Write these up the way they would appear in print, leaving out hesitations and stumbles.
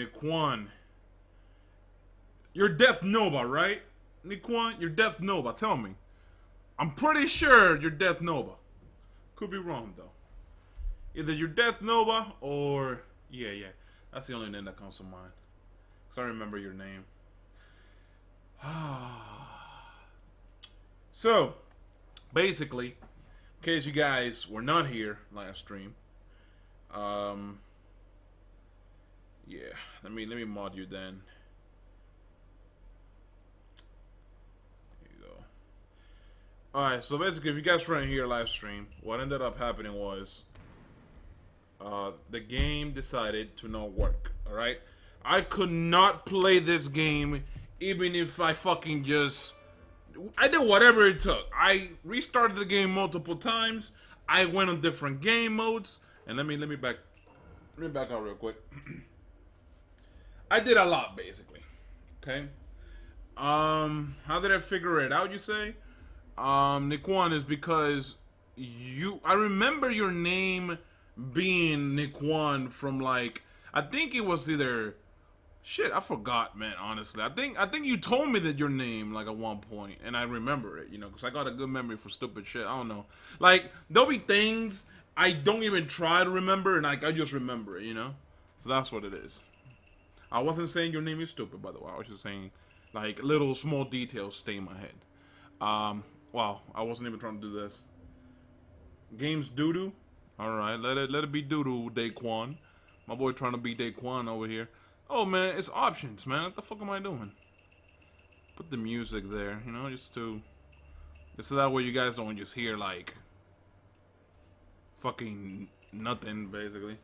Nikwan. You're Death Nova, right? Nikwan, you're Death Nova. Tell me. I'm pretty sure you're Death Nova. Could be wrong, though. Either you're Death Nova or... Yeah. That's the only name that comes to mind. Because I remember your name. So, basically, in case you guys were not here last stream, yeah, let me mod you then. There you go. Alright, so basically, if you guys weren't here live stream, what ended up happening was the game decided to not work. Alright? I could not play this game even if I fucking just... I did whatever it took. I restarted the game multiple times. I went on different game modes. And let me back out real quick. I did a lot, basically. Okay? How did I figure it out, you say? Nikwan, is because I remember your name being Nikwan from, like, I think it was either... Shit, I forgot, man, honestly. I think you told me that your name, like, at one point, and I remember it, you know, because I got a good memory for stupid shit. I don't know. Like, there'll be things I don't even try to remember, and, like, I just remember it, you know? So that's what it is. I wasn't saying your name is stupid, by the way. I was just saying, like, little small details stay in my head. Wow, I wasn't even trying to do this. Game's doo-doo? Alright, let it be doo-doo, Daquan. My boy trying to be Daquan over here. Oh, man, it's options, man. What the fuck am I doing? Put the music there, you know, just so that way you guys don't just hear, like, fucking nothing, basically.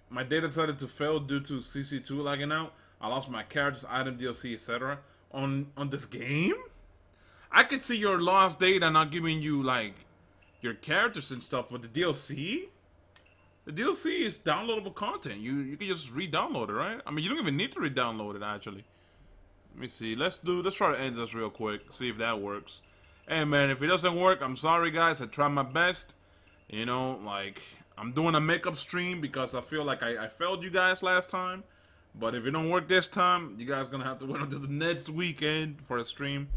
My data decided to fail due to CC2 lagging out. I lost my characters, item, DLC, etc. On this game? I could see your lost data not giving you, like, your characters and stuff, but the DLC? The DLC is downloadable content. You can just re-download it, right? I mean, you don't even need to re-download it, actually. Let me see. Let's try to end this real quick. See if that works. Hey, man, if it doesn't work, I'm sorry, guys. I tried my best. You know, like, I'm doing a makeup stream because I feel like I failed you guys last time. But if it don't work this time, you guys gonna have to wait until the next weekend for a stream.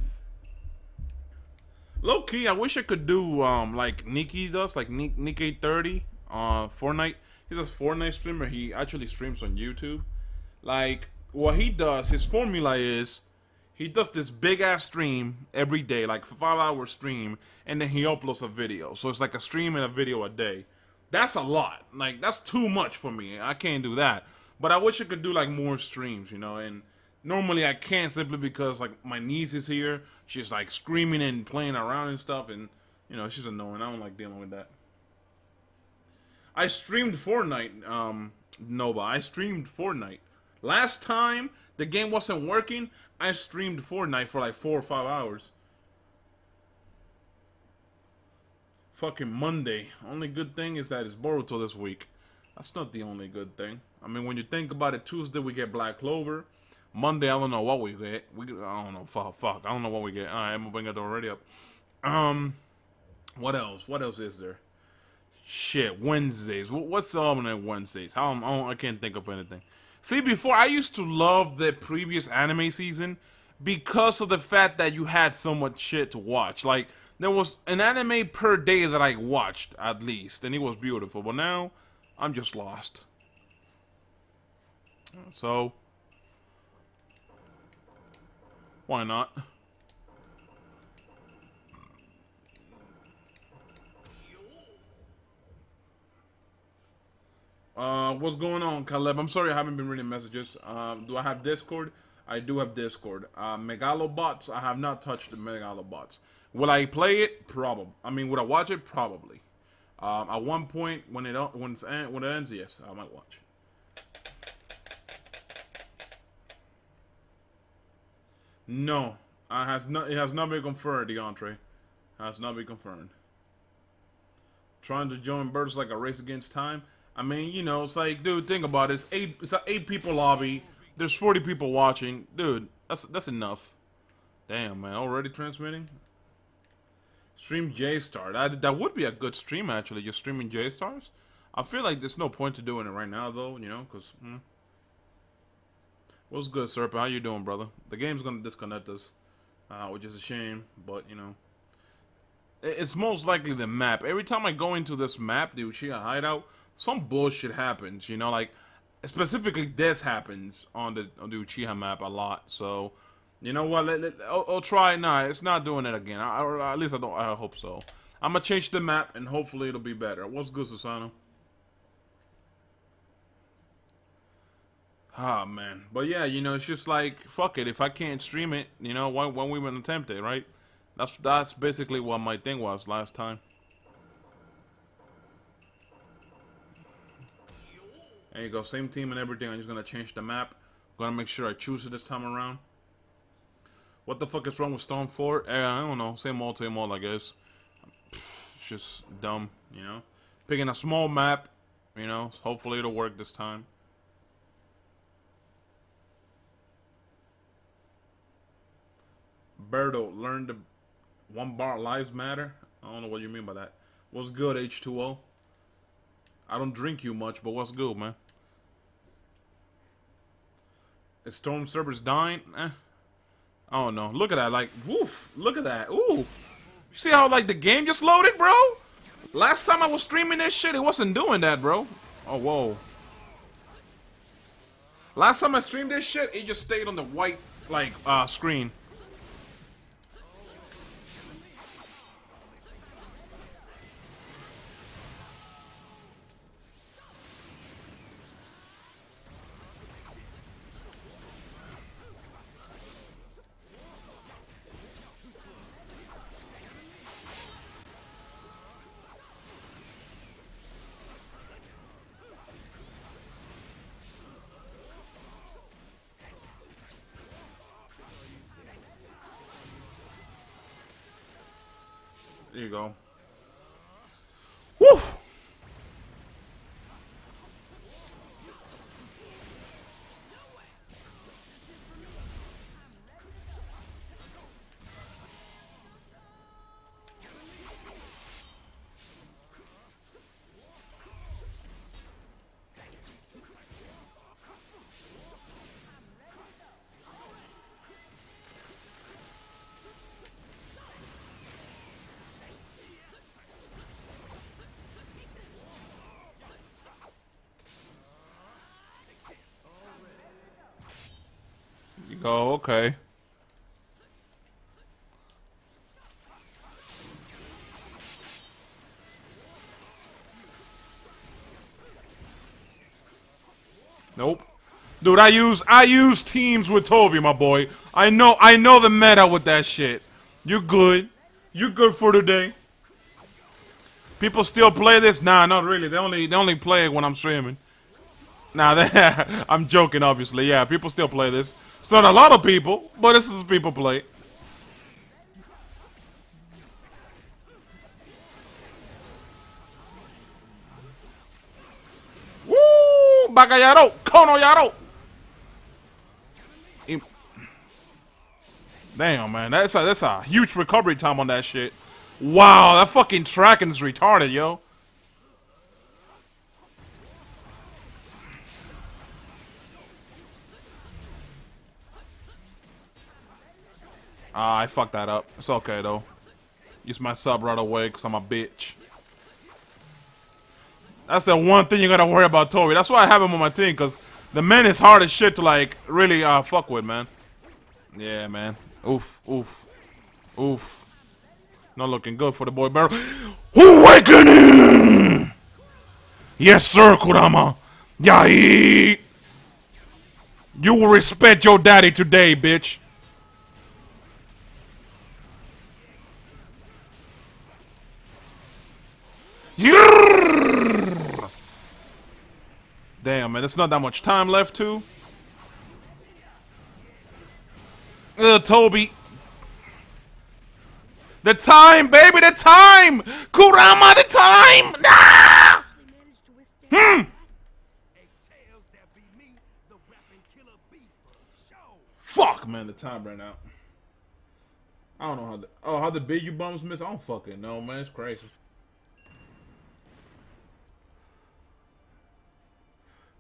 Low key, I wish I could do like Nikki does, like Nick830. Fortnite. He's a Fortnite streamer. He actually streams on YouTube. Like, what he does, his formula is, he does this big ass stream every day, like a 5-hour stream, and then he uploads a video. So it's like a stream and a video a day. That's a lot. Like, that's too much for me. I can't do that. But I wish I could do like more streams, you know, and normally I can't simply because like my niece is here. She's like screaming and playing around and stuff, and you know, she's annoying. I don't like dealing with that. I streamed Fortnite, Nova. I streamed Fortnite. Last time the game wasn't working, I streamed Fortnite for like 4 or 5 hours. Fucking Monday. Only good thing is that it's Boruto this week. That's not the only good thing. I mean, when you think about it, Tuesday we get Black Clover. Monday, I don't know what we get. I don't know. Fuck. I don't know what we get. Alright, I'm gonna bring it already up. What else? What else is there? Shit, Wednesdays. What's on Wednesdays? I can't think of anything. See, before, I used to love the previous anime season because of the fact that you had so much shit to watch. Like, there was an anime per day that I watched, at least, and it was beautiful. But now, I'm just lost. So, why not? What's going on, Caleb? I'm sorry I haven't been reading messages. Do I have Discord? I do have Discord. Megalobots, I have not touched the Megalobots. Will I play it? Probably. I mean, would I watch it? Probably. At one point, when it ends, yes, I might watch. No, it has not been confirmed, DeAndre. Has not been confirmed. Trying to join Birds like a race against time. I mean, you know, it's like, dude, think about it. It's an 8-people lobby. There's 40 people watching. Dude, that's enough. Damn, man, already transmitting? Stream J-Star. That would be a good stream, actually, just streaming J-Stars. I feel like there's no point to doing it right now, though, you know, because What's good, Serpent? How you doing, brother? The game's gonna disconnect us, which is a shame, but you know, it's most likely the map. Every time I go into this map, the Uchiha hideout, some bullshit happens. You know, like specifically this happens on the Uchiha map a lot. So, you know what? I'll try it now. It's not doing it again. Or at least I don't. I hope so. I'm gonna change the map and hopefully it'll be better. What's good, Susano? Ah, man. But yeah, you know, it's just like, fuck it. If I can't stream it, you know, when we even attempt it, right? That's basically what my thing was last time. There you go. Same team and everything. I'm just going to change the map. Gonna make sure I choose it this time around. What the fuck is wrong with Stone 4? I don't know. Same old, I guess. It's just dumb, you know? Picking a small map, you know? Hopefully it'll work this time. Berto, learn the one bar lives matter. I don't know what you mean by that. What's good, H2O? I don't drink you much, but what's good, man? Is Storm servers dying? I don't know. Look at that, like, woof. Look at that. Ooh. You see how, like, the game just loaded, bro? Last time I was streaming this shit, it wasn't doing that, bro. Oh, whoa. Last time I streamed this shit, it just stayed on the white, like, screen. There you go. Woof! You go, okay. Nope. Dude, I use teams with Toby, my boy. I know the meta with that shit. You good. You good for today. People still play this? Nah, not really. They only play it when I'm streaming. Nah, I'm joking, obviously. Yeah, people still play this. It's not a lot of people, but this is people play. Woo! Bagayaro! Kono Yaro! Damn, man. That's a huge recovery time on that shit. Wow, that fucking tracking is retarded, yo. I fucked that up. It's okay, though. Use my sub right away, because I'm a bitch. That's the one thing you gotta worry about, Tori. That's why I have him on my team, because the man is hard as shit to, like, really fuck with, man. Yeah, man. Oof, oof, oof. Not looking good for the boy Barrel. Awakening! Yes, sir, Kurama. Yai! You will respect your daddy today, bitch. Damn, man, there's not that much time left, too. Toby. The time, baby, the time! Kurama, the time! Nah! Fuck, man, the time ran out. I don't know how the... Oh, how the big you bums miss? I don't fucking know, man. It's crazy.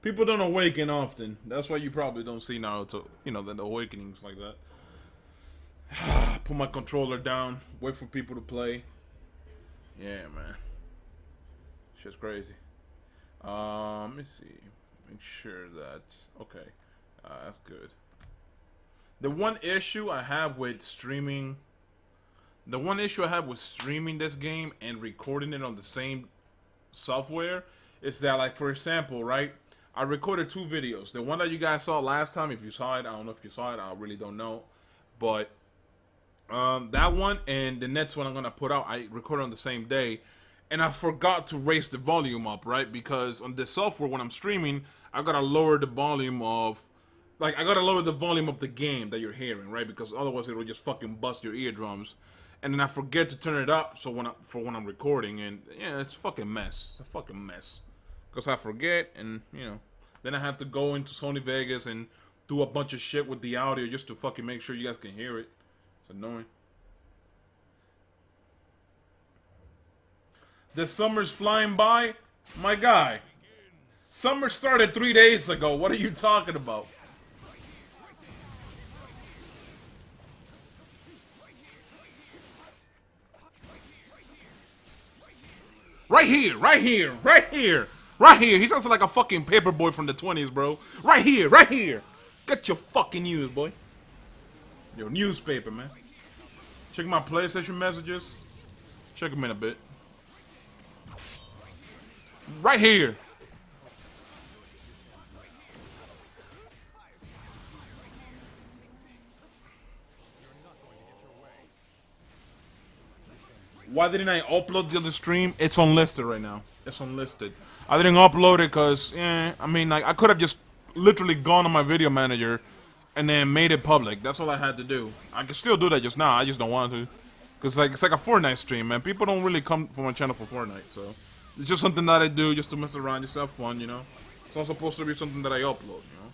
People don't awaken often. That's why you probably don't see Naruto. You know, the awakenings like that. Put my controller down. Wait for people to play. Yeah, man. Shit's crazy. Let me see. Make sure that's okay. That's good. The one issue I have with streaming. The one issue I have with streaming this game and recording it on the same software is that, like, for example, right? I recorded 2 videos. The one that you guys saw last time, if you saw it, I don't know if you saw it. I really don't know. But that one and the next one I'm gonna put out, I recorded on the same day, and I forgot to raise the volume up, right? Because on this software, when I'm streaming, I gotta lower the volume of, like, I gotta lower the volume of the game that you're hearing, right? Because otherwise, it will just fucking bust your eardrums. And then I forget to turn it up, so when I'm recording, and yeah, it's a fucking mess. It's a fucking mess. Because I forget, and you know, then I have to go into Sony Vegas and do a bunch of shit with the audio just to fucking make sure you guys can hear it. It's annoying. The summer's flying by, my guy. Summer started 3 days ago. What are you talking about? Right here, right here, right here, right here. He sounds like a fucking paperboy from the 20s, bro. Right here, right here. Get your fucking news, boy. Your newspaper, man. Check my PlayStation messages. Check them in a bit. Right here. Why didn't I upload the other stream? It's unlisted right now. It's unlisted. I didn't upload it because, I mean, like, I could have just literally gone on my video manager and then made it public. That's all I had to do. I can still do that just now. I just don't want to. Because, like, it's like a Fortnite stream, man. People don't really come for my channel for Fortnite, so. It's just something that I do just to mess around, just to have fun, you know? It's not supposed to be something that I upload, you know?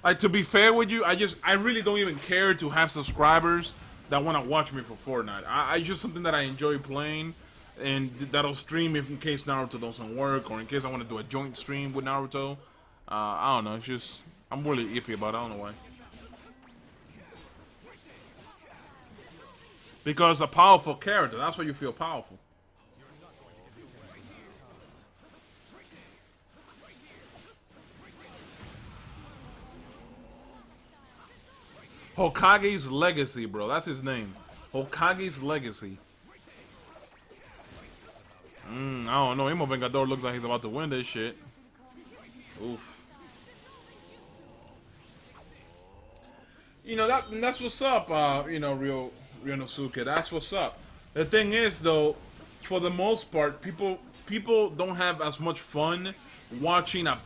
Like, to be fair with you, I really don't even care to have subscribers that want to watch me for Fortnite. It's just something that I enjoy playing, and that'll stream if in case Naruto doesn't work, or in case I want to do a joint stream with Naruto. I don't know, it's just, I'm really iffy about it, I don't know why. Because a powerful character, that's why you feel powerful. Hokage's Legacy, bro. That's his name. Hokage's Legacy. I don't know. Emo Vengador looks like he's about to win this shit. Oof. You know, that's what's up, you know, Ryonosuke. That's what's up. The thing is, though, for the most part, people don't have as much fun watching a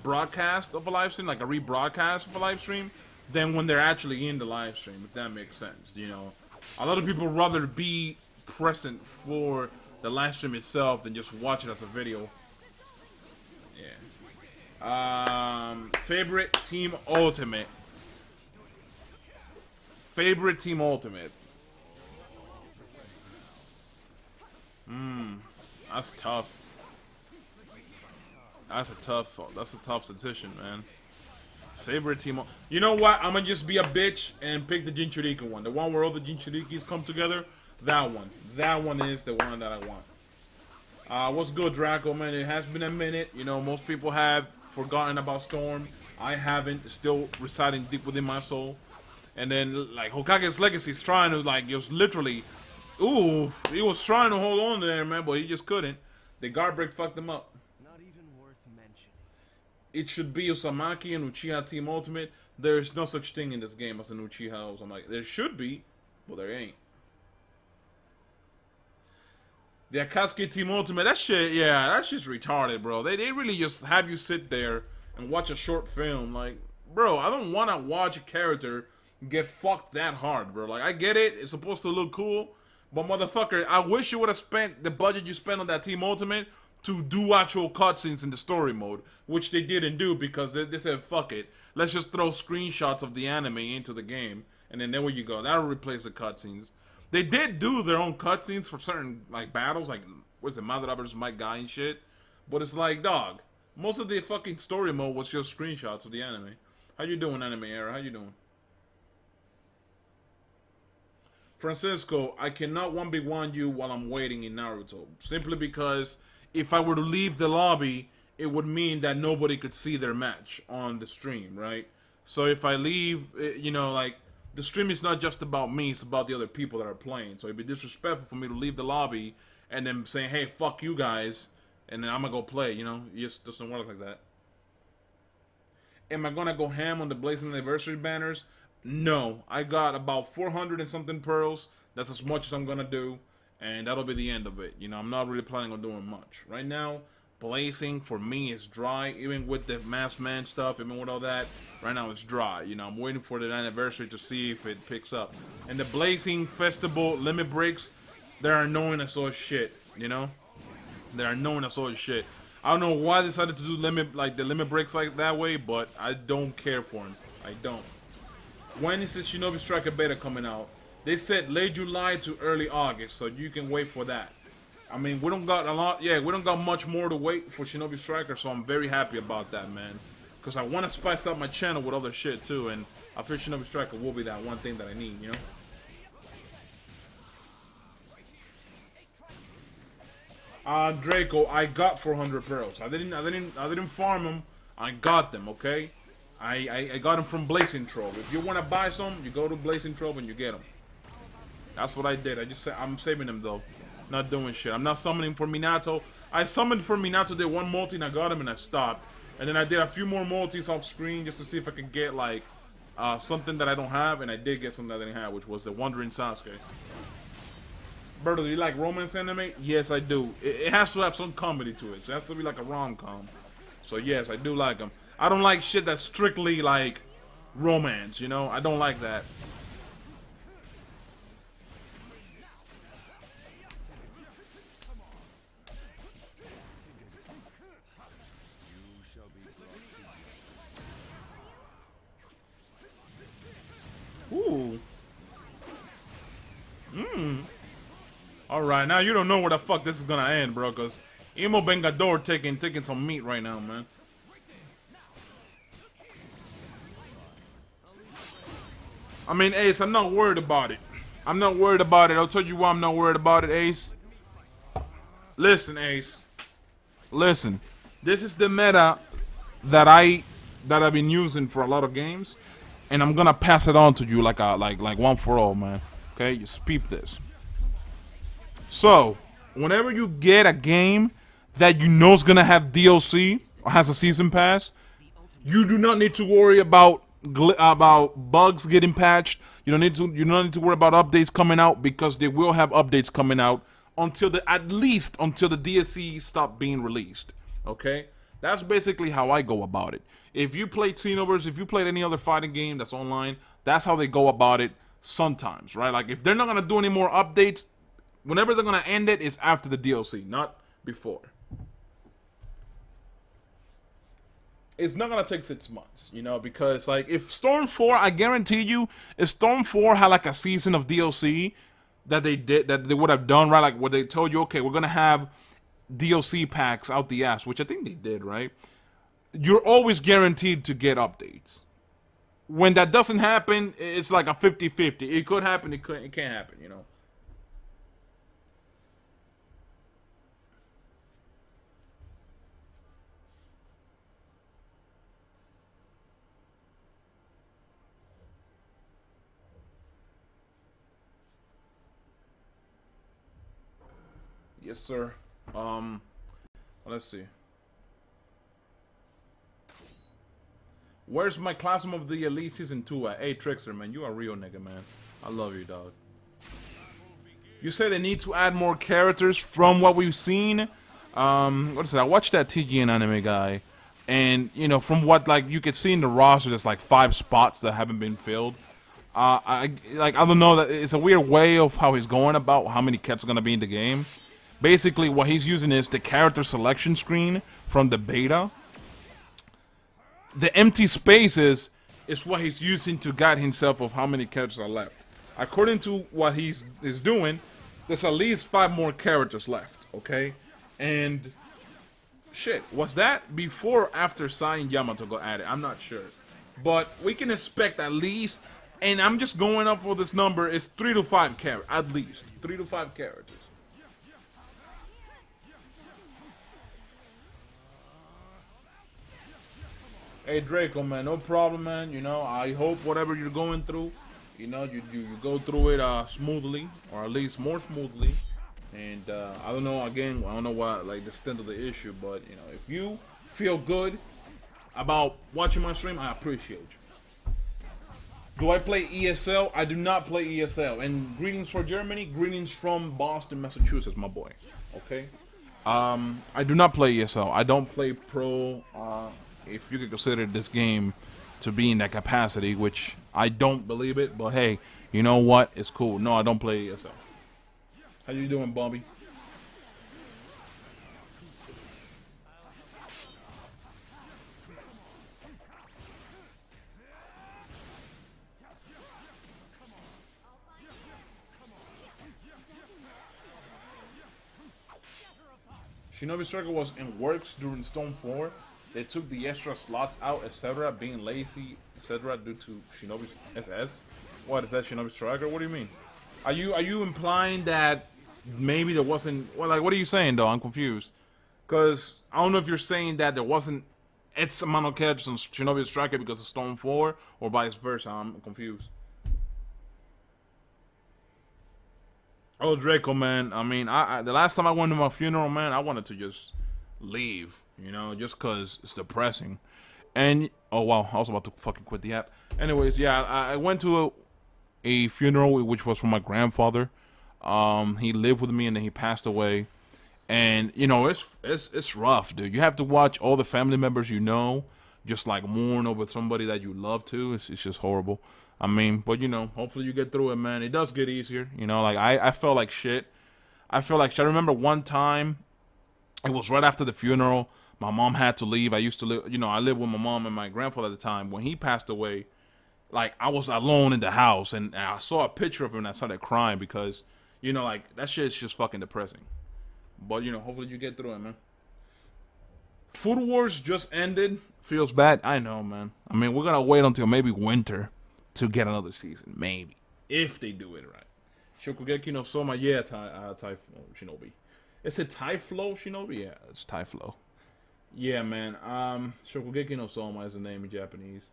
broadcast of a live stream, like a rebroadcast of a live stream, than when they're actually in the live stream, if that makes sense, you know. A lot of people rather be present for the live stream itself than just watch it as a video. Yeah. Favorite Team Ultimate. Favorite Team Ultimate. That's tough. That's a tough decision, man. Favorite team. You know what? I'm gonna just be a bitch and pick the Jinchuriki one. The one where all the Jinchurikis come together. That one. That one is the one that I want. What's good, Draco, man? It has been a minute. You know, most people have forgotten about Storm. I haven't. It's still residing deep within my soul. And then, like, Hokage's Legacy is trying to, like, it was literally, oof, he was trying to hold on there, man, but he just couldn't. The guard break fucked him up. Not even worth mentioning. It should be Uzumaki and Uchiha Team Ultimate. There's no such thing in this game as an Uchiha Uzumaki. There should be, but there ain't. The Akatsuki Team Ultimate, that shit, yeah, that shit's retarded, bro. They really just have you sit there and watch a short film. Like, bro, I don't want to watch a character get fucked that hard, bro. Like, I get it. It's supposed to look cool. But, motherfucker, I wish you would have spent the budget you spent on that Team Ultimate to do actual cutscenes in the story mode, which they didn't do because they said, fuck it. Let's just throw screenshots of the anime into the game. And then there you go. That'll replace the cutscenes. They did do their own cutscenes for certain, like, battles. Like, what's it, Madara versus Mike Guy and shit. But it's like, dog, most of the fucking story mode was just screenshots of the anime. How you doing, Anime Era? How you doing? Francisco, I cannot 1v1 you while I'm waiting in Naruto. Simply because if I were to leave the lobby, it would mean that nobody could see their match on the stream, right? So if I leave, you know, like, the stream is not just about me, it's about the other people that are playing. So it'd be disrespectful for me to leave the lobby and then saying, hey, fuck you guys, and then I'm gonna go play, you know? It just doesn't work like that. Am I gonna go ham on the Blazing Anniversary banners? No. I got about 400 and something pearls. That's as much as I'm gonna do, and that'll be the end of it. You know, I'm not really planning on doing much. Right now, Blazing for me is dry, even with the Masked Man stuff, even with all that. Right now it's dry. You know, I'm waiting for the anniversary to see if it picks up. And the Blazing Festival limit breaks, they're annoying as all shit. You know, they're annoying as all shit. I don't know why they decided to do the limit breaks like that way, but I don't care for them. I don't. When is the Shinobi Striker beta coming out? They said late July to early August, so you can wait for that. I mean, we don't got a lot. Yeah, we don't got much more to wait for Shinobi Striker, so I'm very happy about that, man. Because I want to spice up my channel with other shit too, and I feel Shinobi Striker will be that one thing that I need, you know. Draco, I got 400 pearls. I didn't farm them. I got them, okay? I got them from Blazing Trove. If you want to buy some, you go to Blazing Trove and you get them. That's what I did. I'm saving them though. Not doing shit. I'm not summoning for Minato. I summoned for Minato, did one multi and I got him and I stopped. And then I did a few more multis off screen just to see if I could get like something that I don't have, and I did get something that I didn't have, which was the Wandering Sasuke. Berto, do you like romance anime? Yes, I do. It has to have some comedy to it. So it has to be like a rom-com. So yes, I do like them. I don't like shit that's strictly like romance, you know? I don't like that. Ooh. Alright, now you don't know where the fuck this is gonna end, bro, cause Emo Vengador taking some meat right now, man. I mean, Ace, I'm not worried about it. I'm not worried about it. I'll tell you why I'm not worried about it, Ace. Listen, Ace. Listen. This is the meta that I've been using for a lot of games, and I'm gonna pass it on to you like one for all, man. Okay, just peep this. So, whenever you get a game that you know is gonna have DLC or has a season pass, you do not need to worry about bugs getting patched. You don't need to worry about updates coming out, because they will have updates coming out until at least until the DLC stop being released. Okay, that's basically how I go about it. If you played Xenoverse, if you played any other fighting game that's online, that's how they go about it sometimes, right? Like if they're not gonna do any more updates, whenever they're gonna end it is after the DLC, not before. It's not gonna take 6 months, you know, because like if Storm 4, I guarantee you, if Storm 4 had like a season of DLC that they would have done, right? Like where they told you, okay, we're gonna have DLC packs out the ass, which I think they did, right? You're always guaranteed to get updates. When that doesn't happen, it's like a 50-50. It could happen, it can't happen, you know. Yes, sir. Let's see. Where's my Classroom of the Elite Season 2 at? Hey, Trickster, man, you a real nigga, man. I love you, dog. You said they need to add more characters from what we've seen. What is it? I watched that TGN anime guy, and you know, from what like you could see in the roster, there's like 5 spots that haven't been filled. I don't know, that it's a weird way of how he's going about how many cats are gonna be in the game. Basically, what he's using is the character selection screen from the beta. The empty spaces is what he's using to guide himself of how many characters are left. According to what he's doing, there's at least 5 more characters left. Okay, and shit, was that before or after Sai Yamato got added? I'm not sure, but we can expect at least, and I'm just going up for this number, is 3 to 5 characters, at least 3 to 5 characters. Hey Draco, man, no problem, man. You know, I hope whatever you're going through, you know, you go through it smoothly, or at least more smoothly. And I don't know, again, I don't know what like the extent of the issue, but you know, if you feel good about watching my stream, I appreciate you. Do I play ESL? I do not play ESL. And greetings for Germany, greetings from Boston, Massachusetts, my boy. Okay. I do not play ESL. I don't play pro. If you could consider this game to be in that capacity, which I don't believe it, but hey, you know what? It's cool. No, I don't play ESL. How you doing, Bobby? Shinobi Striker was in works during Stone 4. They took the extra slots out, etc., being lazy, etc., due to Shinobi's SS. What is that, Shinobi Striker? What do you mean? Are you implying that maybe there wasn't? Well, like, what are you saying though? I'm confused. Because I don't know if you're saying that there wasn't X amount of characters on Shinobi Striker because of Stone 4, or vice versa. I'm confused. Oh, Draco, man. I mean, the last time I went to my funeral, man, I wanted to just leave, you know, just because it's depressing. And, oh, wow, I was about to fucking quit the app. Anyways, yeah, I went to a funeral, which was for my grandfather. He lived with me, and then he passed away. And, you know, it's rough, dude. You have to watch all the family members you know just, like, mourn over somebody that you love, too. It's just horrible. I mean, but, you know, hopefully you get through it, man. It does get easier. You know, like, I felt like shit. I remember one time, it was right after the funeral. My mom had to leave. I used to live, you know, I lived with my mom and my grandfather at the time. When he passed away, like, I was alone in the house. And I saw a picture of him and I started crying because, you know, like, that shit's just fucking depressing. But, you know, hopefully you get through it, man. Food Wars just ended. Feels bad. I know, man. I mean, we're going to wait until maybe winter to get another season, maybe, if they do it right. Shokugeki no Soma, yeah, Shinobi. Is it Tyflow Shinobi? Yeah, it's Tyflow. Yeah, man. Shokugeki no Soma is the name in Japanese.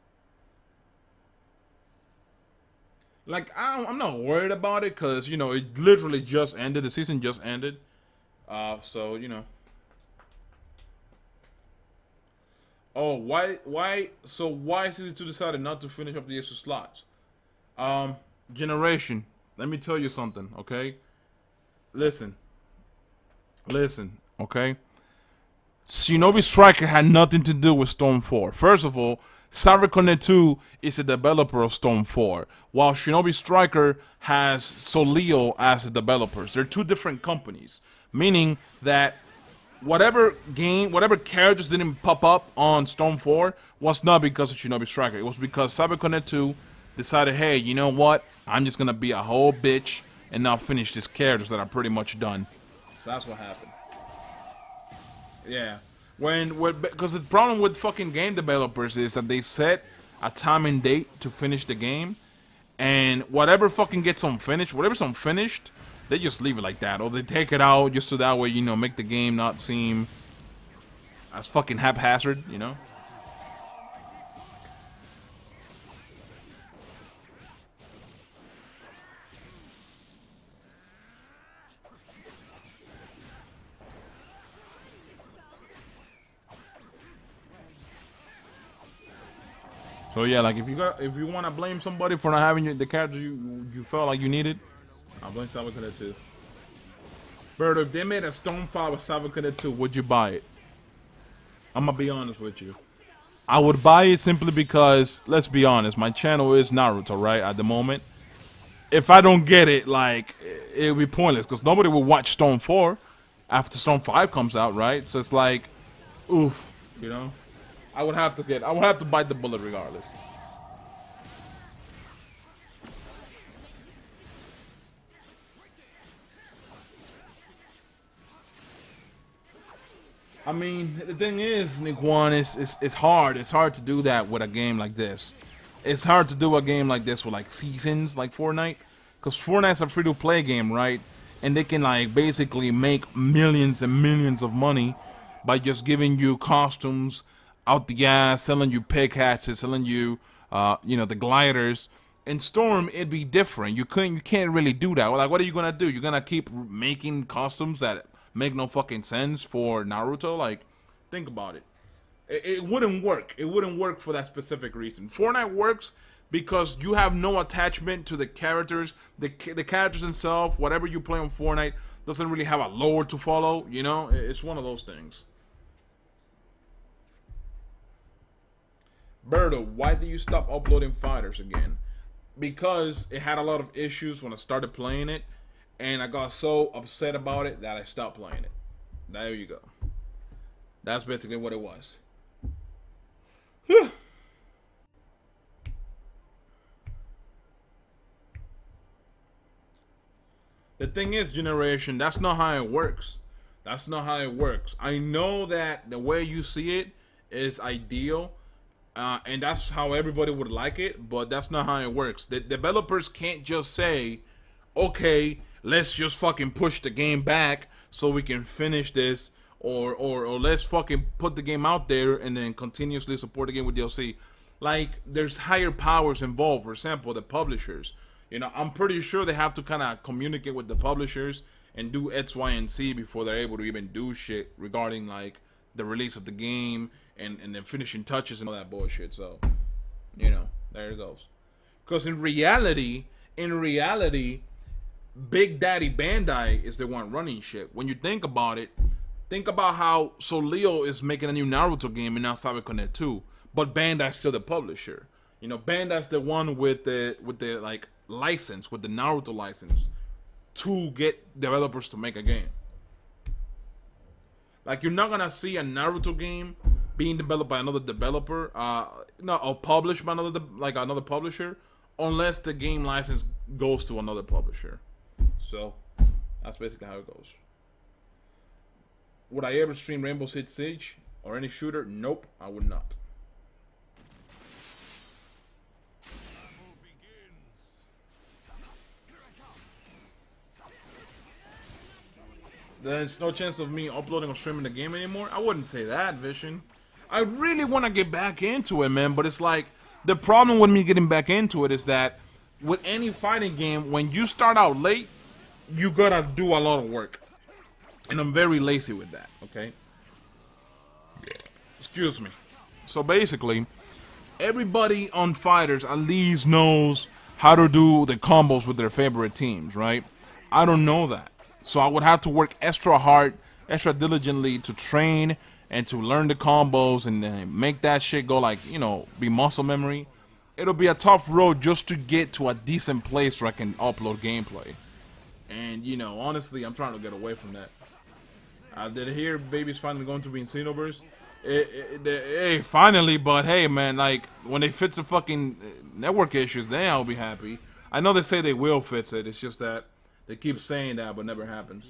Like, I'm not worried about it because, you know, it literally just ended. The season just ended. So, you know. Oh, why Season 2 decided not to finish up the extra slots? Generation, let me tell you something, okay? Listen, okay? Shinobi Striker had nothing to do with Storm 4. First of all, Cyberconnect 2 is a developer of Storm 4, while Shinobi Striker has Solio as the developers. They're two different companies, meaning that whatever characters didn't pop up on Storm 4 was not because of Shinobi Striker. It was because CyberConnect 2 decided, hey, you know what? I'm just going to be a whole bitch and now finish these characters that are pretty much done. So that's what happened. Yeah. Because the problem with fucking game developers is that they set a time and date to finish the game, and whatever fucking gets unfinished, whatever's unfinished, they just leave it like that, or they take it out just so that way, you know, make the game not seem as fucking haphazard, you know? So yeah, like if you want to blame somebody for not having the character you felt like you needed, I'll blame Cyberconnect 2. Bird, if they made a Stone 5 with Cyberconnect 2, would you buy it? I'm gonna be honest with you. I would buy it simply because, let's be honest, my channel is Naruto, right, at the moment. If I don't get it, like, it would be pointless, because nobody will watch Stone 4 after Stone 5 comes out, right? So it's like, oof, you know? I would have to bite the bullet regardless. I mean, the thing is, Nikwan, it's hard. It's hard to do that with a game like this. It's hard to do a game like this with like seasons, like Fortnite, because Fortnite's a free-to-play game, right? And they can like basically make millions and millions of money by just giving you costumes out the ass, selling you pickaxes, selling you, the gliders. In Storm, it'd be different. You can't really do that. Like, what are you gonna do? You're gonna keep making costumes that make no fucking sense for Naruto? Like, think about it. It wouldn't work. It wouldn't work for that specific reason. Fortnite works because you have no attachment to the characters. The characters themselves, whatever you play on Fortnite, doesn't really have a lore to follow. You know, it's one of those things. Berto, why did you stop uploading fighters again? Because it had a lot of issues when I started playing it, and I got so upset about it that I stopped playing it. There you go. That's basically what it was. The thing is, generation, that's not how it works. That's not how it works. I know that the way you see it is ideal, and that's how everybody would like it, but that's not how it works. The developers can't just say, okay, let's just fucking push the game back so we can finish this, or let's fucking put the game out there and then continuously support the game with DLC. Like, there's higher powers involved. For example, the publishers. You know, I'm pretty sure they have to kind of communicate with the publishers and do X, Y, and Z before they're able to even do shit regarding, like, the release of the game and the finishing touches and all that bullshit. So, you know, there it goes. Because in reality, Big Daddy Bandai is the one running shit. When you think about it, think about how Leo is making a new Naruto game and now Cyber Connect 2, but Bandai's still the publisher. You know, Bandai's the one with the like license, with the Naruto license to get developers to make a game. Like, you're not gonna see a Naruto game being developed by another developer, or published by another publisher, unless the game license goes to another publisher. So that's basically how it goes. Would I ever stream Rainbow Six Siege or any shooter? Nope, I would not. There's no chance of me uploading or streaming the game anymore? I wouldn't say that, Vision. I really want to get back into it, man, but it's like, the problem with me getting back into it is that with any fighting game, when you start out late, you gotta do a lot of work. And I'm very lazy with that, okay? Excuse me. So basically, everybody on fighters at least knows how to do the combos with their favorite teams, right? I don't know that. So I would have to work extra hard, extra diligently to train and to learn the combos and make that shit go, like, you know, be muscle memory. It'll be a tough road just to get to a decent place where I can upload gameplay. And, you know, honestly, I'm trying to get away from that. Did I hear Baby's finally going to be in Xenoverse? Hey, finally, but hey, man, like, when they fix the fucking network issues, then I'll be happy. I know they say they will fix it, it's just that they keep saying that, but never happens.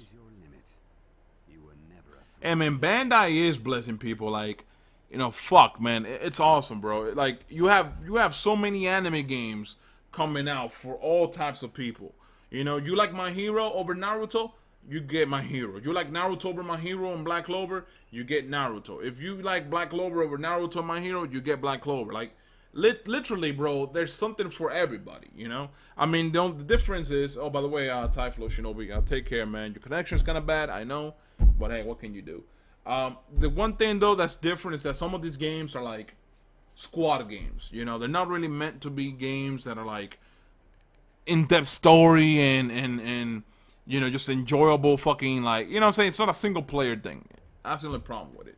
And, man, Bandai is blessing people, like, you know, fuck, man, it's awesome, bro. Like, you have so many anime games coming out for all types of people. You know, you like My Hero over Naruto, you get My Hero. You like Naruto over My Hero and Black Clover, you get Naruto. If you like Black Clover over Naruto and My Hero, you get Black Clover. Like, literally, bro, there's something for everybody, you know? I mean, the difference is, oh, by the way, Typhlo Shinobi, take care, man. Your connection's kind of bad, I know, but hey, what can you do? The one thing, though, that's different is that some of these games are, like, squad games, you know? They're not really meant to be games that are, like, in-depth story and you know, just enjoyable fucking, like, you know what I'm saying? It's not a single-player thing. That's the only problem with it.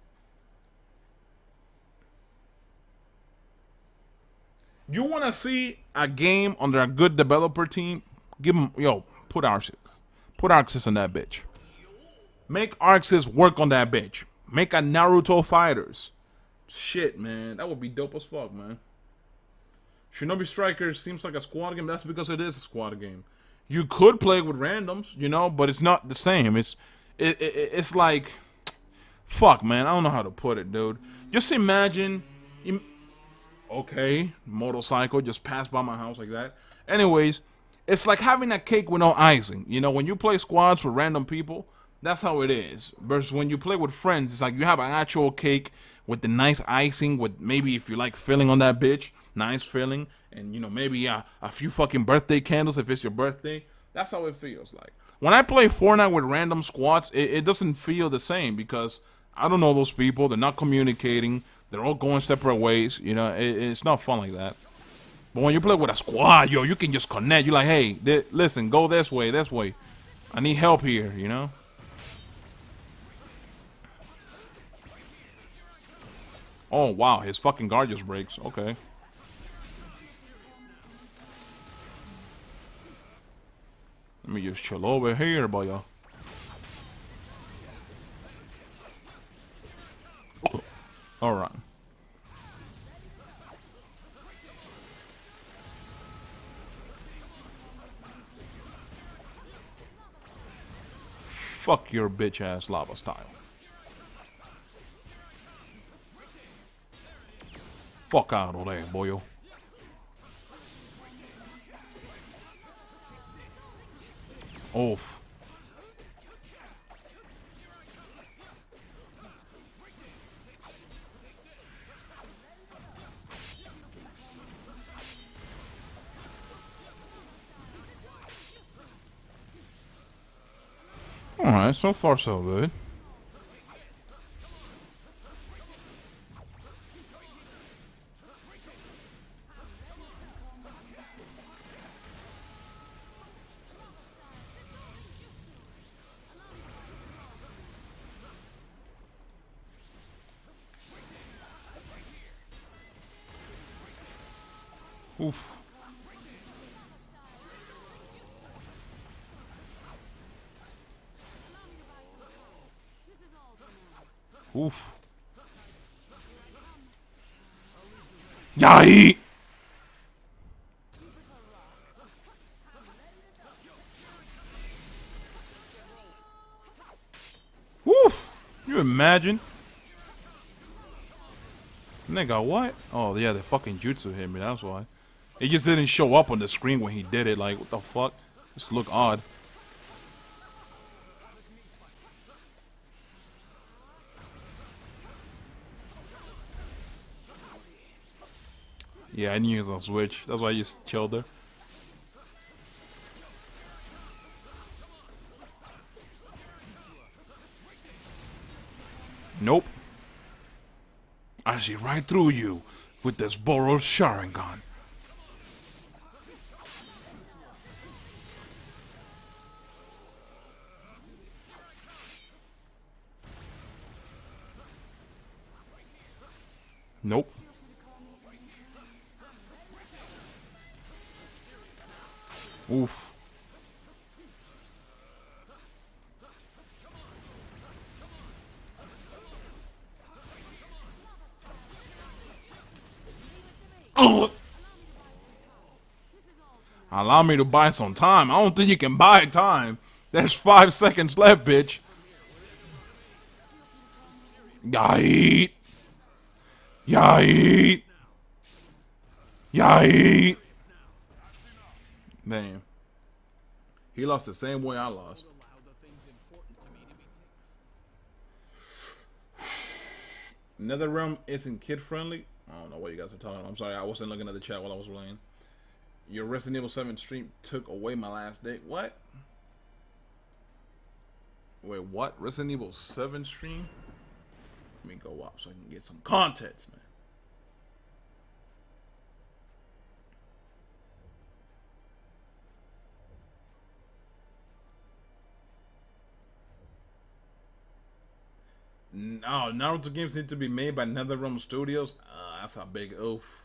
You want to see a game under a good developer team? Give them, put Arxis. Put Arxis on that bitch. Make Arxis work on that bitch. Make a Naruto Fighters. Shit, man. That would be dope as fuck, man. Shinobi Strikers seems like a squad game. That's because it is a squad game. You could play with randoms, you know, but it's not the same. It's like, Fuck, man, I don't know how to put it, dude. Just imagine, okay, motorcycle just passed by my house like that. Anyways, it's like having a cake with no icing. You know, when you play squads with random people, that's how it is. Versus when you play with friends, it's like you have an actual cake with the nice icing, with maybe if you like filling on that bitch, nice filling, and you know, maybe a few fucking birthday candles if it's your birthday. That's how it feels like. When I play Fortnite with random squads, it doesn't feel the same because I don't know those people. They're not communicating. They're all going separate ways. You know, it's not fun like that. But when you play with a squad, yo, you can just connect. You're like, hey, listen, go this way, this way. I need help here, you know? Oh, wow, his fucking guard just breaks. Okay. Let me just chill over here, boy. Alright. Fuck your bitch ass lava style. Fuck out of there, boyo. Oof. Alright, so far so good. Oof. Oof. Yai! Oof! You imagine? Nigga, what? Oh, yeah, the fucking jutsu hit me, that's why. It just didn't show up on the screen when he did it. Like, what the fuck? Just look odd. Yeah, I knew he was on Switch. That's why I just chilled there. Nope. I see right through you with this Boros Sharingan. Nope. Oof. Allow me to buy some time. I don't think you can buy time. There's 5 seconds left, bitch. Yai. Yai. Yai. Damn. He lost the same way I lost. NetherRealm isn't kid friendly. I don't know what you guys are talking about. I'm sorry, I wasn't looking at the chat while I was playing. Your Resident Evil 7 stream took away my last day. What? Wait, what? Resident Evil 7 stream? Let me go up so I can get some context, man. No, Naruto games need to be made by NetherRealm Studios. That's a big oof.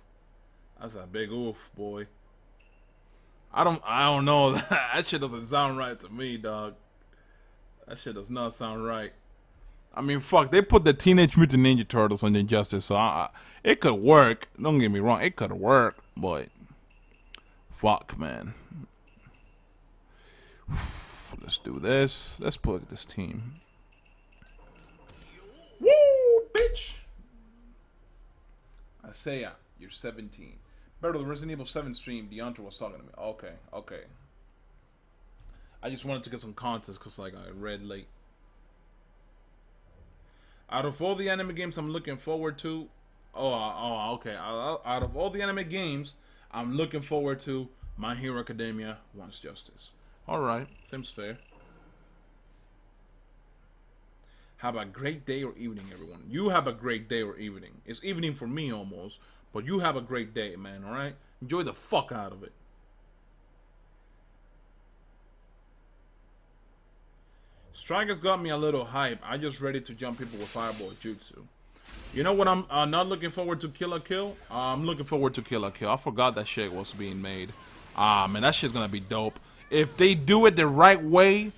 That's a big oof, boy. I don't know. That shit doesn't sound right to me, dog. That shit does not sound right. I mean, fuck, they put the Teenage Mutant Ninja Turtles on Injustice, so it could work. Don't get me wrong, it could work, but fuck, man. Let's do this. Let's put this team. Isaiah, you're 17. Better the Resident Evil 7 stream, Deonta was talking to me. Okay, okay. I just wanted to get some context because like I read late. Out of all the anime games I'm looking forward to, okay. Out of all the anime games I'm looking forward to, My Hero Academia wants justice. All right, seems fair. Have a great day or evening, everyone. You have a great day or evening. It's evening for me almost, but you have a great day, man. All right, enjoy the fuck out of it. Strikers got me a little hype. I just ready to jump people with fireball jutsu. You know what I'm not looking forward to? Kill la Kill? I'm looking forward to Kill la Kill. I forgot that shit was being made. Man, that shit's gonna be dope. If they do it the right way.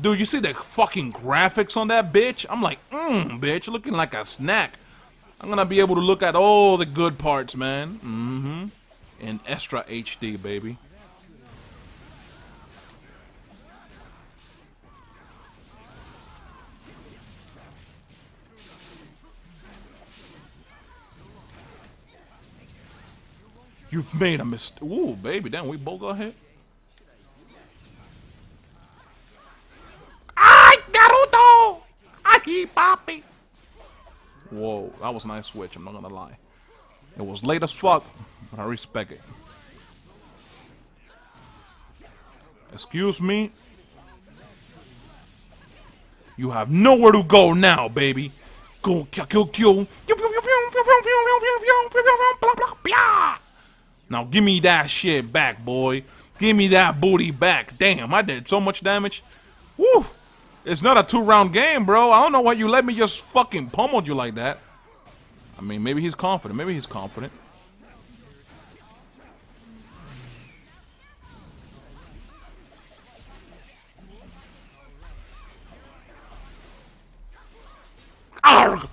Dude, you see the fucking graphics on that bitch? I'm like, bitch, looking like a snack. I'm gonna be able to look at all the good parts, man. In extra HD, baby. You've made a mistake. Ooh, baby, damn, we both got hit. Ay, Naruto! Ay, papi! Whoa, that was a nice switch, I'm not gonna lie. It was late as fuck, but I respect it. Excuse me? You have nowhere to go now, baby. Go, kill. Now give me that shit back, boy. Give me that booty back. Damn, I did so much damage. Woo! It's not a 2-round game, bro. I don't know why you let me just fucking pummel you like that. I mean, maybe he's confident. Maybe he's confident. Arrgh!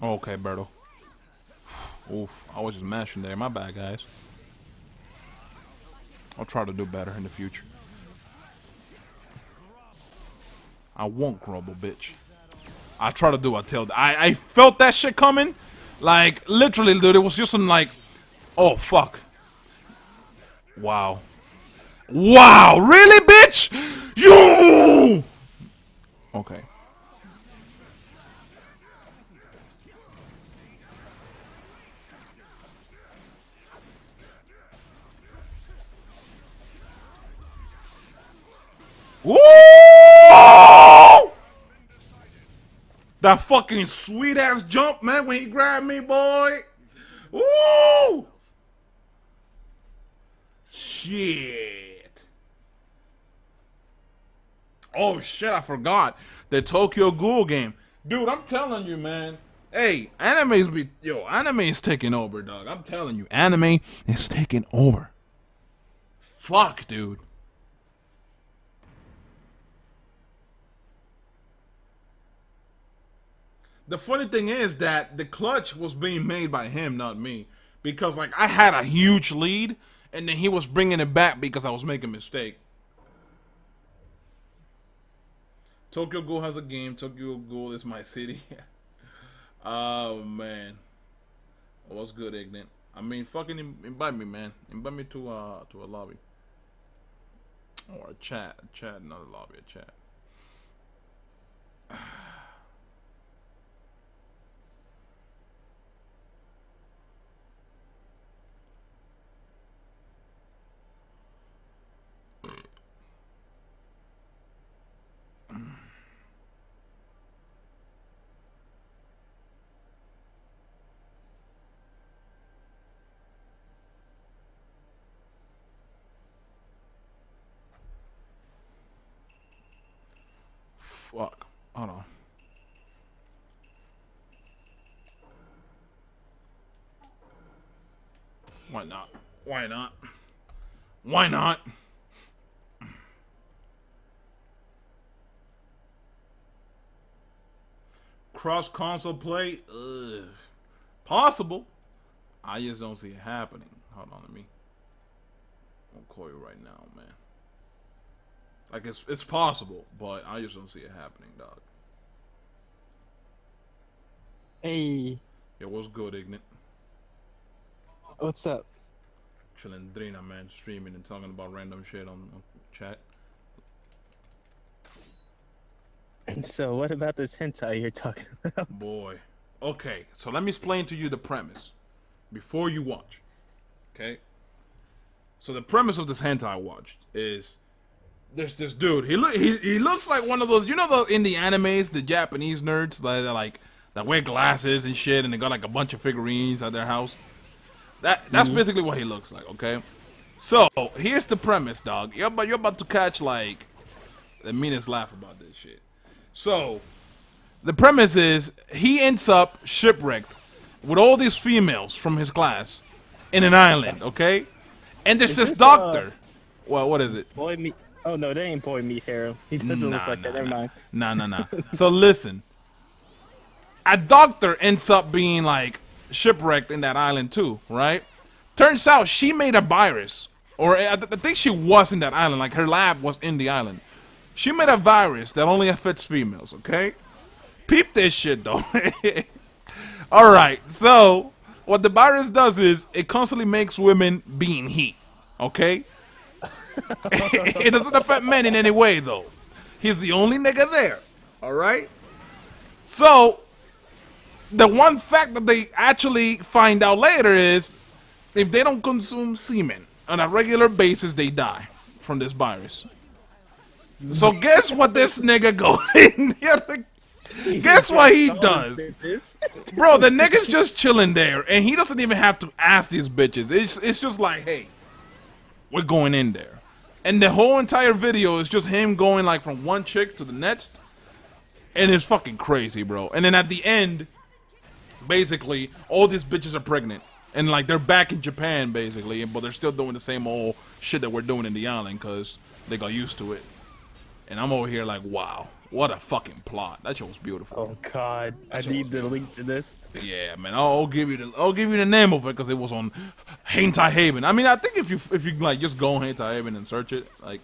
Okay, Berto. Oof, I was just mashing there. My bad, guys. I'll try to do better in the future. I won't grumble, bitch. I try to do a tail. I felt that shit coming. Like, literally, dude, it was just some like, oh, fuck. Wow. Wow, really, bitch? You! Okay. Woo! That fucking sweet ass jump, man, when he grabbed me, boy. Woo! Shit. Oh shit, I forgot. The Tokyo Ghoul game. Dude, I'm telling you, man. Hey, anime is taking over, dog. I'm telling you, anime is taking over. Fuck, dude. The funny thing is that the clutch was being made by him, not me. Because, like, I had a huge lead, and then he was bringing it back because I was making a mistake. Tokyo Ghoul has a game. Tokyo Ghoul is my city. Oh, man. What's good, Ignorant? I mean, fucking invite me, man. Invite me to a lobby. Or a chat. A chat, not a lobby. A chat. Fuck. Hold on. Why not? Why not? Why not? Cross console play? Ugh. Possible. I just don't see it happening. Hold on, I'll call you right now, man. Like it's possible, but I just don't see it happening, dog. Hey, Yeah, what's good, Ignit? what's up? Chilindrina, man, streaming and talking about random shit on chat. So, what about this hentai you're talking about? Boy. Okay, so let me explain to you the premise before you watch. Okay? So the premise of this hentai I watched is there's this dude. He looks like one of those, you know, those in the animes, the Japanese nerds that wear glasses and shit, and they got like a bunch of figurines at their house. That's basically what he looks like. Okay, so here's the premise, dog. You're about to catch like the meanest laugh about this shit. So the premise is he ends up shipwrecked with all these females from his class in an island. Okay, and there's this doctor. Well, what is it? Boy meet. Oh no, that ain't boy meet hero. He doesn't look like that. Never mind. Nah. So listen, a doctor ends up being like shipwrecked in that island too, right? Turns out she made a virus, or I think she was in that island. Like her lab was in the island. She made a virus that only affects females. Okay, peep this shit though. All right, so what the virus does is it constantly makes women be in heat. Okay. It doesn't affect men in any way, though. He's the only nigga there. All right? So, the one fact that they actually find out later is if they don't consume semen on a regular basis, they die from this virus. So, guess what this nigga guess what he does? Bro, the nigga's just chilling there, and he doesn't even have to ask these bitches. It's just like, hey, we're going in there. And the whole entire video is just him going like from one chick to the next. And it's fucking crazy, bro. And then at the end, basically, all these bitches are pregnant. And like they're back in Japan, basically. But they're still doing the same old shit that we're doing in the island because they got used to it. And I'm over here like, wow, what a fucking plot. That shit was beautiful. Oh god, I need the link to this. Yeah, man, I'll give you the name of it because it was on Hentai Haven. I mean, I think if you like just go on Hentai Haven and search it, like,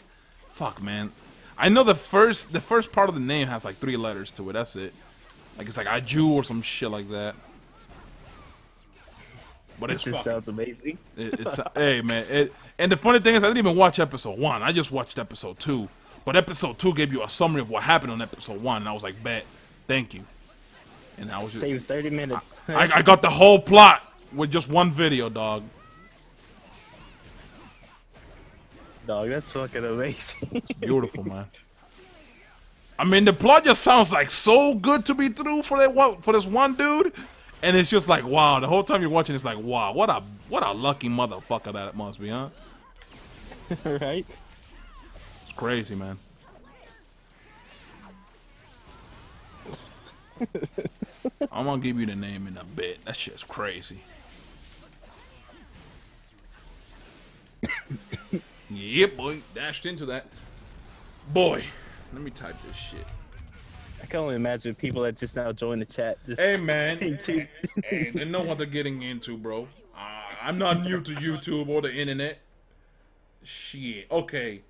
fuck, man. I know the first part of the name has like 3 letters to it. That's it. Like it's like Aju or some shit like that. But it's This sounds amazing. It's hey man. And the funny thing is, I didn't even watch episode 1. I just watched episode 2. But episode 2 gave you a summary of what happened on episode 1, and I was like, bet, thank you. And I was just Save 30 minutes. I got the whole plot with just one video, dog. Dog, that's fucking amazing. It's beautiful, man. I mean, the plot just sounds like so good to be true for this one dude, and it's just like, wow. The whole time you're watching, it's like, wow, what a lucky motherfucker that it must be, huh? Right? It's crazy, man. I'm gonna give you the name in a bit. That shit's crazy. Yeah, boy. Dashed into that. Boy, let me type this shit. I can only imagine people that just now joined the chat. Just Hey, man. saying Hey, they know what they're getting into, bro. I'm not new to YouTube or the internet. Shit. Okay.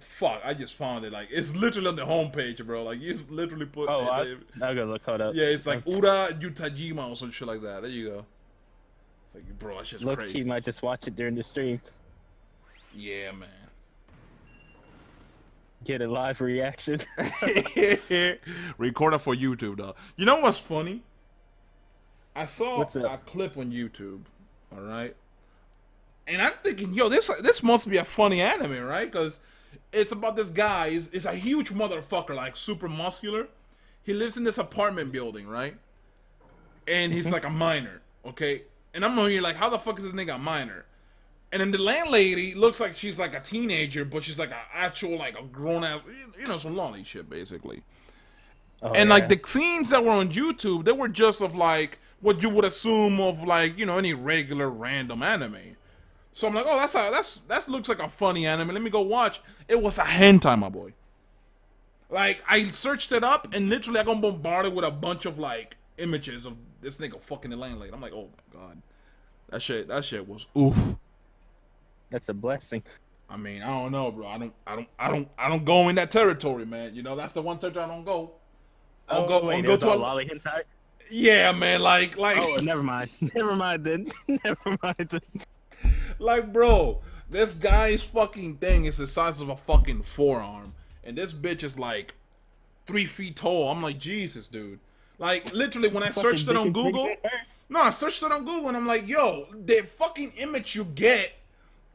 Fuck, I just found it. Like, it's literally on the homepage, bro. Like, you just literally put... Oh, I'm gonna look hold up. Yeah, it's like Ura Yutajima or some shit like that. There you go. It's like, bro, that shit's Look, crazy. he might just watch it during the stream. Yeah, man. Get a live reaction. Record it for YouTube, though. You know what's funny? I saw What's a up? clip on YouTube, all right? And I'm thinking, yo, this must be a funny anime, right? Because it's about this guy. He's a huge motherfucker, like super muscular. He lives in this apartment building, right? And he's like a minor, okay? And I'm over here like, how the fuck is this nigga a minor? And then the landlady looks like she's like a teenager, but she's like a grown ass, you know, some lolly shit basically. Oh, And yeah. like the scenes that were on YouTube, they were just of like what you would assume of like, you know, any regular random anime. So I'm like, oh, that looks like a funny anime. Let me go watch. It was a hentai, my boy. Like I searched it up and literally I got bombarded with a bunch of like images of this nigga fucking the landlady. I'm like, oh my god. That shit was oof. That's a blessing. I mean, I don't know, bro. I don't go in that territory, man. You know, that's the one territory I don't go. Oh, wait, I'll go there's to a a lolly hentai? yeah, man. Oh, never mind. Never mind then. Never mind then. like, bro, this guy's fucking thing is the size of a fucking forearm, and this bitch is like 3 feet tall. I'm like, Jesus, dude. Like, literally, when I searched it on Google, I searched it on Google, and I'm like, yo, the fucking image you get.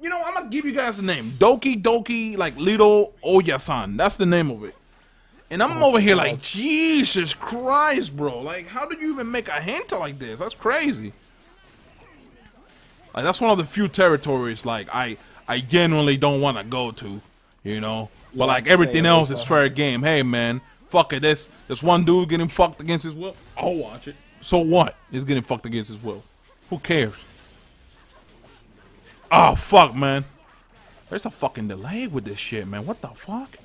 You know, I'm gonna give you guys the name. Doki Doki, like, Little Oyasan. That's the name of it. And I'm over here like, Jesus Christ, bro. Like, how do you even make a hentai like this? That's crazy. Like, that's one of the few territories, like, I genuinely don't want to go to, you know? But, like, everything else is fair game. Hey, man, fuck it. This one dude getting fucked against his will. I'll watch it. So what? He's getting fucked against his will. Who cares? Oh, fuck, man. There's a fucking delay with this shit, man. What the fuck?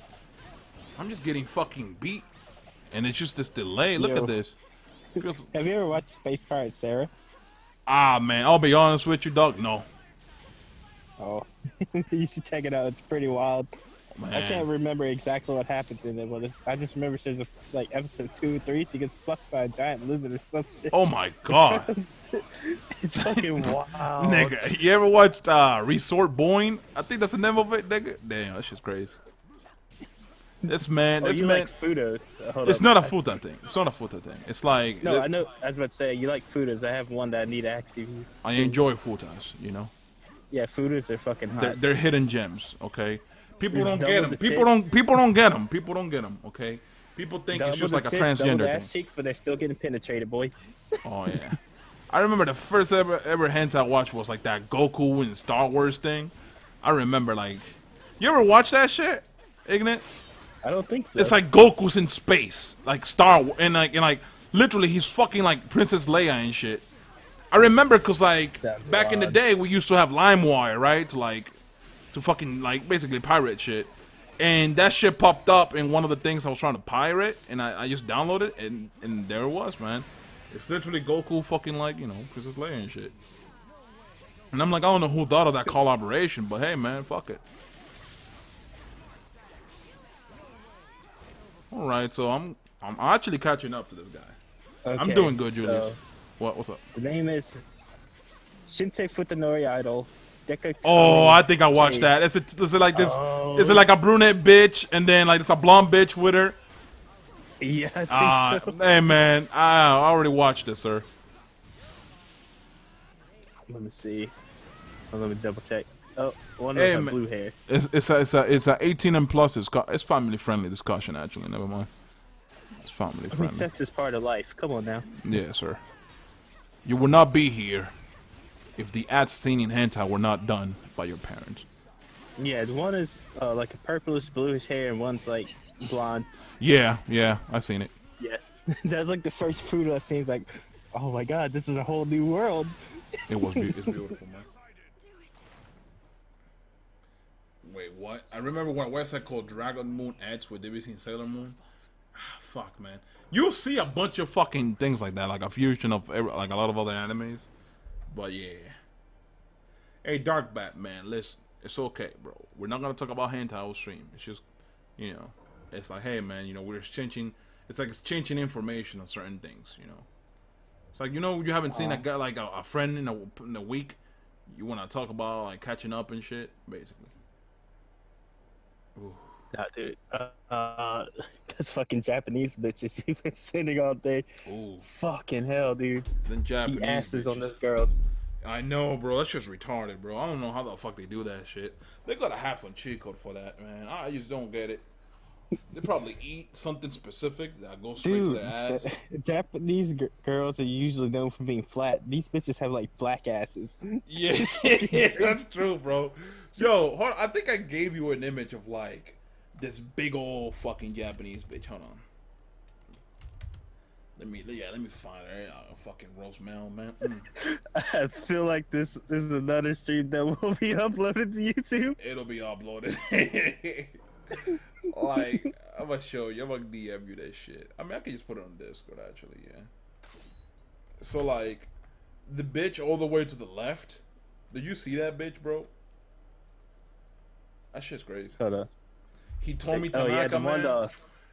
I'm just getting fucking beat. And it's just this delay. Look at this. Have you ever watched Space Pirate Sarah? Ah, man. I'll be honest with you, dog. No. Oh. You should check it out. It's pretty wild. Man. I can't remember exactly what happens in it, but I just remember there's like episode 2 or 3, she gets fucked by a giant lizard or some shit. Oh my god. It's fucking wild. Nigga, you ever watched Resort Boing? I think that's the name of it, nigga. Damn, that shit's crazy. This man, you like Fudos. It's not a futa thing. It's not a futa thing. It's like no, I know. I was about to say you like Fudos. I have one that I need to ask you. I enjoy futas, you know. Yeah, Fudos are fucking hot. They're hidden gems, okay. People don't get them. People don't get them. People don't get them, okay. People think it's just like a transgender thing. Cheeks, but they're still getting penetrated, boy. Oh yeah. I remember the first ever hentai I watched was like that Goku and Star Wars thing. I remember like, you ever watch that shit, Ignorant? I don't think so. It's like Goku's in space, like Star Wars, and like literally he's fucking like Princess Leia and shit. I remember because like back in the day we used to have LimeWire, right? To fucking like basically pirate shit, and that shit popped up in one of the things I was trying to pirate, and I just downloaded it, and there it was, man. It's literally Goku fucking like, you know, Princess Leia and shit. And I'm like, I don't know who thought of that collaboration, but hey, man, fuck it. All right, so I'm actually catching up to this guy. Okay, I'm doing good, Julius. So what's up? The name is Shinsei Futanori Idol. Oh, I think I watched that. Is it like this? Oh. Is it like a brunette bitch and then like it's a blonde bitch with her? Yeah, I think so. Hey, man, I already watched this, sir. Let me see. Let me double check. Oh, one of them blue hair. It's a 18 and plus. It's family friendly discussion actually. Never mind. It's family friendly. I mean, sex is part of life. Come on now. Yeah, sir. You would not be here if the ads seen in hentai were not done by your parents. Yeah, the one is like a purplish bluish hair, and one's like blonde. Yeah, I seen it. Yeah, that's like the first food I seen. It's like, oh my god, this is a whole new world. It's beautiful, man. Wait, what? I remember one website called Dragon Moon Ads with David seen Sailor Moon. Fuck, man. You'll see a bunch of fucking things like that, like a fusion of like a lot of other animes. But yeah. Hey, Dark Batman, listen. It's okay, bro. We're not gonna talk about hentai on stream. It's just, you know, it's like, hey, man, you know, we're exchanging. It's like exchanging information on certain things, you know. It's like, you know, you haven't seen a guy like a friend in a week. You want to talk about like catching up and shit, basically. Ooh. Nah, dude. That's fucking Japanese bitches you've been sending all day. Ooh. Fucking hell, dude. Then Japanese the asses bitches. On those girls. I know, bro. That's just retarded, bro. I don't know how the fuck they do that shit. They gotta have some cheat code for that, man. I just don't get it. They probably eat something specific that goes straight to their ass. Japanese girls are usually known for being flat. These bitches have like black asses. Yeah, that's true, bro. Yo, hold on. I think I gave you an image of like this big old fucking Japanese bitch. Hold on. Let me find her. Fucking roast Mel, man. I feel like this is another stream that will be uploaded to YouTube. It'll be uploaded. Like, I'm gonna show you. I'm gonna DM you that shit. I mean, I can just put it on Discord, actually, yeah. So, like, the bitch all the way to the left. Did you see that bitch, bro? That shit's crazy. Hold up. He told me Oh yeah, Tanaka, the one. man.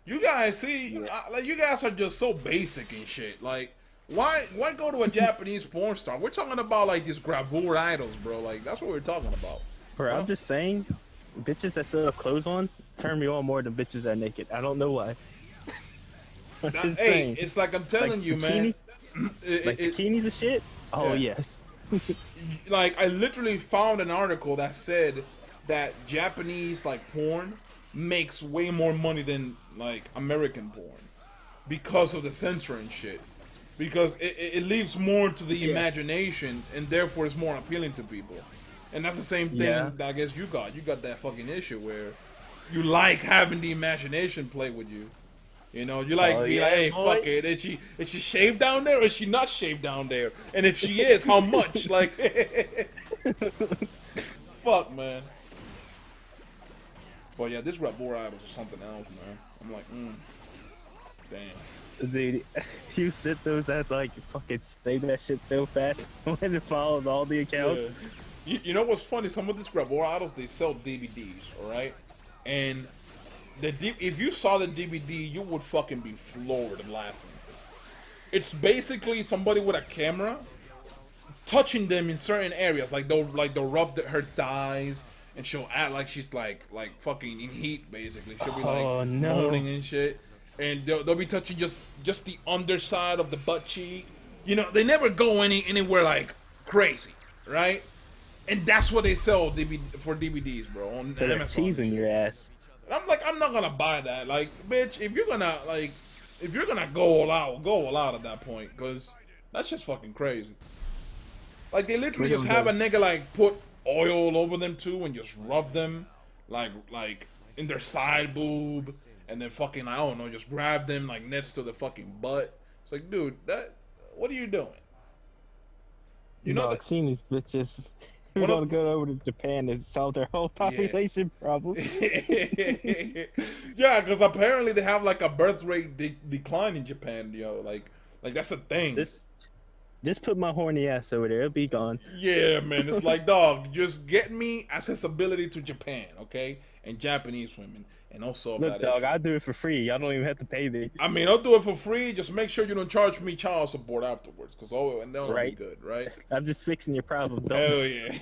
You guys see, Yeah. like you guys are just so basic and shit. Like, why go to a Japanese porn star? We're talking about like these gravure idols, bro. Like that's what we're talking about. Bro, I'm just saying, bitches that still have clothes on turn me on more than bitches that are naked. I don't know why. I'm just Hey, saying. it's like I'm telling Like you, man. Like bikinis and shit. Oh Yeah. yes. Like I literally found an article that said that Japanese like porn makes way more money than like American porn because of the censoring shit. Because it leaves more to the imagination and therefore it's more appealing to people. And that's the same thing that I guess you got. You got that fucking issue where you like having the imagination play with you. You know, you like be like, hey, fuck it. Is she shaved down there or is she not shaved down there? And if she is, how much? Like, fuck, man. But yeah, this rap war idols or something else, man. I'm like, damn. Dude, you sit those ads like fucking save that shit so fast when it followed all the accounts. Yeah. You know what's funny? Some of these rap war idols, they sell DVDs, alright? And if you saw the DVD, you would fucking be floored and laughing. It's basically somebody with a camera touching them in certain areas, like they'll rub her thighs, and she'll act like she's like fucking in heat. Basically, she'll be like moaning and shit, and they'll be touching just the underside of the butt cheek. You know, they never go anywhere like crazy, right? And that's what they sell for DVDs, bro. On So they're Amazon. teasing your ass. And I'm like, I'm not gonna buy that. Like, bitch, if you're gonna go all out at that point, because that's just fucking crazy. Like, they literally just have a nigga like put oil over them too and just rub them, like in their side boob, and then fucking, I don't know, just grab them like next to the fucking butt. It's like, dude, what are you doing? You know, I've seen these bitches. We're gonna go over to Japan and solve their whole population problem. Yeah, because apparently they have like a birth rate decline in Japan, yo. Like that's a thing. Just put my horny ass over there; it'll be gone. Yeah, man. It's like, dog, just get me accessibility to Japan, okay, and Japanese women, and also look, dog, I'll do it for free. Y'all don't even have to pay me. I mean, I'll do it for free. Just make sure you don't charge me child support afterwards, because and that'll be good, right? I'm just fixing your problem. Hell yeah.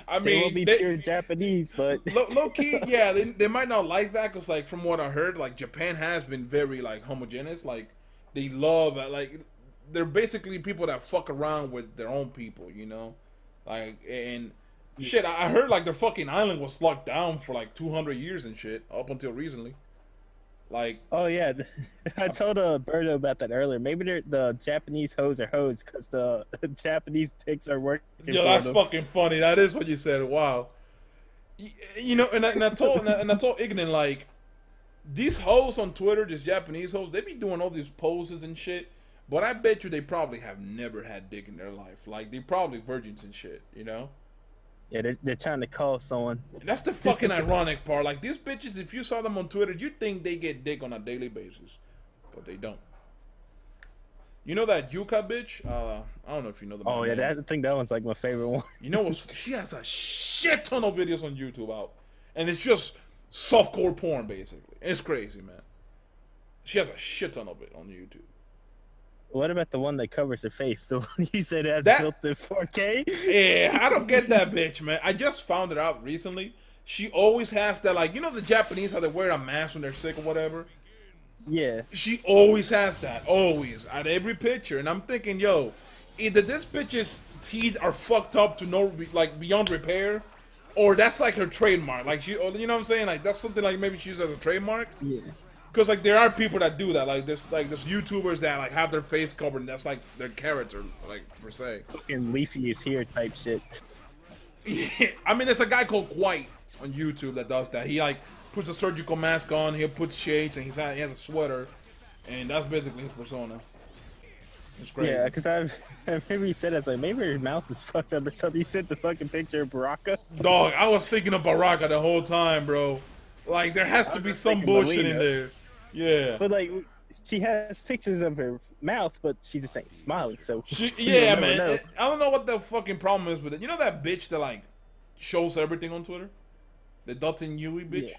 I mean, they won't be pure Japanese, but low key, yeah, they might not like that, because like from what I heard, like Japan has been very like homogeneous. Like they love like. They're basically people that fuck around with their own people, you know? Like, and shit, I heard like their fucking island was locked down for like 200 years and shit, up until recently. Like, oh yeah, I told Berto about that earlier. Maybe the Japanese hoes are hoes because the Japanese dicks are working. Yeah, that's fucking funny. That is what you said. Wow. You know, and I told Ignan, like, these hoes on Twitter, these Japanese hoes, they be doing all these poses and shit. But I bet you they probably have never had dick in their life. Like, they probably virgins and shit, you know? Yeah, they're trying to call someone. That's the fucking ironic part. Like, these bitches, if you saw them on Twitter, you'd think they get dick on a daily basis. But they don't. You know that Yuka bitch? I don't know if you know the Oh, yeah, I think that one's like my favorite one. You know what? She has a shit ton of videos on YouTube out. And it's just softcore porn, basically. It's crazy, man. She has a shit ton of it on YouTube. What about the one that covers her face? The one you said has built in 4K? Yeah, I don't get that bitch, man. I just found it out recently. She always has that, like, you know the Japanese, how they wear a mask when they're sick or whatever? Yeah. She always has that, always, at every picture. And I'm thinking, yo, either this bitch's teeth are fucked up to no, like, beyond repair, or that's like her trademark. Like, she, you know what I'm saying? Like, that's something like maybe she uses as a trademark. Yeah. Because, like, there are people that do that. Like, there's YouTubers that, like, have their face covered, and that's, like, their character, like, per se. Fucking Leafy is here type shit. Yeah. I mean, there's a guy called White on YouTube that does that. He, like, puts a surgical mask on, he'll put shades, and he has a sweater, and that's basically his persona. It's crazy. Yeah, because I remember he said, I was like, maybe her mouth is fucked up or something. He sent the fucking picture of Baraka. Dog, I was thinking of Baraka the whole time, bro. Like, there has to be some bullshit in there. Yeah. But, like, she has pictures of her mouth, but she just ain't smiling. So Yeah, never man. know. I don't know what the fucking problem is with it. You know that bitch that like shows everything on Twitter, the Dotton Yui bitch. Yeah.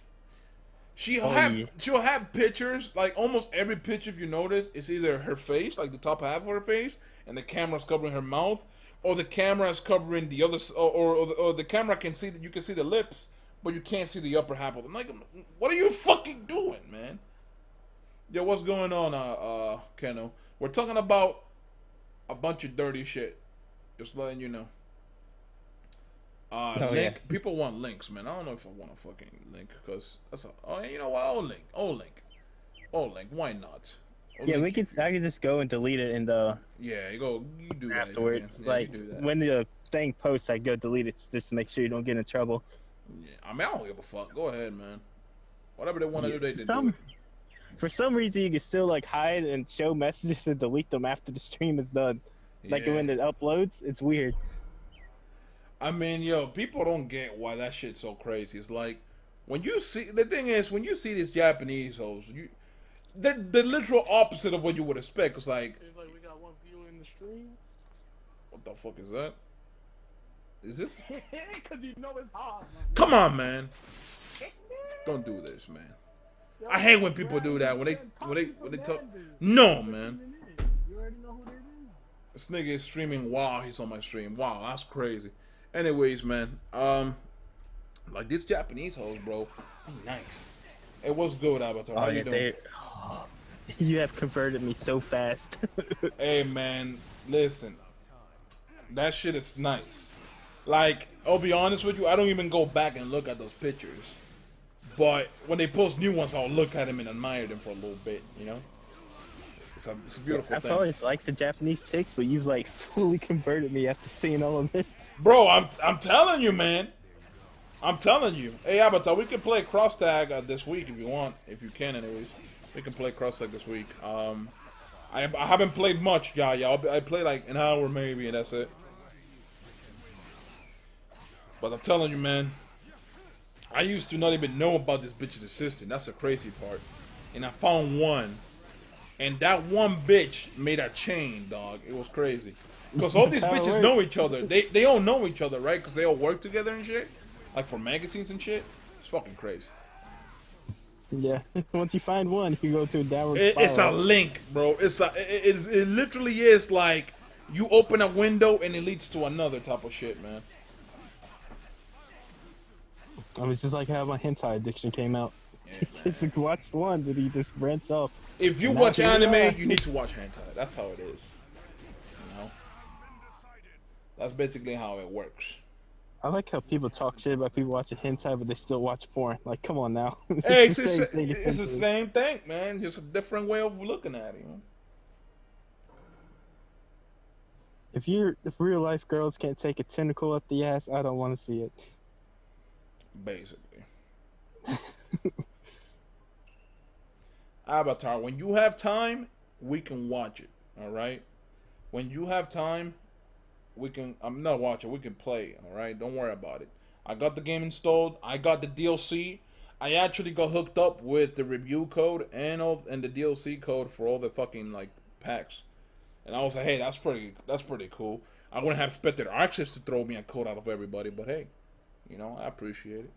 She'll have pictures, like almost every picture, if you notice, is either her face, like the top half of her face, and the camera's covering her mouth, or the camera is covering the other, or the camera can see that you can see the lips, but you can't see the upper half of them. Like, what are you fucking doing, man? Yo, what's going on, Keno? We're talking about a bunch of dirty shit. Just letting you know. Link. Yeah. People want links, man. I don't know if I want a fucking link because that's a. Oh, you know what? Oh, link. Why not? Yeah, I could just go and delete it in the Yeah, you do that afterwards. Yeah, like do that. when the thing posts, I go delete it just to make sure you don't get in trouble. Yeah, I mean, I don't give a fuck. Go ahead, man. Whatever they want to do, they do. For some reason, you can still like hide and show messages and delete them after the stream is done. Like Yeah. when it uploads, it's weird. I mean, yo, people don't get why that shit's so crazy. It's like when you see the thing is when you see these Japanese hoes, they're the literal opposite of what you would expect. It's like we got one viewer in the stream. what the fuck is that? Is this? Cause you know it's hard. Come on, man. Don't do this, man. I hate when people do that. When they talk. No, man. You already know who they is. This nigga is streaming while he's on my stream. Wow, that's crazy. Anyways, man. Like these Japanese hoes, bro. They nice. Hey, what's good, Avatar? How you doing? You have converted me so fast. Hey, man. Listen. That shit is nice. Like, I'll be honest with you, I don't even go back and look at those pictures. But when they post new ones, I'll look at them and admire them for a little bit, you know? It's a beautiful I've thing. always liked the Japanese chicks, but you've like fully converted me after seeing all of this. Bro, I'm telling you, man. I'm telling you. Hey, Avatar, we can play cross tag this week if you want. If you can, anyways. We can play cross tag this week. I haven't played much, yeah. I play like an hour maybe, and that's it. But I'm telling you, man. I used to not even know about this bitch's assistant. That's the crazy part. And I found one. And that one bitch made a chain, dog. It was crazy. Because all these bitches know each other. They all know each other, right? Because they all work together and shit. Like for magazines and shit. It's fucking crazy. Yeah. Once you find one, you go to a downward It's a spiral. link, bro. It literally is like you open a window and it leads to another type of shit, man. I was just like how my hentai addiction came out. Yeah, Just like, watched one, did he just branch off? if you And watch now here we anime, are. you need to watch hentai. That's how it is. You know? That's basically how it works. I like how people talk shit about people watching hentai, but they still watch porn. Like, come on now. Hey, the same thing, it's the essentially. same thing, man. Just a different way of looking at it. You know? If real life girls can't take a tentacle up the ass, I don't want to see it. Basically. Avatar, when you have time, we can watch it. Alright? When you have time, we can I'm not watching, we can play, alright? Don't worry about it. I got the game installed, I got the DLC. I actually got hooked up with the review code and the DLC code for all the fucking like packs. And I was like, hey, that's pretty cool. I wouldn't have expected Access to throw me a code out of everybody, but hey, you know, I appreciate it.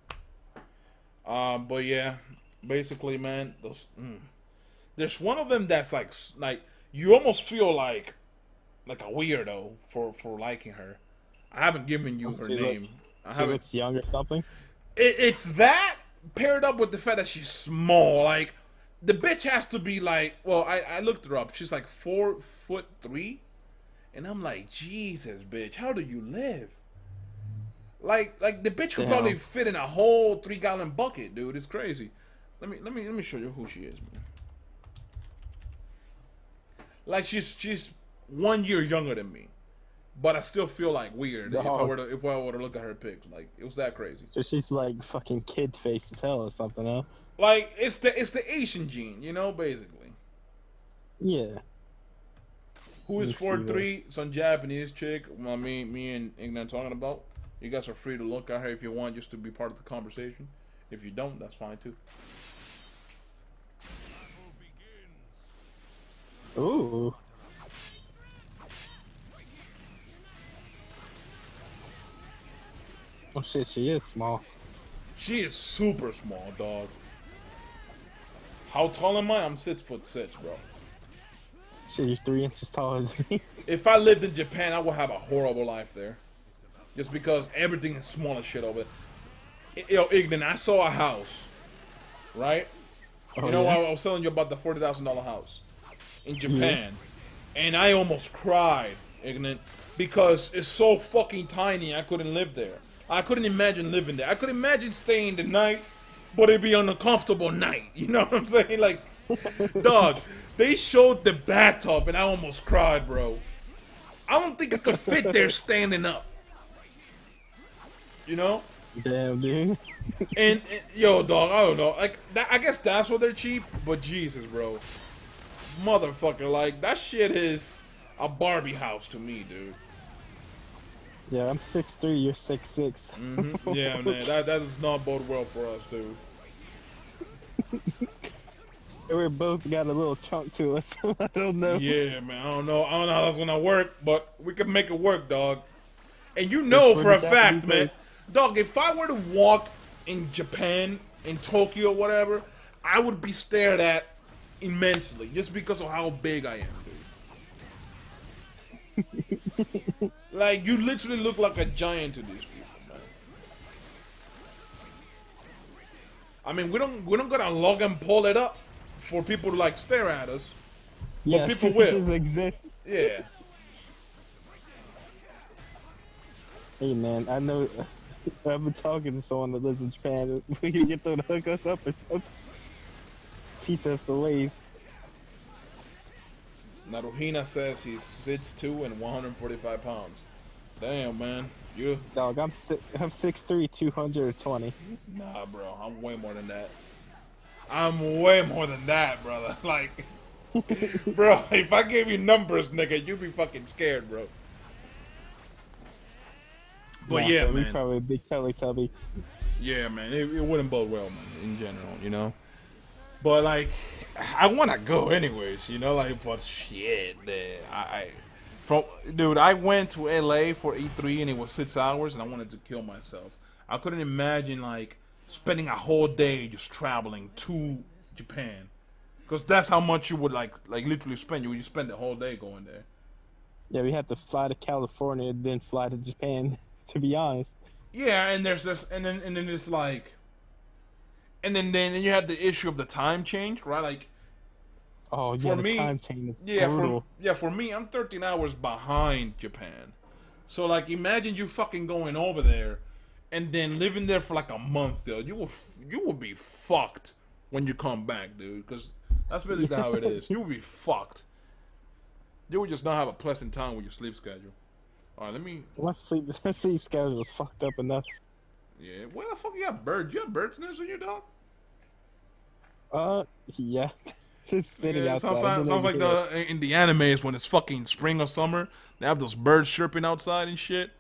But yeah, basically, man, those. There's one of them that's like you almost feel like a weirdo for liking her. I haven't given you her name. She looks young or something. It's that paired up with the fact that she's small. Like the bitch has to be like. Well, I looked her up. She's like 4'3", and I'm like, Jesus, bitch, how do you live? Like the bitch could probably fit in a whole 3-gallon bucket, dude. It's crazy. Let me show you who she is, man. Like she's 1 year younger than me, but I still feel like weird if I were to look at her pics. Like it was that crazy. So she's like fucking kid face as hell or something, huh? Like it's the Asian gene, you know, basically. Yeah. Who is 4'3"? Some Japanese chick. Well, me and Ignan talking about. You guys are free to look at her if you want, just to be part of the conversation. If you don't, that's fine too. Ooh. Oh shit, she is small. She is super small, dog. How tall am I? I'm 6'6", bro. Shit, you're 3 inches taller than me. If I lived in Japan, I would have a horrible life there. Just because everything is small as shit over there. Yo, Ignan, I saw a house, right? Oh, You know, yeah? I was telling you about the $40,000 house in Japan, and I almost cried, Ignan, because it's so fucking tiny. I couldn't live there. I couldn't imagine living there. I could imagine staying the night, but it'd be an uncomfortable night. You know what I'm saying? Like, dog, they showed the bathtub, and I almost cried, bro. I don't think I could fit there standing up. You know? Damn, dude. And yo, dog, I don't know. Like, I guess that's why they're cheap. But Jesus, bro, motherfucker, like that shit is a Barbie house to me, dude. Yeah, I'm 6'3", you're 6'6". Yeah, man, that does not bode well for us, dude. We both got a little chunk to us, so I don't know. Yeah, man, I don't know how that's gonna work, but we can make it work, dog. And you know for a fact, man, dog, if I were to walk in Japan, in Tokyo, whatever, I would be stared at immensely just because of how big I am, dude. Like, you literally look like a giant to these people, man. I mean, we don't gotta log and pull it up for people to like stare at us. Yeah, people will. just exist. Yeah. Hey man, I know I've been talking to someone that lives in Japan. We can get them to hook us up or something. Teach us the ways. Naruhina says he's 6'2" and 145 pounds. Damn, man. You? Dog, I'm 6'3", 220. Nah, bro. I'm way more than that. I'm way more than that, brother. Like, bro, if I gave you numbers, nigga, you'd be fucking scared, bro. But yeah, so we man. probably a big Teletubby. Yeah, man. It wouldn't bode well, man, in general, you know? But, like, I want to go anyways, you know? Like, but shit, man. Dude, I went to LA for E3 and it was 6 hours and I wanted to kill myself. I couldn't imagine, like, spending a whole day just traveling to Japan. Because that's how much you would, like literally spend. You would just spend the whole day going there. Yeah, we had to fly to California and then fly to Japan, to be honest. Yeah, and there's this, and then it's like, and then you have the issue of the time change, right? Like, oh yeah, for the me, time change is yeah, brutal. for me, I'm 13 hours behind Japan. So like, imagine you fucking going over there, and then living there for like a month, yo. You will be fucked when you come back, dude. Because that's basically how it is. You will be fucked. You will just not have a pleasant time with your sleep schedule. All right, let me. My sleep schedule was fucked up enough. Yeah, where the fuck you got birds? You have birds nests on your dog? Yeah. Just sitting Yeah, outside. sounds like in the animes when it's fucking spring or summer, they have those birds chirping outside and shit.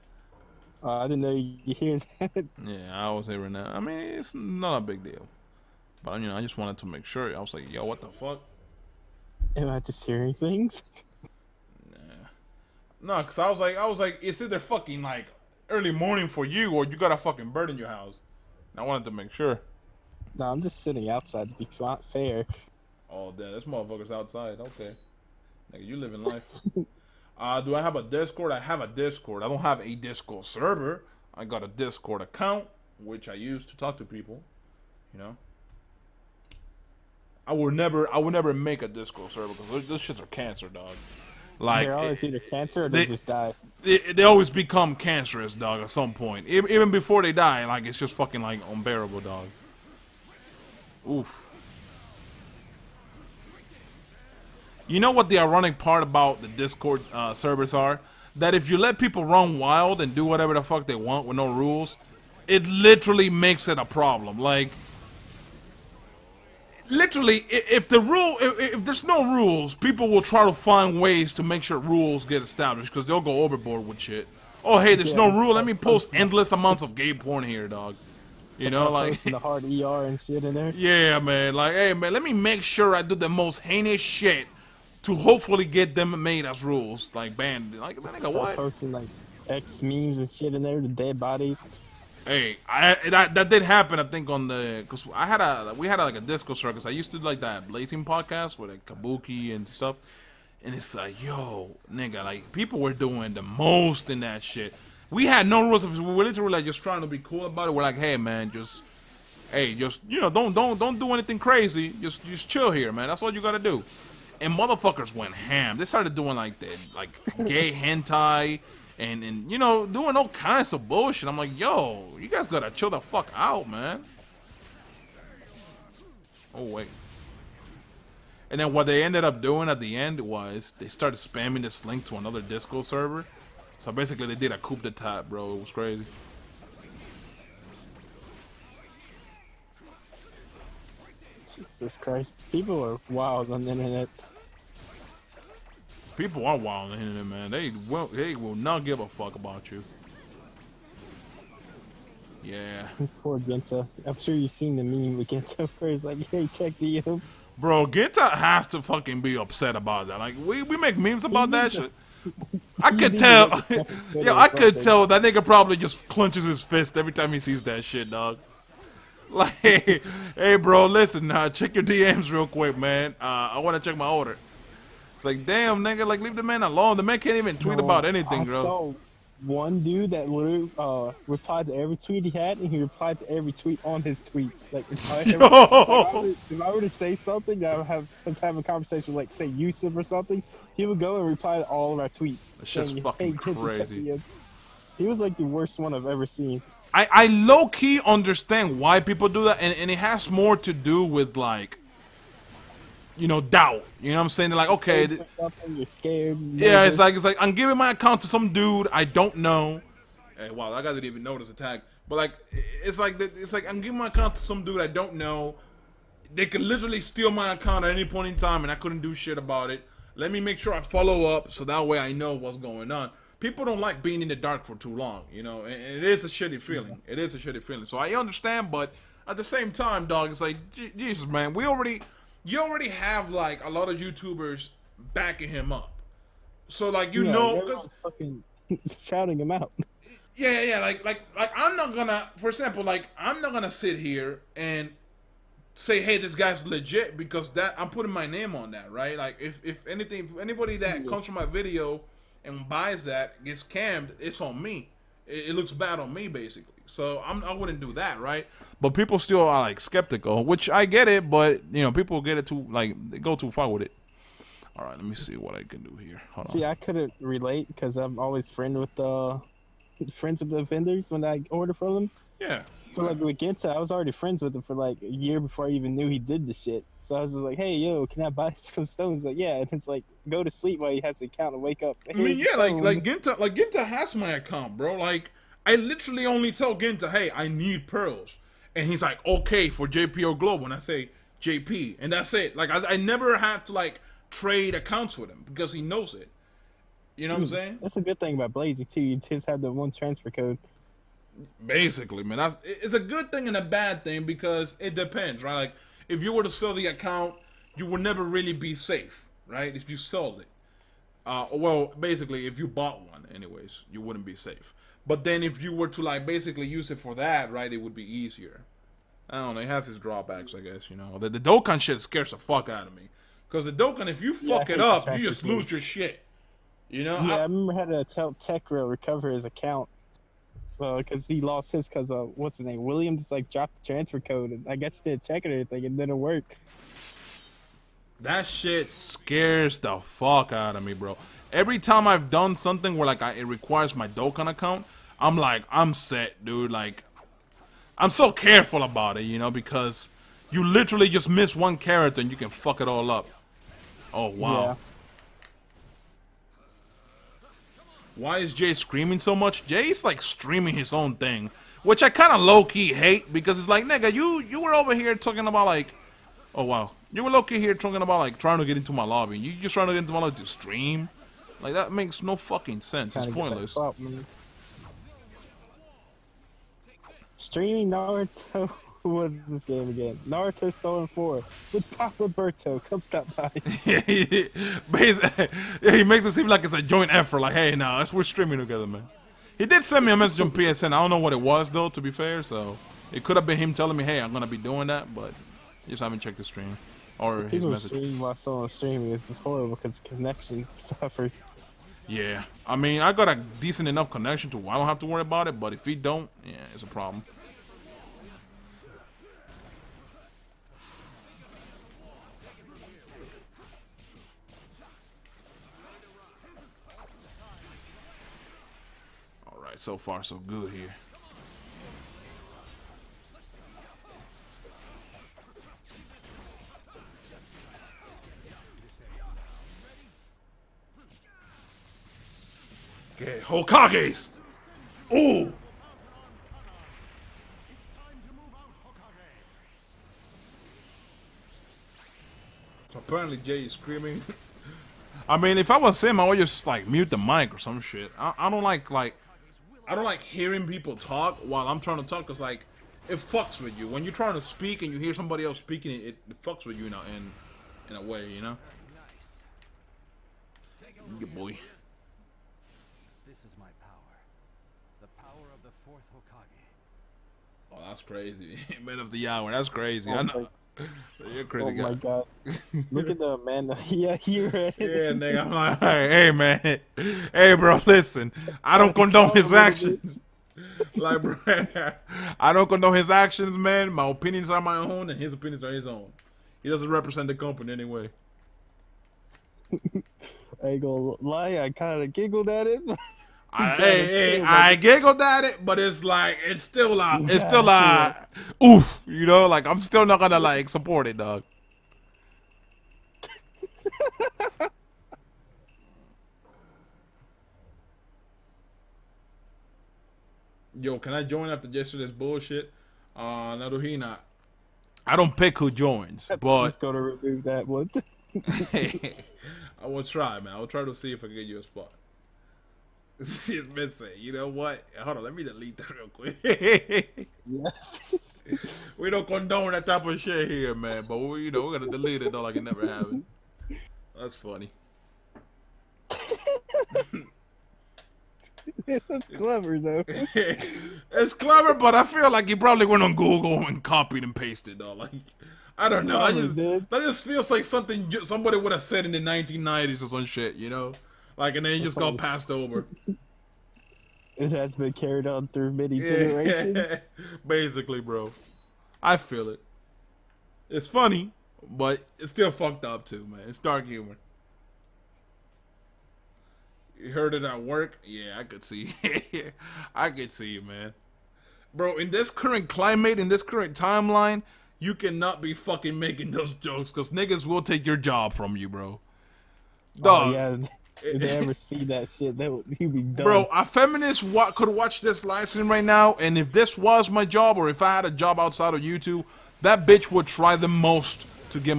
I didn't know you hear that. Yeah, I was hearing that. I mean, it's not a big deal, but you know, I just wanted to make sure. I was like, yo, what the fuck? Am I just hearing things? No, cause I was like, it's either fucking like early morning for you or you got a fucking bird in your house. And I wanted to make sure. No, I'm just sitting outside to be fair. Oh, damn, this motherfucker's outside. Okay, nigga, you living life. Do I have a Discord? I have a Discord. I don't have a Discord server. I got a Discord account, which I use to talk to people. You know, I would never make a Discord server because those shits are cancer, dog. Like, they're always either cancer or they just die. They always become cancerous, dog, at some point. Even before they die, like, it's just fucking, like, unbearable, dog. Oof. You know what the ironic part about the Discord servers are? That if you let people run wild and do whatever the fuck they want with no rules, it literally makes it a problem. Like, literally, if there's no rules, people will try to find ways to make sure rules get established because they'll go overboard with shit. Oh, hey, there's no rule. Let me post endless amounts of gay porn here, dog. You know, like the hard ER and shit in there. Yeah, man. Like, hey, man, let me make sure I do the most heinous shit to hopefully get them made as rules, like banned. Like, nigga, what? Posting like X memes and shit in there, the dead bodies. Hey, that did happen. I think on the because we had like a Discord circus. I used to do like that Blazing podcast with like Kabuki and stuff, and it's like, yo, nigga, like people were doing the most in that shit. We had no rules. We were literally like just trying to be cool about it. We're like, hey man, just you know, don't do anything crazy. Just chill here, man. That's all you gotta do. And motherfuckers went ham. They started doing like gay hentai. And you know, doing all kinds of bullshit. I'm like, yo, you guys gotta chill the fuck out, man. Oh, wait. And then what they ended up doing at the end was they started spamming this link to another Discord server. So basically they did a coup d'etat, bro. It was crazy. Jesus Christ. People are wild on the internet. People are wild on the internet, man. They will not give a fuck about you. Yeah. Poor Genta. I'm sure you've seen the meme with Genta where it's like, hey, check the Bro, Genta has to fucking be upset about that. Like, we make memes about that shit. I could tell. Yo, I could tell that nigga probably just clenches his fist every time he sees that shit, dog. Like, hey, bro, listen, check your DMs real quick, man. I want to check my order. It's like, damn, nigga, like, leave the man alone. The man can't even tweet about anything, bro. I saw one dude that literally replied to every tweet he had, and he replied to every tweet on his tweets. Like, if I were to say something that I was having a conversation with, like, say, Yusuf or something, he would go and reply to all of our tweets. That's just fucking crazy. He was, like, the worst one I've ever seen. I low-key understand why people do that, and it has more to do with, like, you know, doubt. You know what I'm saying? They're like, okay, you're scared. Yeah, it's like I'm giving my account to some dude I don't know. Hey, wow, that guy didn't even notice the tag. But like, it's like I'm giving my account to some dude I don't know. They could literally steal my account at any point in time, and I couldn't do shit about it. Let me make sure I follow up, so that way I know what's going on. People don't like being in the dark for too long, you know, and it is a shitty feeling. It is a shitty feeling. So I understand, but at the same time, dog, it's like, Jesus, man, you already have like a lot of YouTubers backing him up, so like know, because fucking shouting him out. Yeah, like I'm not gonna, for example, like I'm not gonna sit here and say, hey, this guy's legit because that I'm putting my name on that, right? Like if anybody that comes from my video and buys that gets scammed, it's on me. It looks bad on me, basically. So I wouldn't do that, right? But people still are like skeptical, which I get it, but you know, people get it too, like they go too far with it. All right, let me see what I can do here. Hold on. I couldn't relate because I'm always friends with the vendors when I order from them. Yeah. So like with Genta, I was already friends with him for like a year before I even knew he did the shit. So I was just like, hey, yo, can I buy some stones? Like, yeah. And it's like, go to sleep while he has the account and wake up. Say, I mean, yeah, like Genta has my account, bro. Like, I literally only tell Genta, hey, I need pearls. And he's like, okay, for JPO Global. And I say, JP. And that's it. Like, I never had to, like, trade accounts with him because he knows it. You know what I'm saying? That's a good thing about Blazing, too. You just have the one transfer code. Basically, man. It's a good thing and a bad thing because it depends, right? Like, if you were to sell the account, you would never really be safe, right? If you sold it. Well, basically, if you bought one, anyways, you wouldn't be safe. But then if you were to, like, basically use it for that, right, it would be easier. I don't know. It has its drawbacks, I guess, you know. The Dokkan shit scares the fuck out of me. Because the Dokkan, if you fuck it up, you just lose your shit. You know? Yeah, I remember how to help Tekra recover his account. Because he lost his because, what's his name? William just, like, dropped the transfer code. And I guess did check it and everything. It didn't work. That shit scares the fuck out of me, bro. Every time I've done something where, like, it requires my Dokkan account, I'm like, I'm set, dude. Like, I'm so careful about it, you know, because you literally just miss one character and you can fuck it all up. Oh, wow. Yeah. Why is Jay screaming so much? Jay's, like, streaming his own thing, which I kind of low-key hate because it's like, nigga, you were over here talking about, like, oh, wow. You were low-key here talking about, like, trying to get into my lobby. You just trying to get into my lobby to stream? Like, that makes no fucking sense. It's pointless. Streaming Naruto. Who was this game again? Naruto Stolen 4 with Papa Berto. Come stop by. Basically, yeah, he makes it seem like it's a joint effort. Like, hey, now we're streaming together, man. He did send me a message on PSN. I don't know what it was though, to be fair. So it could have been him telling me, hey, I'm gonna be doing that, but just haven't checked the stream or his People message. stream while someone's streaming. It's just horrible because connection suffers. Yeah, I mean, I got a decent enough connection to where I don't have to worry about it. But if he don't, yeah, it's a problem. All right, so far so good here. Okay, Hokages! Ooh! So apparently Jay is screaming. I mean, if I was him, I would just like mute the mic or some shit. I don't like I don't like hearing people talk while I'm trying to talk, cause like it fucks with you when you're trying to speak and you hear somebody else speaking. It fucks with you now in a way, you know. Good boy. This is my power. The power of the fourth Hokage. Oh, that's crazy. Man of the hour. That's crazy. I know. You're a crazy guy. Oh my god. Look at the man. Yeah, he read it. Yeah, nigga. I'm like, hey, man. Hey, bro, listen. I don't condone his actions. Like, bro, I don't condone his actions, man. My opinions are my own, and his opinions are his own. He doesn't represent the company anyway. I ain't gonna lie, I kind of giggled at it. I giggled at it, but it's like it's still oof, you know, like I'm still not gonna like support it, dog. Yo, can I join after yesterday's bullshit? Naruhina. I don't pick who joins, but Just gonna remove that one. I will try, man. I will try to see if I can get you a spot. It's missing. You know what? Hold on, let me delete that real quick. Yes. We don't condone that type of shit here, man. But we're gonna delete it though, like it never happened. That's funny. It was clever though. It's clever, but I feel like he probably went on Google and copied and pasted though. Like, I don't know. That just feels like something somebody would have said in the 1990s or some shit, you know? Like, and then it just got passed over. It has been carried on through many generations. Basically, bro. I feel it. It's funny, but it's still fucked up too, man. It's dark humor. You heard it at work? Yeah, I could see. I could see it, man. Bro, in this current climate, in this current timeline, you cannot be fucking making those jokes, because niggas will take your job from you, bro. Dog. Oh, yeah. If they ever see that shit, he'd be done. Bro, a feminist could watch this live stream right now, and if this was my job, or if I had a job outside of YouTube, that bitch would try the most to get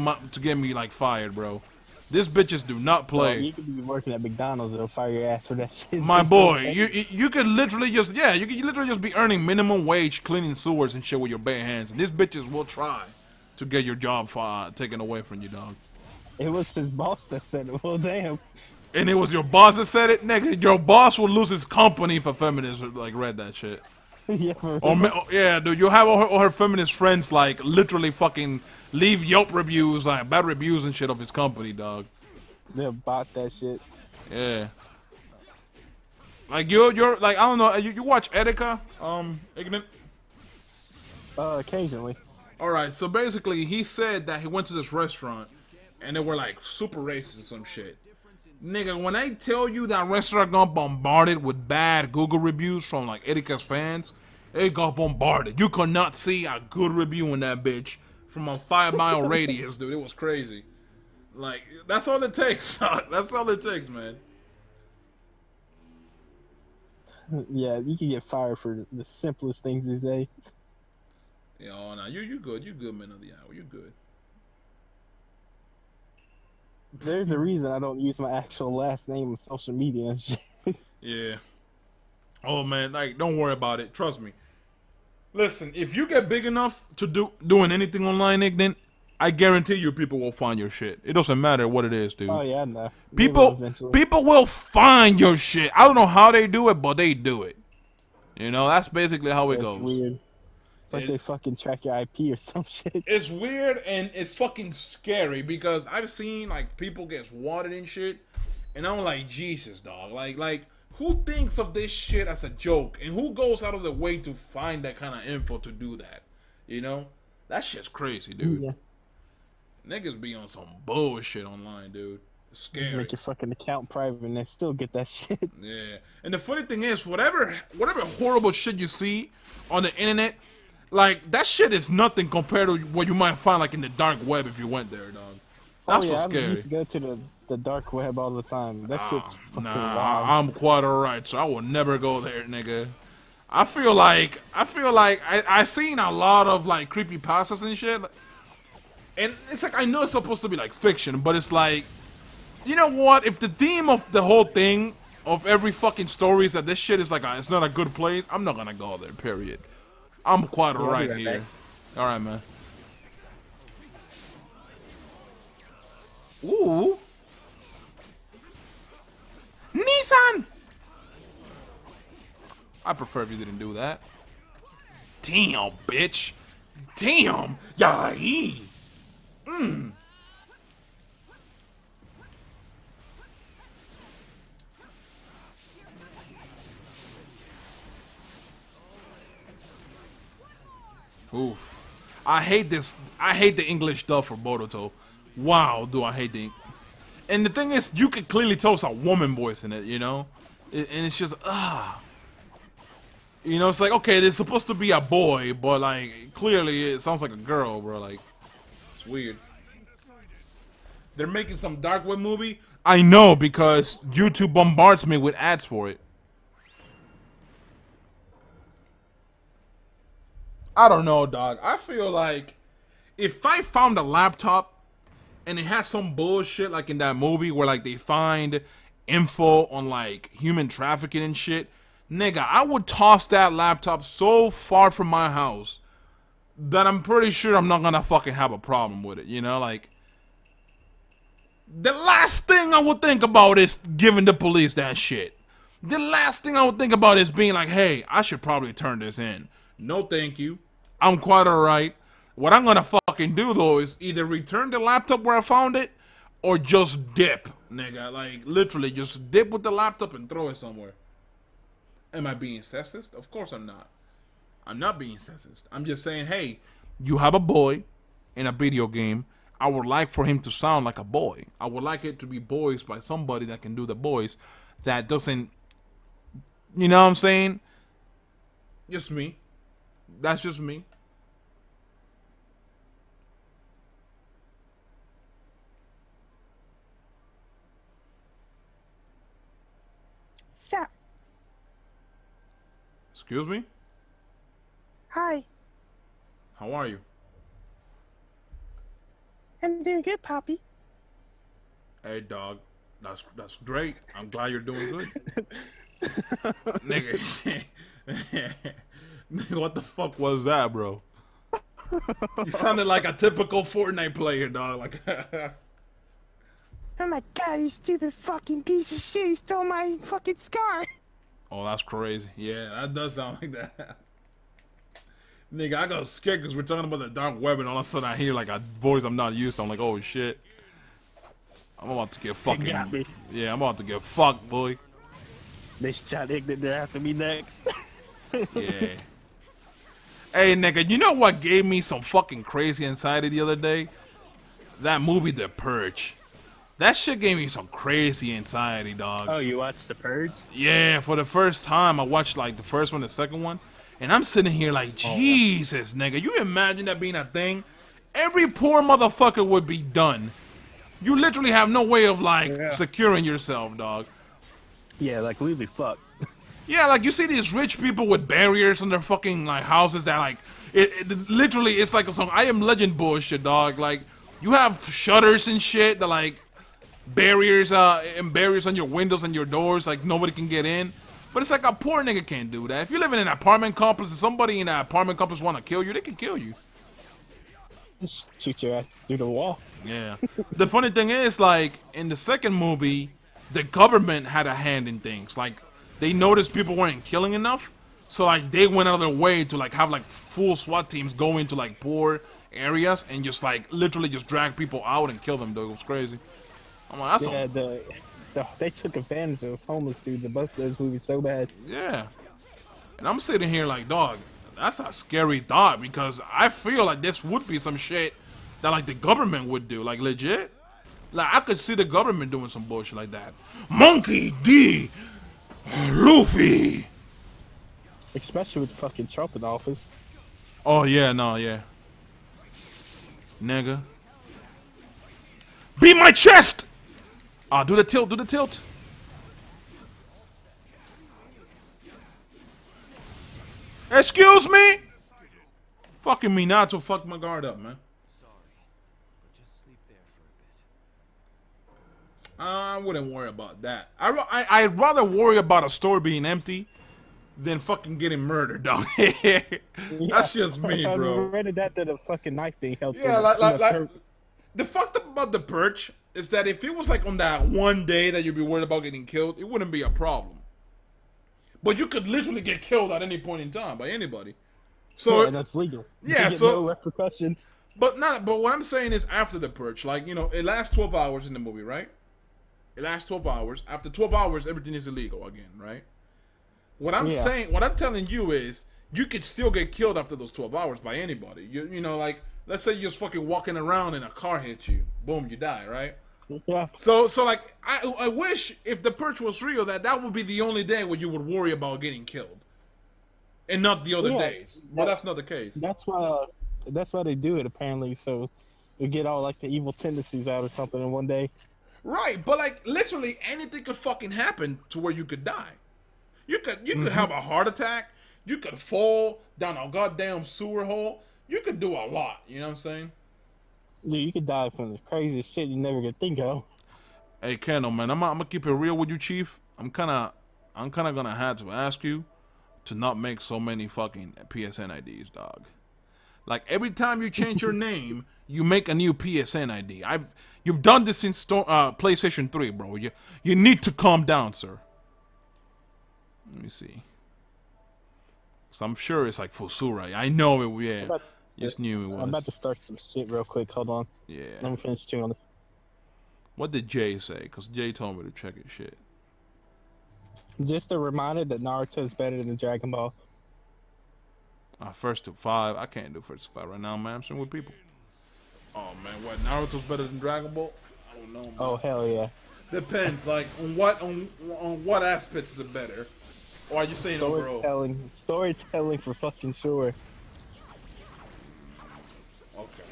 me like fired, bro. These bitches do not play. Bro, you could be working at McDonald's and they'll fire your ass for that shit. My boy, you could literally just you could literally just be earning minimum wage cleaning sewers and shit with your bare hands, and these bitches will try to get your job taken away from you, dog. It was his boss that said it. Well, damn. And it was your boss that said it, nigga. Your boss would lose his company if a feminist like read that shit. Yeah, yeah, dude. You have all her feminist friends like literally fucking leave Yelp reviews, like bad reviews and shit of his company, dog. They'll bot that shit. Yeah. Like you're like, I don't know. You watch Etika, Ignorant? Occasionally. All right. So basically, he said that he went to this restaurant and they were like super racist or some shit. Nigga, when I tell you that restaurant got bombarded with bad Google reviews from like Etika's fans, it got bombarded. You could not see a good review in that bitch from a 5-mile radius, dude. It was crazy. Like, that's all it takes. That's all it takes, man. Yeah, you can get fired for the simplest things these days. Yeah, oh, no, you good. You good, man of the hour. You good. There's a reason I don't use my actual last name on social media and shit. Yeah. Oh, man, like, don't worry about it. Trust me. Listen, if you get big enough to doing anything online, Nick, then I guarantee you people will find your shit. It doesn't matter what it is, dude. Oh yeah, no. People will find your shit. I don't know how they do it, but they do it. You know, that's basically how it goes. Weird. It's like they fucking track your IP or some shit. It's weird and it's fucking scary because I've seen like people get swatted and shit, and I'm like, Jesus, dog. Like who thinks of this shit as a joke and who goes out of the way to find that kind of info to do that? You know, that shit's crazy, dude. Yeah. Niggas be on some bullshit online, dude. It's scary. Make your fucking account private and then still get that shit. Yeah. And the funny thing is, whatever horrible shit you see on the internet, like that shit is nothing compared to what you might find like in the dark web if you went there, dog. That's so scary. I used to go to the dark web all the time. That shit's fucking wild. I'm quite alright, so I will never go there, nigga. I feel like I seen a lot of like creepypastas and shit. And it's like, I know it's supposed to be like fiction, but it's like, you know what? If the theme of the whole thing, of every fucking story is that this shit is like, it's not a good place, I'm not gonna go there, period. I'm quite alright here. Alright, man. Ooh. Nissan! I prefer if you didn't do that. Damn, bitch. Damn. Yai. Mm. Oof. I hate this. I hate the English stuff for Boruto. Wow, do I hate the... And the thing is, you can clearly tell it's a woman voice in it, you know? And it's just, You know, it's like, okay, it's supposed to be a boy, but, like, clearly it sounds like a girl, bro. Like, it's weird. They're making some dark web movie? I know, because YouTube bombards me with ads for it. I don't know, dog. I feel like if I found a laptop and it has some bullshit like in that movie where, like, they find info on, like, human trafficking and shit, nigga, I would toss that laptop so far from my house that I'm pretty sure I'm not gonna fucking have a problem with it, you know? Like, the last thing I would think about is giving the police that shit. The last thing I would think about is being like, hey, I should probably turn this in. No thank you. I'm quite alright. What I'm gonna fucking do, though, is either return the laptop where I found it or just dip, nigga. Like, literally, just dip with the laptop and throw it somewhere. Am I being sexist? Of course I'm not. I'm not being sexist. I'm just saying, hey, you have a boy in a video game. I would like for him to sound like a boy. I would like it to be voiced by somebody that can do the voice that doesn't, you know what I'm saying? Just me. That's just me. Sup? Excuse me? Hi. How are you? I'm doing good, Poppy. Hey, dog. That's great. I'm glad you're doing good. Nigga. Nigga, what the fuck was that, bro? You sounded like a typical Fortnite player, dog. Like, oh my god, you stupid fucking piece of shit. You stole my fucking scar. Oh, that's crazy. Yeah, that does sound like that. Nigga, I got scared because we're talking about the dark web and all of a sudden I hear like a voice I'm not used to. I'm like, oh shit. I'm about to get fucking... Yeah, I'm about to get fucked, boy. They shot ignorant there after me next. Yeah. Hey, nigga, you know what gave me some fucking crazy anxiety the other day? That movie, The Purge. That shit gave me some crazy anxiety, dog. Oh, you watched The Purge? Yeah, for the first time, I watched like the first one, the second one. And I'm sitting here like, Jesus, nigga, you imagine that being a thing? Every poor motherfucker would be done. You literally have no way of, like, securing yourself, dog. Yeah, like, we'd be fucked. Yeah, like, you see these rich people with barriers on their fucking, like, houses that, like, literally, it's like some I Am Legend bullshit, dog. Like, you have shutters and shit that, like, barriers and barriers on your windows and your doors, like, nobody can get in. But it's like a poor nigga can't do that. If you live in an apartment complex and somebody in that apartment complex want to kill you, they can kill you. Just shoot your ass through the wall. Yeah. The funny thing is, like, in the second movie, the government had a hand in things. Like, they noticed people weren't killing enough. So, like, they went out of their way to, like, have, like, full SWAT teams go into, like, poor areas and just, like, literally just drag people out and kill them, though. It was crazy. I'm like, that's they took advantage of those homeless dudes in both of those movies so bad. Yeah. And I'm sitting here like, dog, that's a scary thought because I feel like this would be some shit that, like, the government would do. Like, legit. Like, I could see the government doing some bullshit like that. Monkey D. Luffy. Especially with fucking Trump in office. Oh, yeah, no, yeah. Nigga. Beat my chest! Ah, do the tilt, do the tilt. Excuse me? Fucking me not to fuck my guard up, man. Sorry, but just sleep there for a bit. I wouldn't worry about that. I'd rather worry about a store being empty than fucking getting murdered, dog. That's just me, bro. I read that to the fucking knife being held. Yeah, like the fucked up about the perch is that if it was like on that one day that you'd be worried about getting killed, it wouldn't be a problem. But you could literally get killed at any point in time by anybody. So yeah, that's legal. Yeah, so no repercussions. But what I'm saying is after the perch, like, you know, it lasts 12 hours in the movie, right? It lasts 12 hours. After 12 hours, everything is illegal again, right? What I'm saying, what I'm telling you is, you could still get killed after those 12 hours by anybody. You know, like, let's say you're just fucking walking around and a car hits you, boom, you die, right? Yeah. So like, I wish if the perch was real, that would be the only day where you would worry about getting killed, and not the other days. But that's not the case. That's why they do it apparently, so you get all like the evil tendencies out or something in one day. Right, but like literally anything could fucking happen to where you could die. You could have a heart attack. You could fall down a goddamn sewer hole. You could do a lot. You know what I'm saying? Yeah, you could die from the craziest shit you never could think of. Hey, Kendall, man, I'm gonna keep it real with you, Chief. I'm kind of gonna have to ask you to not make so many fucking PSN IDs, dog. Like every time you change your name, you make a new PSN ID. You've done this since PlayStation 3, bro. You need to calm down, sir. Let me see. So I'm sure it's like Fusura. I know it. Yeah, just knew it was. I'm about to start some shit real quick. Hold on. Yeah. Let me finish chewing on this. What did Jay say? Because Jay told me to check his shit. Just a reminder that Naruto is better than Dragon Ball. First to 5. I can't do first to 5 right now, man. I'm sitting with people. Oh man, what? Naruto's better than Dragon Ball? I don't know, man. Oh hell yeah. Depends. Like on what aspects is it better? Or are you saying overall? Storytelling for fucking sure. Okay.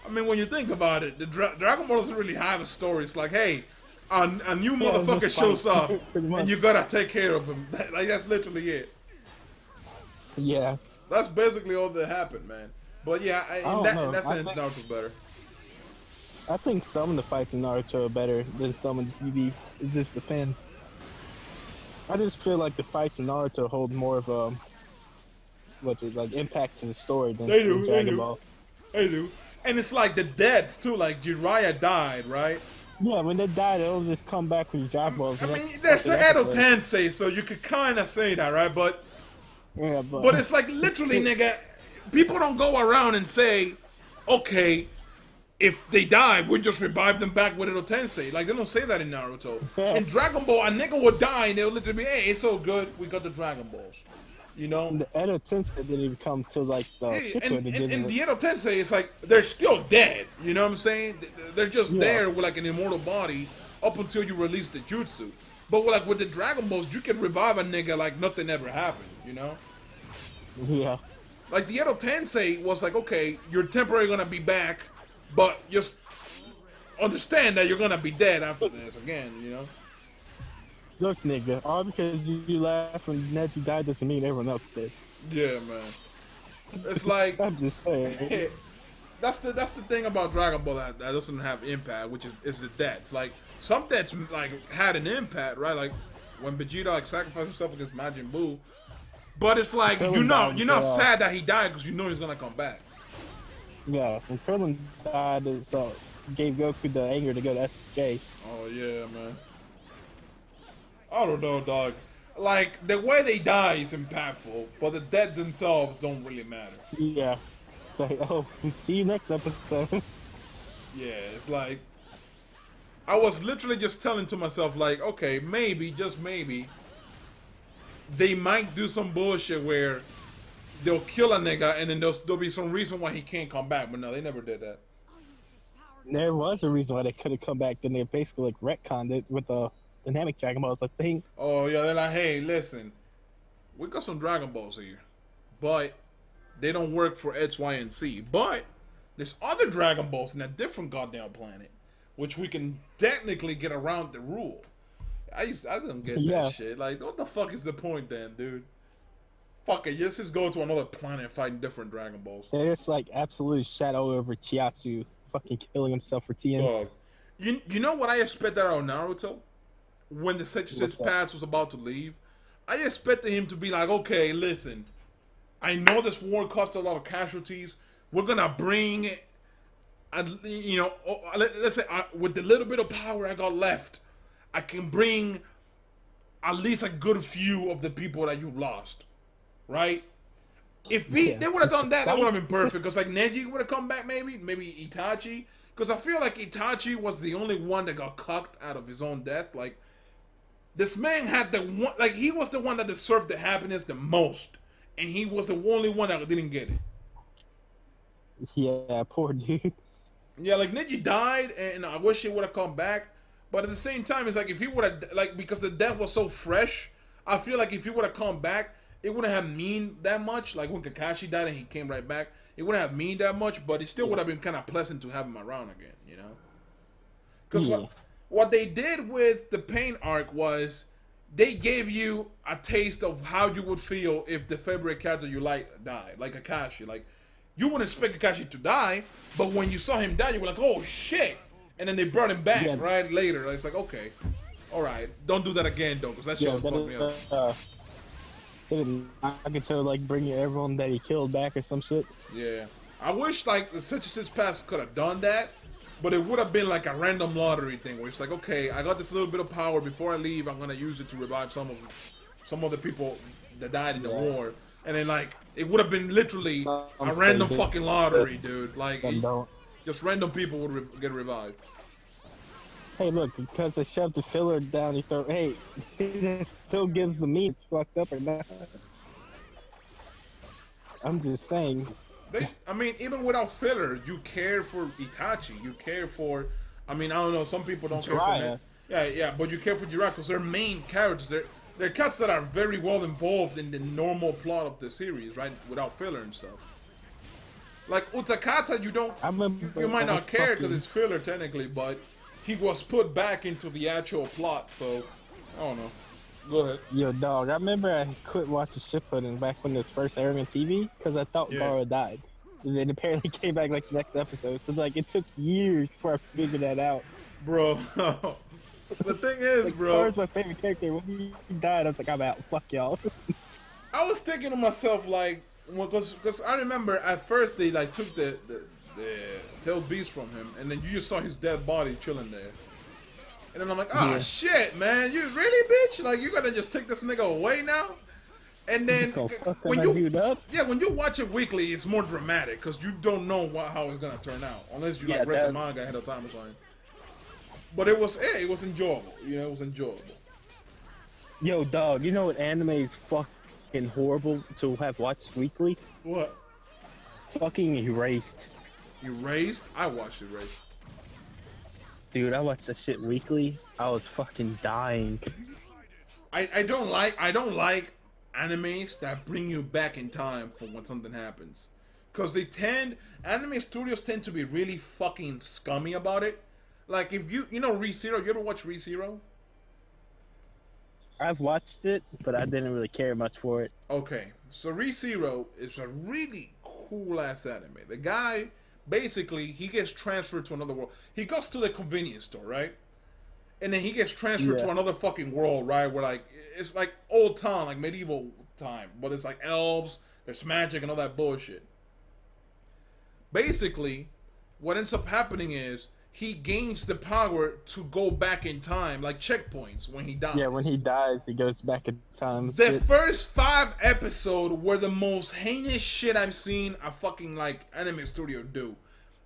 I mean, when you think about it, the Dragon Ball doesn't really have a story. It's like, hey, a new motherfucker shows up, and you gotta take care of him. Like that's literally it. Yeah. That's basically all that happened, man. But yeah, in that sense, Naruto's better. I think some of the fights in Naruto are better than some in TV. It just depends. I just feel like the fights in Naruto hold more of a impact to the story than Dragon Ball. They do. And it's like the deaths too. Like Jiraiya died, right? Yeah, when they die, they'll just come back with Dragon Ball. I mean, there's the Edo Tensei, so you could kind of say that, right? But it's like literally, nigga, people don't go around and say, okay, if they die, we'll just revive them back with Edo Tensei. Like, they don't say that in Naruto. In Dragon Ball, a nigga would die and they'll literally be, hey, it's so good, we got the Dragon Balls. You know? And the Edo Tensei didn't even come to, like, the and the Edo Tensei, it's like, they're still dead. You know what I'm saying? They're just there with, like, an immortal body up until you release the jutsu. But, like, with the Dragon Balls, you can revive a nigga like nothing ever happened, you know? Yeah. Like, the Edo Tensei was like, okay, you're temporarily gonna be back, but just understand that you're gonna be dead after this again, you know? Look, nigga, all because you laugh when Neji died doesn't mean everyone else did. Yeah, man. It's like I'm just saying. That's the thing about Dragon Ball that doesn't have impact, which is the deaths. Like some deaths like had an impact, right? Like when Vegeta like sacrificed himself against Majin Buu. But it's like Krillin you're not died, sad that he died because you know he's gonna come back. Yeah, when Krillin died, it gave Goku the anger to go to SJ. Oh yeah, man. I don't know, dog. Like the way they die is impactful, but the dead themselves don't really matter. Yeah. It's like, oh, see you next episode. Yeah, it's like I was literally just telling to myself, like, okay, maybe, just maybe, they might do some bullshit where they'll kill a nigga and then there'll be some reason why he can't come back. But no, they never did that. There was a reason why they couldn't come back. Then they basically like retconned it with the dynamic Dragon Balls. I think. Oh yeah, they're like, hey, listen, we got some Dragon Balls here, but they don't work for X, Y, and Z. But there's other Dragon Balls in a different goddamn planet, which we can technically get around the rule. I don't get that shit. Like, what the fuck is the point then, dude? Fuck it, just go to another planet and fight different Dragon Balls. They're just like absolute shadow over Chiatsu, fucking killing himself for TN. Dog. You know what I expected out of Naruto? When the 66 Pass was about to leave, I expected him to be like, okay, listen, I know this war cost a lot of casualties. We're gonna bring, let's say, with the little bit of power I got left, I can bring at least a good few of the people that you've lost, right? If they would have done that, that would have been perfect. Because like Neji would have come back, maybe Itachi. Because I feel like Itachi was the only one that got cucked out of his own death. Like, this man had the one, like, he was the one that deserved the happiness the most, and he was the only one that didn't get it. Yeah, poor dude. Yeah, like Neji died, and I wish he would have come back. But at the same time, it's like if he would have, like, because the death was so fresh, I feel like if he would have come back, it wouldn't have mean that much. Like when Kakashi died and he came right back, it wouldn't have mean that much, but it still would have been kind of pleasant to have him around again, you know? Because what they did with the Pain arc was they gave you a taste of how you would feel if the favorite character you like died, like Kakashi. Like, you wouldn't expect Kakashi to die, but when you saw him die, you were like, oh shit! And then they brought him back right later. It's like, okay, all right, don't do that again though, because that shit fucked me up. I could tell like bring everyone that he killed back or some shit. Yeah, I wish like the 66 Pass could have done that, but it would have been like a random lottery thing where it's like, okay, I got this little bit of power. Before I leave, I'm gonna use it to revive some of the people that died in the war, and then like it would have been literally a random fucking lottery, dude. Like just random people would get revived. Hey, look, because they shoved the filler down your throat. Hey, it still gives the meat. It's fucked up or not. I'm just saying. I mean, even without filler, you care for Itachi. You care for, I mean, I don't know. Some people don't care for that. Yeah, but you care for Jiraiya because they're main characters. They're cats that are very well involved in the normal plot of the series, right? Without filler and stuff. Like Utakata, you might not care because it's filler technically, but he was put back into the actual plot, so I don't know. Go ahead. Yo, dog, I remember I quit watching Shippuden back when it was first airing on TV because I thought Gara died. And then apparently came back like the next episode. So like it took years before I figured that out. Bro, the thing is, like, bro. Gara's my favorite character. When he died, I was like, I'm out. Fuck y'all. I was thinking to myself like, because I remember at first they like took the tailed beast from him, and then you just saw his dead body chilling there. And then I'm like, oh shit, man, you really, bitch? Like, you gotta just take this nigga away now? And then when you watch it weekly, it's more dramatic because you don't know how it's gonna turn out unless you like read the manga ahead of time or something. But it was enjoyable. You know, it was enjoyable. Yo, dog, you know what anime is fucking horrible to have watched weekly? What? Fucking Erased. Erased? I watched Erased. Dude, I watched that shit weekly. I was fucking dying. I don't like animes that bring you back in time for when something happens. Because anime studios tend to be really fucking scummy about it. Like if you know ReZero, you ever watch ReZero? I've watched it, but I didn't really care much for it. Okay, so ReZero is a really cool ass anime. The guy basically he gets transferred to another world. He goes to the convenience store, right? and then he gets transferred Yeah. to another fucking world, right? Where like it's like old time, like medieval time, but it's like elves, there's magic and all that bullshit. Basically, what ends up happening is he gains the power to go back in time, like checkpoints when he dies. Yeah, when he dies, he goes back in time. The first 5 episodes were the most heinous shit I've seen a fucking like anime studio do.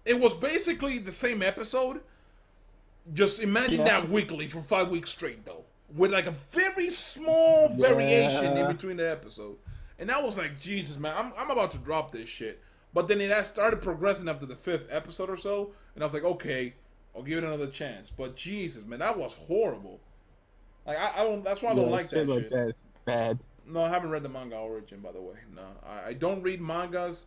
It was basically the same episode. Just imagine that weekly for 5 weeks straight, though, with like a very small variation in between the episode. And I was like, Jesus, man, I'm about to drop this shit. But then it started progressing after the 5th episode or so, and I was like, okay, I'll give it another chance. But Jesus, man, that was horrible. Like I don't. That's why I don't like that shit. That's bad. No, I haven't read the manga origin, by the way. No, I don't read mangas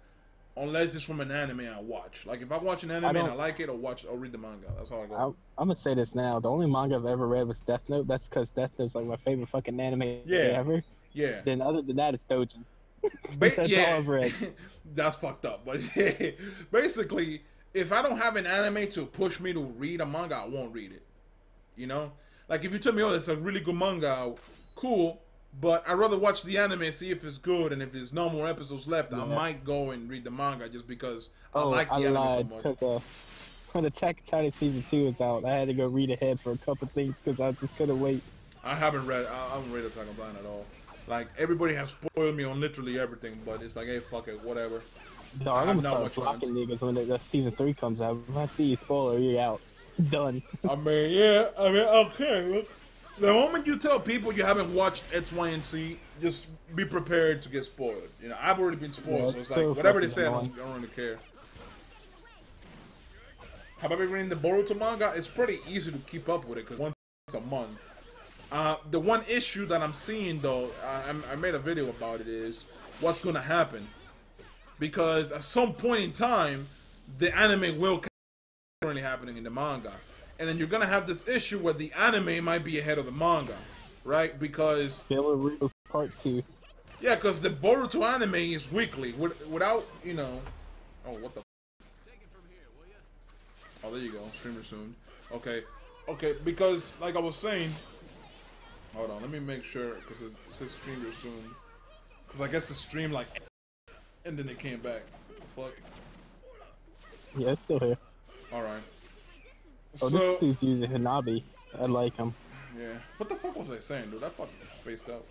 unless it's from an anime I watch. Like if I watch an anime and I like it, I'll read the manga. That's how I go. I'm gonna say this now. The only manga I've ever read was Death Note. That's because Death Note's like my favorite fucking anime ever. Yeah. Then other than that, it's Dojin. That's all I've read. That's fucked up. But yeah, basically, if I don't have an anime to push me to read a manga, I won't read it. You know? Like if you tell me, oh, it's a really good manga, cool. But I'd rather watch the anime and see if it's good, and if there's no more episodes left, I might go and read the manga just because I like the anime so much. Because when Attack on Titan season 2 is out, I had to go read ahead for a couple things because I just couldn't wait. I haven't read Attack on Titan at all. Like everybody has spoiled me on literally everything, but it's like, hey, fuck it, whatever. No, I'm gonna start blocking niggas when the season 3 comes out. If I see a spoiler, you're out. Done. I mean, okay. Look. The moment you tell people you haven't watched X, Y, and Z, just be prepared to get spoiled. You know, I've already been spoiled, so it's like whatever they say, I don't really care. Have I been reading the Boruto manga? It's pretty easy to keep up with it because once a month. The one issue that I'm seeing though, I made a video about it, is what's going to happen. Because at some point in time, the anime will currently happening in the manga. And then you're going to have this issue where the anime might be ahead of the manga. Right? Because... Boruto Part 2. Yeah, because the Boruto anime is weekly. Without, you know... Oh, what the... Oh, there you go. Stream resumed. Okay. Okay, because, like I was saying... Hold on, let me make sure, because it says stream resumed. Because I guess the stream, like... And then it came back. Fuck. Yeah, it's still here. Alright. Oh, so, this dude's using Hanabi. I like him. Yeah. What the fuck was I saying, dude? That fucking spaced out.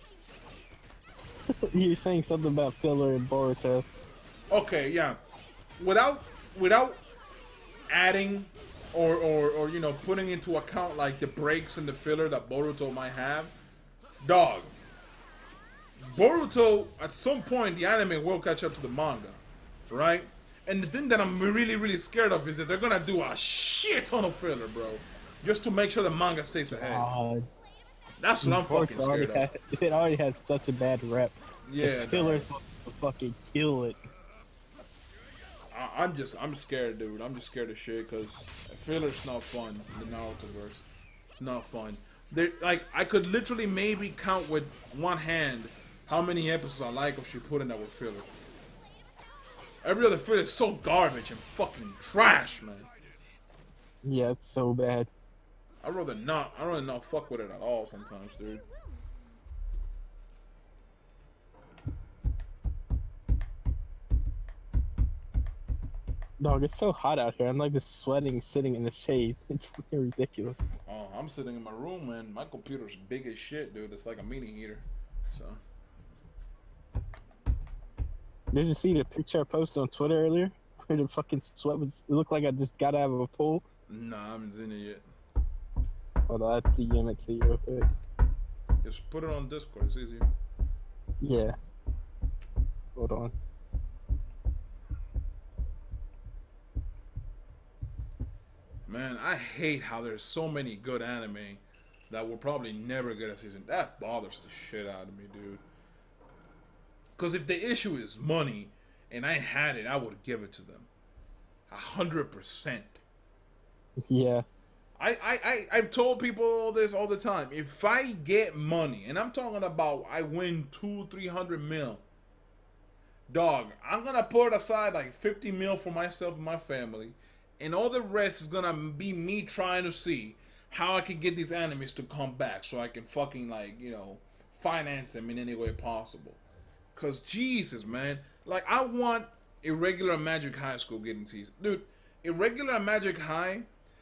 You're saying something about filler and Boruto. Okay, yeah. Without adding or you know, putting into account like the breaks and the filler that Boruto might have, dog. Boruto, at some point, the anime will catch up to the manga, right? And the thing that I'm really, really scared of is that they're gonna do a shit ton of filler, bro, just to make sure the manga stays ahead. That's what I'm fucking scared of. It already has such a bad rep. Yeah, the filler's gonna fucking kill it. I'm scared, dude. I'm just scared of shit because filler's not fun in the Narutoverse. It's not fun. Like, I could literally maybe count with one hand how many episodes I like of Shippuden that were filler. Every other filler is so garbage and fucking trash, man. Yeah, it's so bad. I'd rather not fuck with it at all sometimes, dude. Dog, it's so hot out here. I'm like just sweating sitting in the shade. It's fucking ridiculous. Oh, I'm sitting in my room, man. My computer's big as shit, dude. It's like a mini heater. So. Did you see the picture I posted on Twitter earlier? Where the fucking sweat was... It looked like I just got out of a pool. Nah, I haven't seen it yet. Hold on, I'll DM it to you real quick. Just put it on Discord. It's easier. Yeah. Hold on. Man, I hate how there's so many good anime that will probably never get a season. That bothers the shit out of me, dude. Because if the issue is money, and I had it, I would give it to them. 100%. Yeah. I've told people this all the time. If I get money, and I'm talking about I win 200-300 mil, dog, I'm gonna put aside like 50 mil for myself and my family, and all the rest is gonna be me trying to see how I can get these animes to come back so I can fucking like, you know, finance them in any way possible. Cause Jesus, man, like I want Irregular Magic High School getting season, dude. Irregular Magic High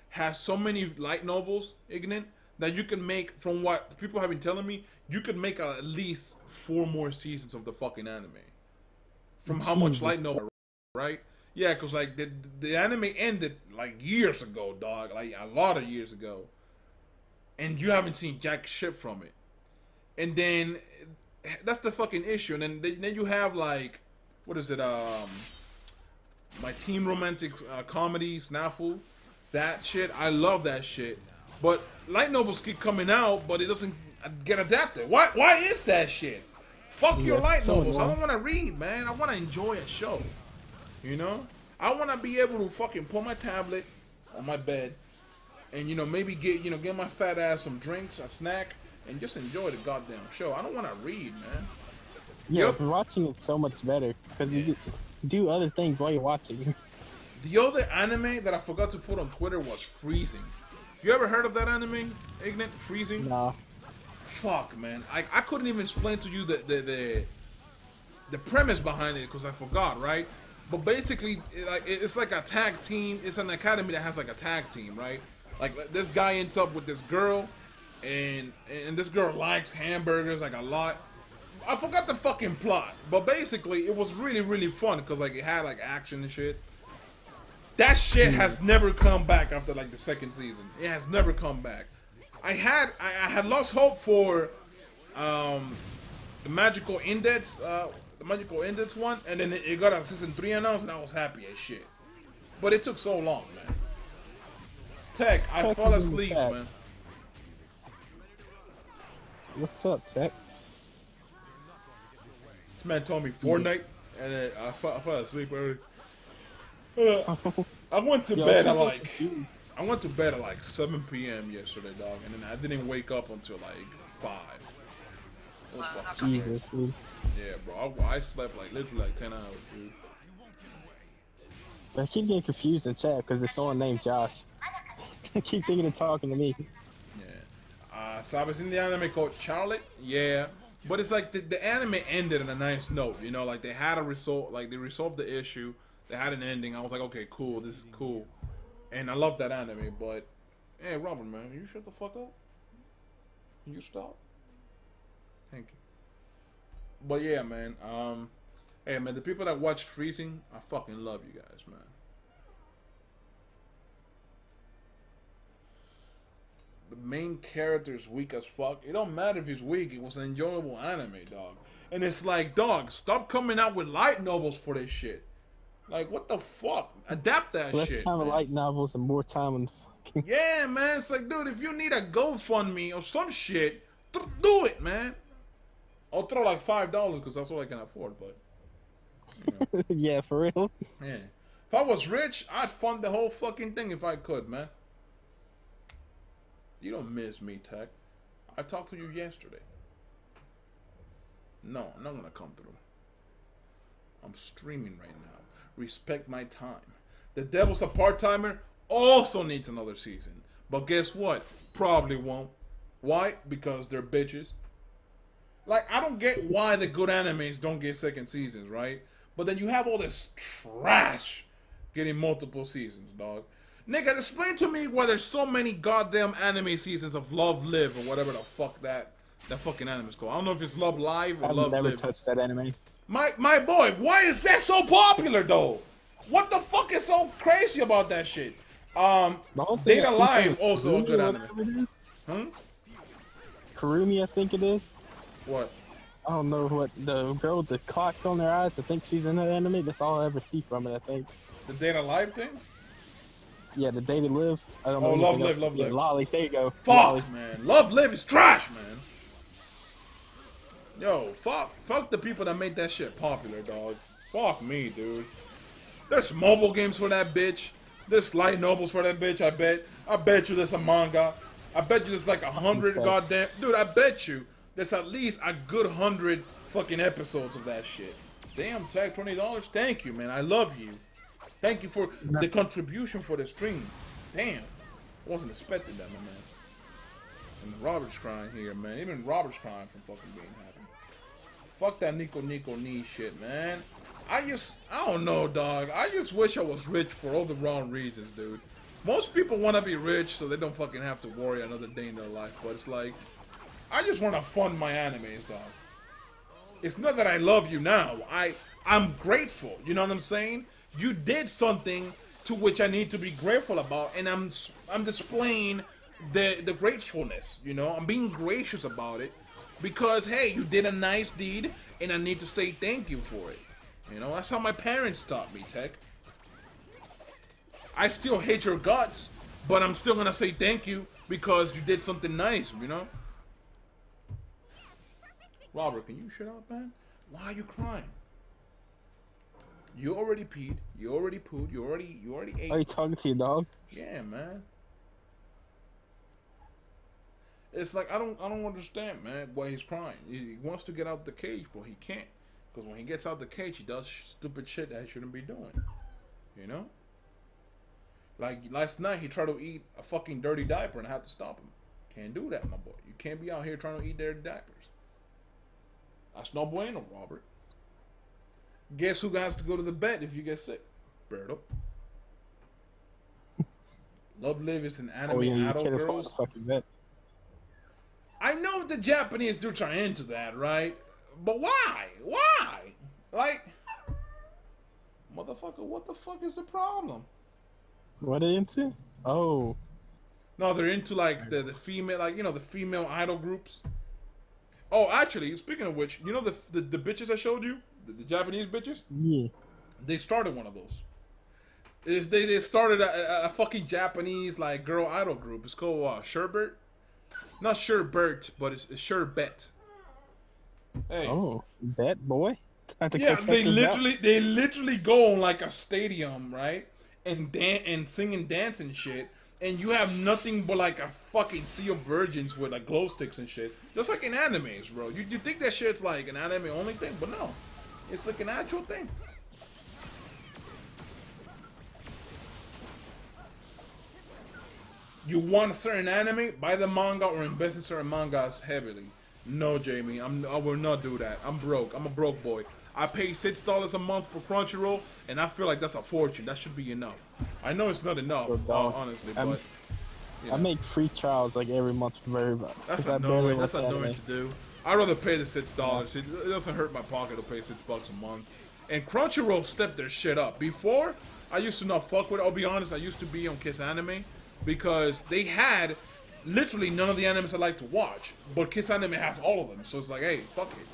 has so many light novels, Ignorant, that you can make. From what people have been telling me, you could make at least 4 more seasons of the fucking anime. From how much light novel, right? Yeah, cause like the anime ended like years ago, dog, like a lot of years ago, and you haven't seen jack shit from it. And then that's the fucking issue. And then you have like, what is it? My teen romantic comedy Snafu, that shit. I love that shit. But light novels keep coming out, but it doesn't get adapted. Why is that shit? Fuck your light novels. I don't want to read, man. I want to enjoy a show. You know? I want to be able to fucking put my tablet on my bed and, you know, maybe get my fat ass some drinks, a snack, and just enjoy the goddamn show. I don't want to read, man. Yeah, if you're watching it so much better because you do other things while you're watching. The other anime that I forgot to put on Twitter was Freezing. You ever heard of that anime, Ignorant? Freezing? Nah. Fuck, man. I couldn't even explain to you the premise behind it because I forgot, right? But basically, it's like a tag team. It's an academy that has like a tag team, right? Like this guy ends up with this girl, and this girl likes hamburgers like a lot. I forgot the fucking plot, but basically it was really, really fun because like it had like action and shit. That shit has never come back after like the 2nd season. It has never come back. I had lost hope for the Magical Index one, and then it got a season 3 announced, and I was happy as shit. But it took so long, man. Tech, I fall asleep, man. What's up, Tech? This man told me Fortnite, and then I fell asleep early. I went to bed at like 7 p.m. yesterday, dog, and then I didn't wake up until like 5. It was fucking Jesus, dude. Yeah, bro. I slept like literally like 10 hours, dude. I keep getting confused in chat because there's someone named Josh. I keep thinking they're talking to me. Yeah. So I was in the anime called Charlotte. Yeah. But it's like the anime ended on a nice note, you know, like they had a result, like they resolved the issue, they had an ending. I was like, okay, cool, this is cool, and I love that anime. But hey, Robert, man, you shut the fuck up. Can you stop? Thank you. But yeah, man. Hey, man, the people that watch Freezing, I fucking love you guys, man. The main character is weak as fuck. It don't matter if he's weak. It was an enjoyable anime, dog. And it's like, dog, stop coming out with light novels for this shit. Like, what the fuck? Adapt that Less shit. Less time on light novels and more time on fucking... Yeah, man. It's like, dude, if you need a GoFundMe or some shit, do it, man. I'll throw like $5 because that's all I can afford, but... You know. Yeah, for real. Yeah. If I was rich, I'd fund the whole fucking thing if I could, man. You don't miss me, Tech. I talked to you yesterday. No, I'm not gonna come through. I'm streaming right now. Respect my time. The Devil's a part-timer also needs another season. But guess what? Probably won't. Why? Because they're bitches. Like, I don't get why the good animes don't get 2nd seasons, right? But then you have all this trash getting multiple seasons, dog. Nigga, explain to me why there's so many goddamn anime seasons of Love Live or whatever the fuck that fucking anime is called. I don't know if it's Love Live or Love Live. I've never touched that anime. My boy, why is that so popular though? What the fuck is so crazy about that shit? Data Live also a good anime. Huh? Kurumi, I think it is. What? I don't know what the girl with the clock on their eyes. I think she's in that anime. That's all I ever see from it. I think. The Data Live thing? Yeah, the Day to Live. I don't know. Love Live. Lollies, there you go. Fuck, Lollies. man. Love Live is trash, man. Yo, fuck the people that made that shit popular, dog. Fuck me, dude. There's mobile games for that bitch. There's light novels for that bitch, I bet. I bet you there's a manga. I bet you there's like 100 goddamn... Dude, I bet you there's at least a good 100 fucking episodes of that shit. Damn, Tag, $20? Thank you, man. I love you. Thank you for the contribution for the stream. Damn. I wasn't expecting that, my man. And Robert's crying here, man. Even Robert's crying from fucking being happy. Fuck that Nico knee shit, man. I don't know, dog. I just wish I was rich for all the wrong reasons, dude. Most people want to be rich so they don't fucking have to worry another day in their life. But it's like, I just want to fund my animes, dog. It's not that I love you now. I'm grateful. You know what I'm saying? You did something to which I need to be grateful about, and I'm displaying the gratefulness. You know, I'm being gracious about it because hey, you did a nice deed, and I need to say thank you for it. You know, that's how my parents taught me, Tech. I still hate your guts, but I'm still gonna say thank you because you did something nice. You know. Robert, can you shut up, man? Why are you crying? You already peed. You already pooed. You already ate. Are you talking to your dog? Yeah, man. It's like I don't understand, man, why he's crying. He wants to get out the cage, but he can't. Because when he gets out the cage, he does stupid shit that he shouldn't be doing. You know? Like last night, he tried to eat a fucking dirty diaper and I had to stop him. Can't do that, my boy. You can't be out here trying to eat dirty diapers. That's no bueno, Robert. Guess who has to go to the vet if you get sick? Berto. Love Live is an anime adult girls. I know the Japanese dudes are into that, right? But why? Why? Like, motherfucker, what the fuck is the problem? What are they into? Oh. No, they're into like the female, like, you know, the female idol groups. Oh, actually, speaking of which, you know the bitches I showed you? The Japanese bitches? Yeah. They started one of those. They started a fucking Japanese, like, girl idol group. It's called Sherbert. Not Sherbert, but it's Sherbet. Hey. Oh, Bet Boy? Yeah, they literally go on, like, a stadium, right? And sing and dance and shit. And you have nothing but like a fucking sea of virgins with like glow sticks and shit. Just like in animes, bro. You think that shit's like an anime only thing, but no. It's like an actual thing. You want a certain anime? Buy the manga or invest in certain mangas heavily. No, Jamie. I will not do that. I'm broke. I'm a broke boy. I pay $6 a month for Crunchyroll, and I feel like that's a fortune. That should be enough. I know it's not enough, honestly, but I make free trials like every month for everybody. That's annoying. That's annoying to do. I'd rather pay the $6. It doesn't hurt my pocket to pay $6 a month. And Crunchyroll stepped their shit up. Before, I used to not fuck with it. I'll be honest. I used to be on Kiss Anime because they had literally none of the animes I like to watch, but Kiss Anime has all of them. So it's like, hey, fuck it.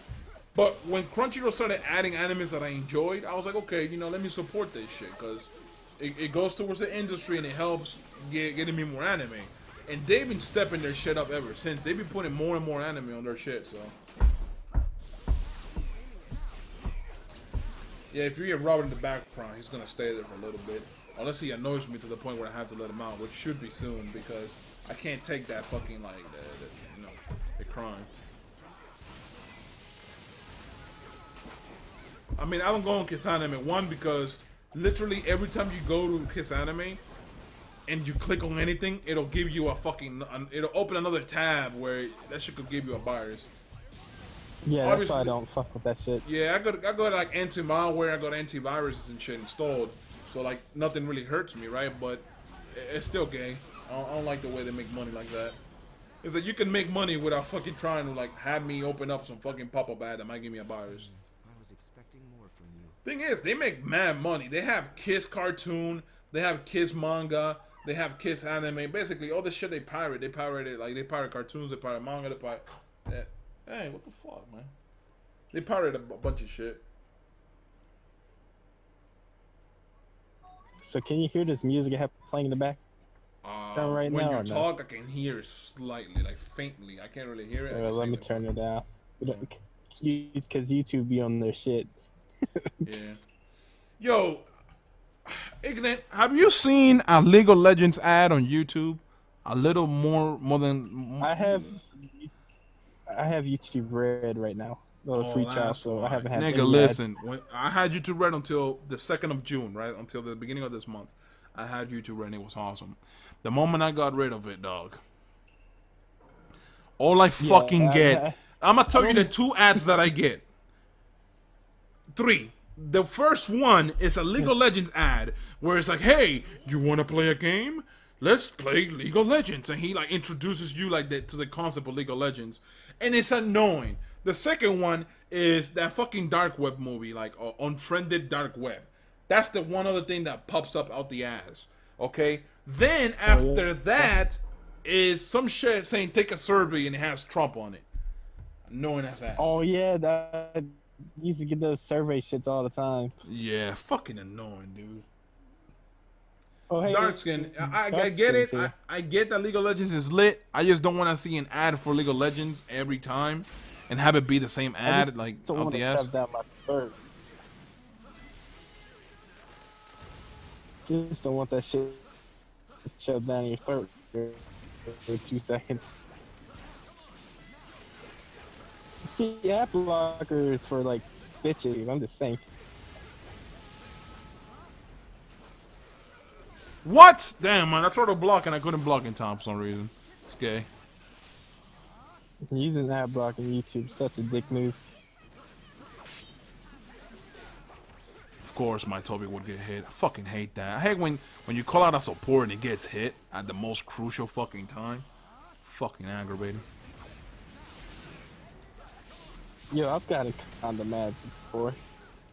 But when Crunchyroll started adding animes that I enjoyed, I was like, okay, you know, let me support this shit because it goes towards the industry and it helps getting me more anime. And they've been stepping their shit up ever since. They've been putting more and more anime on their shit, so. Yeah, if you get Robert in the background, he's gonna stay there for a little bit. Unless he annoys me to the point where I have to let him out, which should be soon because I can't take that fucking, like, you know, the crime. I mean, I don't go on Kiss Anime, one, because literally every time you go to Kiss Anime and you click on anything, it'll give you a fucking, it'll open another tab where that shit could give you a virus. Yeah, that's why I don't fuck with that shit. Yeah, I got like anti-malware, I got antiviruses and shit installed, so like nothing really hurts me, right? But it's still gay. I don't like the way they make money like that. It's like you can make money without fucking trying to like have me open up some fucking pop-up ad that might give me a virus. Thing is, they make mad money. They have Kiss cartoon, they have Kiss manga, they have Kiss anime. Basically, all the shit they pirate it. Like, they pirate cartoons, they pirate manga, they pirate... Hey, what the fuck, man? They pirate a bunch of shit. So can you hear this music I have playing in the back? Right when now, you talk, I can hear it slightly, like faintly. I can't really hear it. Well, let me turn it down. Because YouTube be on their shit. Yeah. Yo, Ignorant, have you seen a League of Legends ad on YouTube? A little more than... I have YouTube Red right now. Free trial, so I haven't had any Nigga, listen. I had YouTube Red until the 2nd of June, right? Until the beginning of this month. I had YouTube Red and it was awesome. The moment I got rid of it, dog, All I fucking Yeah, get. I'm gonna tell you the don't- 2 ads that I get. 3. The first one is a League of Legends ad where it's like, "Hey, you want to play a game? Let's play League of Legends." And he like introduces you like that to the concept of League of Legends, and it's annoying. The second one is that fucking dark web movie, like unfriended dark web. That's the one other thing that pops up out the ass. Okay. Then after that is some shit saying take a survey and it has Trump on it. Annoying as ass. Oh yeah, that used to get those survey shits all the time. Yeah, fucking annoying, dude. Oh hey, Dark skin. I Dark get it. Skin's here. I get that League of Legends is lit. I just don't want to see an ad for League of Legends every time and have it be the same ad like Don't out want the to ass. shove down my throat. Just don't want that shit shoved down your throat for 2 seconds. See, app blockers for like bitches. I'm just saying. What? Damn, man. I tried to block and I couldn't block in time for some reason. It's gay. Using ad block on YouTube is such a dick move. Of course, my topic would get hit. I fucking hate that. I hate when you call out a support and it gets hit at the most crucial fucking time. Fucking aggravating. Yo, I've got a condom ads before.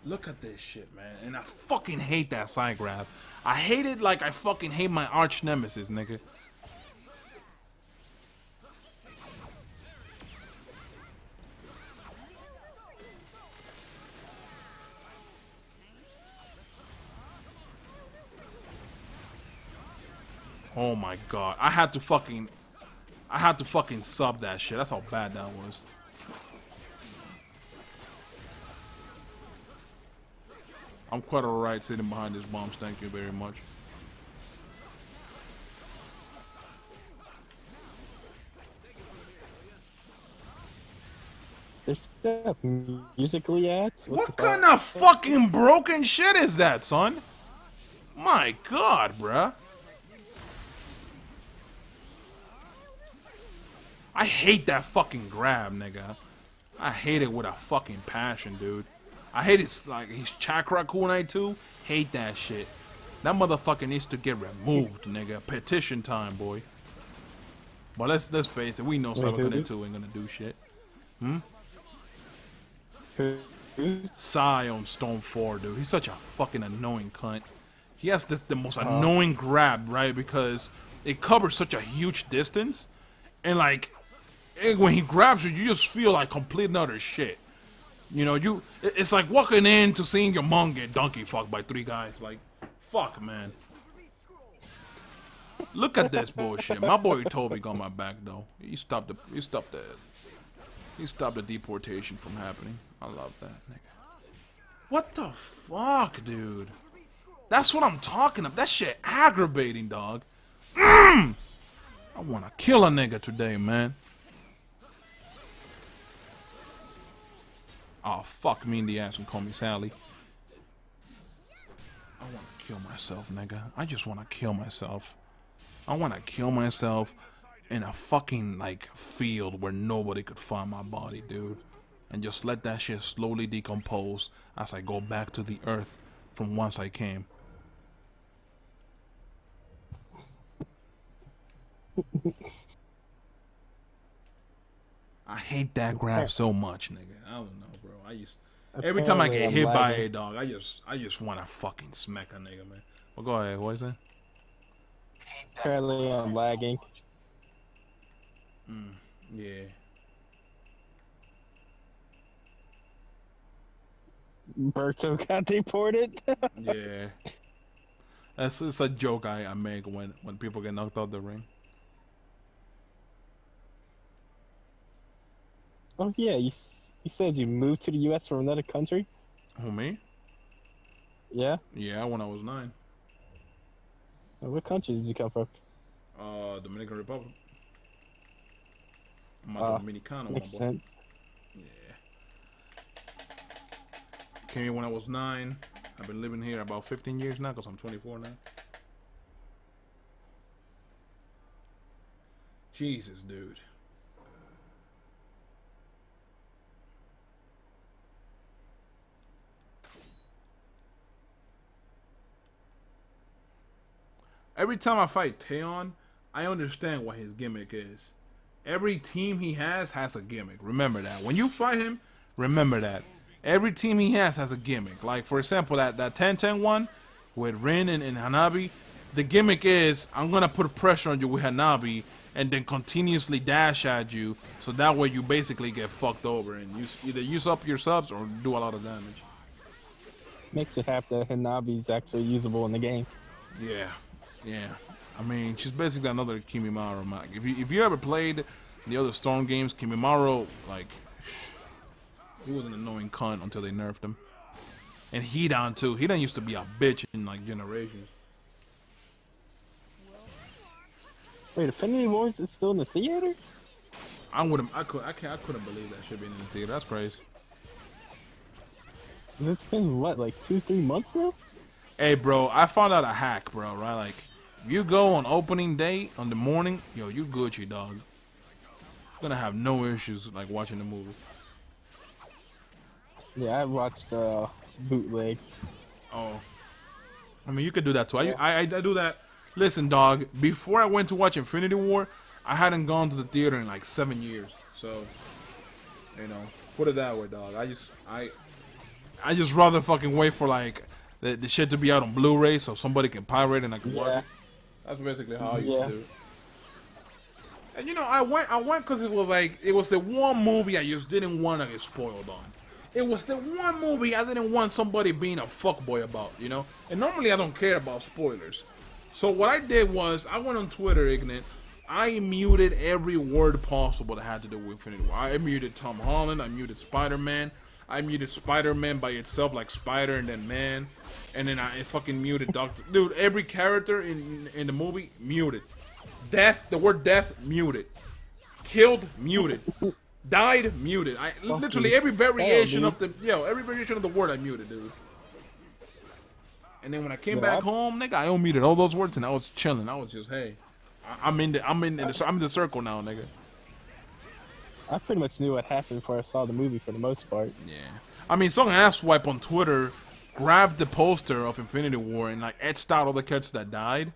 Look at this shit, man. And I fucking hate that side grab. I hate it like I fucking hate my arch nemesis, nigga. Oh my god. I had to fucking sub that shit. That's how bad that was. I'm quite alright sitting behind this bombs, thank you very much. There's stuff musically ads. What kind of fucking broken shit is that, son? My god, bruh. I hate that fucking grab, nigga. I hate it with a fucking passion, dude. I hate his chakra kunai too. Hate that shit. That motherfucker needs to get removed, nigga. Petition time, boy. But let's face it, we know Cyber 2 ain't gonna do shit. Psy on Stone 4, dude. He's such a fucking annoying cunt. He has the most annoying grab, right? Because it covers such a huge distance. And like, when he grabs you, you just feel like complete and utter shit. You know, it's like walking in to seeing your mom get donkey fucked by 3 guys. Like, fuck, man. Look at this bullshit. My boy Toby got my back though. He stopped the deportation from happening. I love that, nigga. What the fuck, dude? That's what I'm talking about. That shit aggravating, dog. I wanna kill a nigga today, man. Oh, fuck me in the ass and call me Sally. I want to kill myself, nigga. I just want to kill myself. I want to kill myself in a fucking, like, field where nobody could find my body, dude. And just let that shit slowly decompose as I go back to the earth from whence I came. I hate that grab so much, nigga. I don't know, bro. Every time I get hit by a dog, I just want to fucking smack a nigga, man. Well, go ahead. What is that? Apparently I'm lagging. Yeah. Berto got deported. Yeah. It's a joke I make when people get knocked out the ring. Oh yeah, you said you moved to the U.S. from another country? Who, me? Yeah. Yeah, when I was 9. What country did you come from? Dominican Republic. I'm a Dominicano, Makes my boy. sense. Yeah. Came here when I was 9. I've been living here about 15 years now because I'm 24 now. Jesus, dude. every time I fight Taeon, I understand what his gimmick is. Every team he has a gimmick. Remember that. When you fight him, remember that. Every team he has a gimmick. Like, for example, that 10-10 one with Rin and Hanabi, the gimmick is, I'm going to put pressure on you with Hanabi and then continuously dash at you, so that way you basically get fucked over and you either use up your subs or do a lot of damage. Makes it happy that Hanabi's actually usable in the game. Yeah, yeah. I mean, she's basically another Kimimaro. If you ever played the other Storm games, Kimimaro, like, he was an annoying cunt until they nerfed him. And Hidan too. Hidan used to be a bitch in like generations. Wait, Infinity Wars is still in the theater? I couldn't believe that shit being in the theater. That's crazy. It's been what, like 2-3 months now? Hey, bro, I found out a hack, bro. Right, like, you go on opening day on the morning, yo, you Gucci, dog. You're gonna have no issues like watching the movie. Yeah, I watched bootleg. Oh, I mean, you could do that too. I do that. Listen, dog. Before I went to watch Infinity War, I hadn't gone to the theater in like 7 years. So, you know, put it that way, dog. I just rather fucking wait for like the shit to be out on Blu-ray so somebody can pirate and I can watch it. That's basically how I used to do it. And you know, I went because it was the one movie I just didn't want to get spoiled on. It was the one movie I didn't want somebody being a fuckboy about, you know? And normally I don't care about spoilers. So what I did was, I went on Twitter, Ignorant. I muted every word possible that had to do with Infinity War. I muted Tom Holland, I muted Spider-Man. I muted Spider-Man by itself, like Spider and then Man. And then I fucking muted Doctor... Dude, every character in the movie, muted. Death, the word death, muted. Killed, muted. Died, muted. I literally every variation of the every variation of the word I muted, dude. And then when I came back home, nigga, I unmuted all those words and I was chilling. I was just, hey, I'm in the circle now, nigga. I pretty much knew what happened before I saw the movie for the most part. Yeah, I mean, some asswipe on Twitter grabbed the poster of Infinity War and like etched out all the characters that died,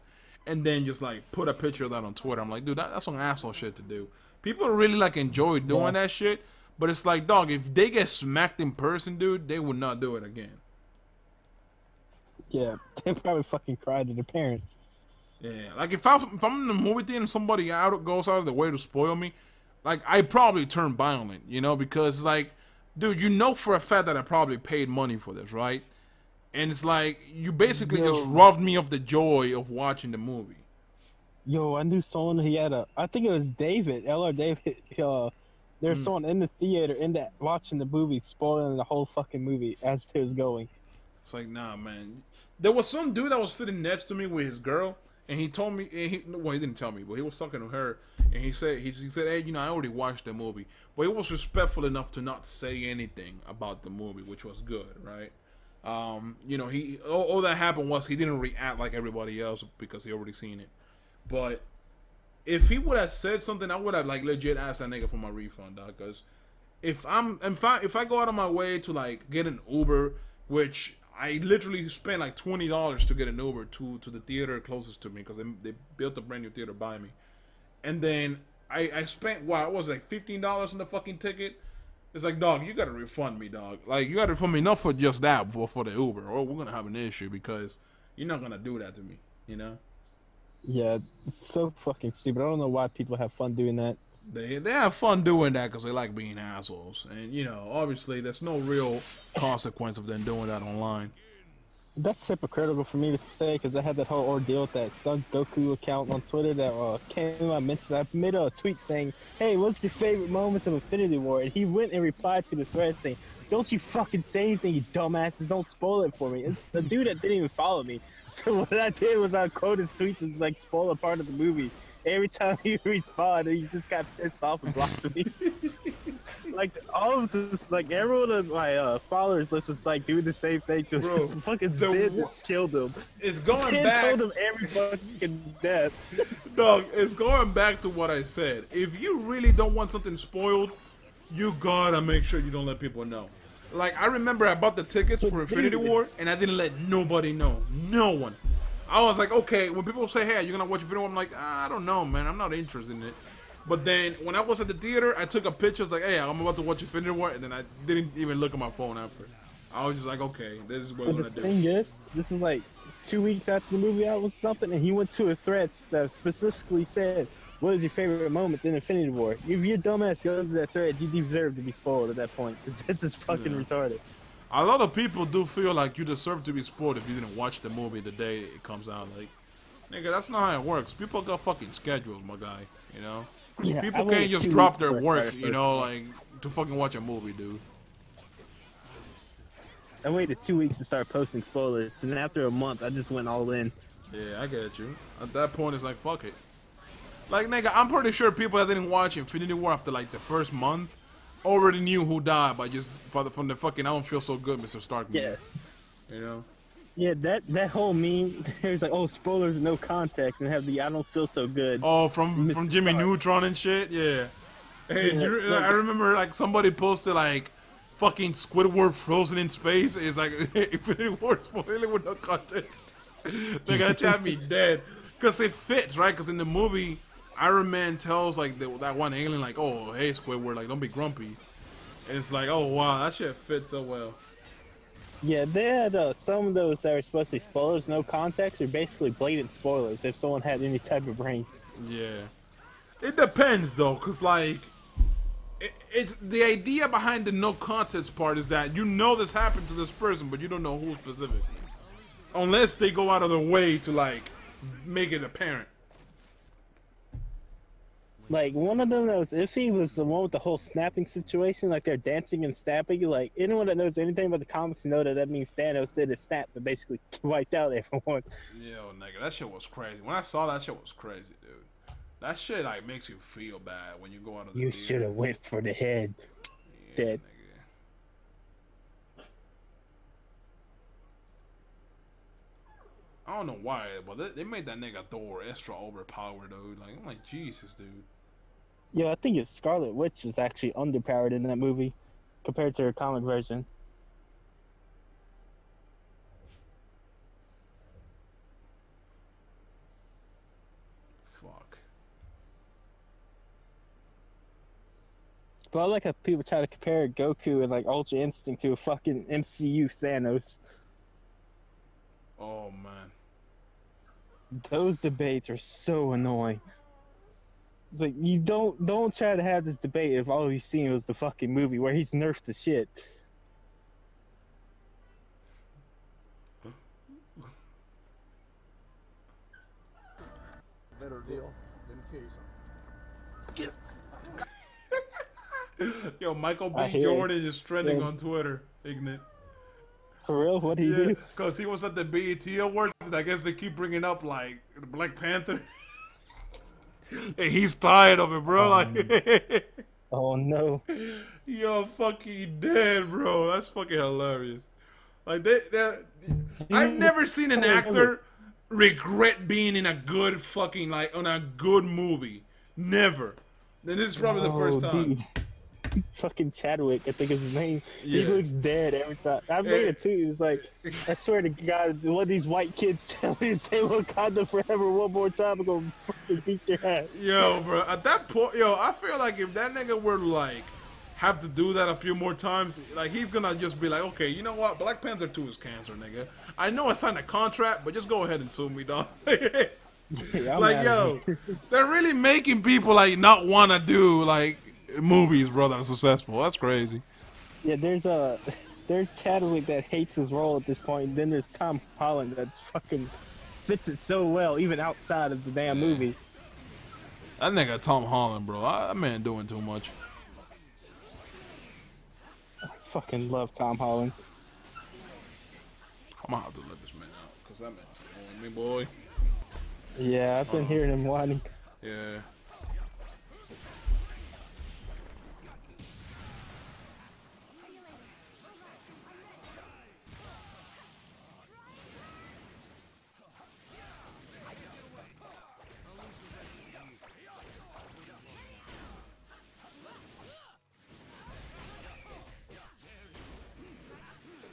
and then just like put a picture of that on Twitter. I'm like, dude, that's some asshole shit to do. People really like enjoy doing that shit, but it's like, dog, if they get smacked in person, dude, they would not do it again. Yeah, they probably fucking cried to their parents. Yeah, like if I'm in the movie theater and somebody goes out of the way to spoil me, like I probably turn violent, you know, because like, dude, you know for a fact that I probably paid money for this, right? And it's like you basically just robbed me of the joy of watching the movie. Yo, I knew someone. He had I think it was David, LR David. There's someone in the theater watching the movie, spoiling the whole fucking movie as it was going. It's like, nah, man. There was some dude that was sitting next to me with his girl, and he told me, well, he didn't tell me, but he was talking to her, and he said, hey, you know, I already watched the movie, but he was respectful enough to not say anything about the movie, which was good, right? You know, all that happened was he didn't react like everybody else because he already seen it. But if he would have said something, I would have like legit asked that nigga for my refund, dog. Because if I go out of my way to like get an Uber, which I literally spent like $20 to get an Uber to the theater closest to me because they built a brand new theater by me, and then I spent what was it, like $15 on the fucking ticket. It's like, dog, you gotta refund me, dog. Like, you gotta refund me not for just that, but for the Uber, or we're gonna have an issue because you're not gonna do that to me, you know? Yeah, it's so fucking stupid. I don't know why people have fun doing that. They have fun doing that because they like being assholes, and you know, obviously, there's no real consequence of them doing that online. That's hypocritical for me to say because I had that whole ordeal with that Son Goku account on Twitter that came. I mentioned I made a tweet saying, "Hey, what's your favorite moments of Infinity War?" And he went and replied to the thread saying, "Don't you fucking say anything, you dumbasses! Don't spoil it for me." It's the dude that didn't even follow me. So what I did was I quote his tweets and like spoil a part of the movie. Every time he responded, he just got pissed off and blocked me. Like all of this, like everyone on my followers list was like doing the same thing to him. Fucking Zid just killed him. It's going Zid back. told him every fucking death. Dog, it's going back to what I said. If you really don't want something spoiled, you gotta make sure you don't let people know. Like, I remember I bought the tickets for Infinity War, and I didn't let nobody know. No one. I was like, okay, when people say, hey, you're gonna watch a video, I'm like, I don't know, man, I'm not interested in it. But then when I was at the theater, I took a picture. I was like, hey, I'm about to watch Infinity War, and then I didn't even look at my phone after. I was just like, okay, this is what I'm gonna do. The thing is, this is like 2 weeks after the movie out was something, and he went to a thread that specifically said, what is your favorite moments in Infinity War? If your dumbass goes to that thread, you deserve to be spoiled at that point. This is fucking retarded. A lot of people do feel like you deserve to be spoiled if you didn't watch the movie the day it comes out. Like, nigga, that's not how it works. People got fucking schedules, my guy, you know? Yeah, People can't just drop their work, you know, like, to fucking watch a movie, dude. I waited 2 weeks to start posting spoilers, and then after a month, I just went all in. Yeah, I get you. At that point, it's like, fuck it. Like, nigga, I'm pretty sure people that didn't watch Infinity War after, like, the first month already knew who died by just from the fucking I don't feel so good, Mr. Stark meme. Yeah. You know? Yeah, that whole meme, there's like, oh, spoilers, no context, and have the I don't feel so good. Oh, from Jimmy Stark. Neutron and shit? Yeah. Hey, Yeah, I remember, like, somebody posted, like, fucking Squidward frozen in space. It's like, Infinity War spoiler with no context. Nigga, that shit had me dead. Because it fits, right? Because in the movie, Iron Man tells, like, that one alien, like, oh, hey, Squidward, like, don't be grumpy. And it's like, oh, wow, that shit fits so well. Yeah, they had some of those that were supposed to be spoilers, no context, or basically blatant spoilers if someone had any type of brain. Yeah. It depends, though, because, like, it's the idea behind the no context part is that you know this happened to this person, but you don't know who specifically. Unless they go out of their way to, like, make it apparent. Like, one of them that was iffy was the one with the whole snapping situation, like they're dancing and snapping. Like, anyone that knows anything about the comics know that means Thanos did a snap that basically wiped out everyone. Yo, nigga, that shit was crazy. When I saw that shit was crazy, dude. That shit, like, makes you feel bad when you go out of the You theater. should have went for the head. Yeah, Dead. Nigga. I don't know why, but they made that nigga Thor extra overpowered, dude. Like, I'm like, Jesus, dude. Yeah, I think it's Scarlet Witch was actually underpowered in that movie compared to her comic version. Fuck. But I like how people try to compare Goku and like Ultra Instinct to a fucking MCU Thanos. Oh, man. Those debates are so annoying. It's like, you don't try to have this debate if all you've seen was the fucking movie where he's nerfed to shit. Better deal. Let me tell you something. Yo, Michael I B. hear Jordan is trending Yeah. on Twitter, ignorant. For real? What'd he do? Because he was at the BET Awards, and I guess they keep bringing up, like, Black Panther. And he's tired of it, bro. Like, Oh no. yo, fucking dead, bro. That's fucking hilarious. Like, I've never seen an actor regret being in a good fucking, like, on a good movie. Never. And this is probably the first time. Dude. Fucking Chadwick, I think is his name. Yeah. He looks dead every time. I made it too. It's like, I swear to God, one of these white kids tell me to say Wakanda forever one more time, I'm gonna fucking beat their ass. Yo, bro, at that point, yo, I feel like if that nigga were to, like, have to do that a few more times, like, he's gonna just be like, okay, you know what? Black Panther 2 is cancer, nigga. I know I signed a contract, but just go ahead and sue me, dog. Yeah, like, yo, they're really making people, like, not want to do, like, movies, bro, that are successful. That's crazy. Yeah, there's Chadwick that hates his role at this point, and then there's Tom Holland that fucking fits it so well, even outside of the damn movie. That nigga Tom Holland, bro, that man doing too much. I fucking love Tom Holland. I'm gonna have to let this man out, because that man's annoying me, boy. Yeah, I've been hearing him whining. Yeah.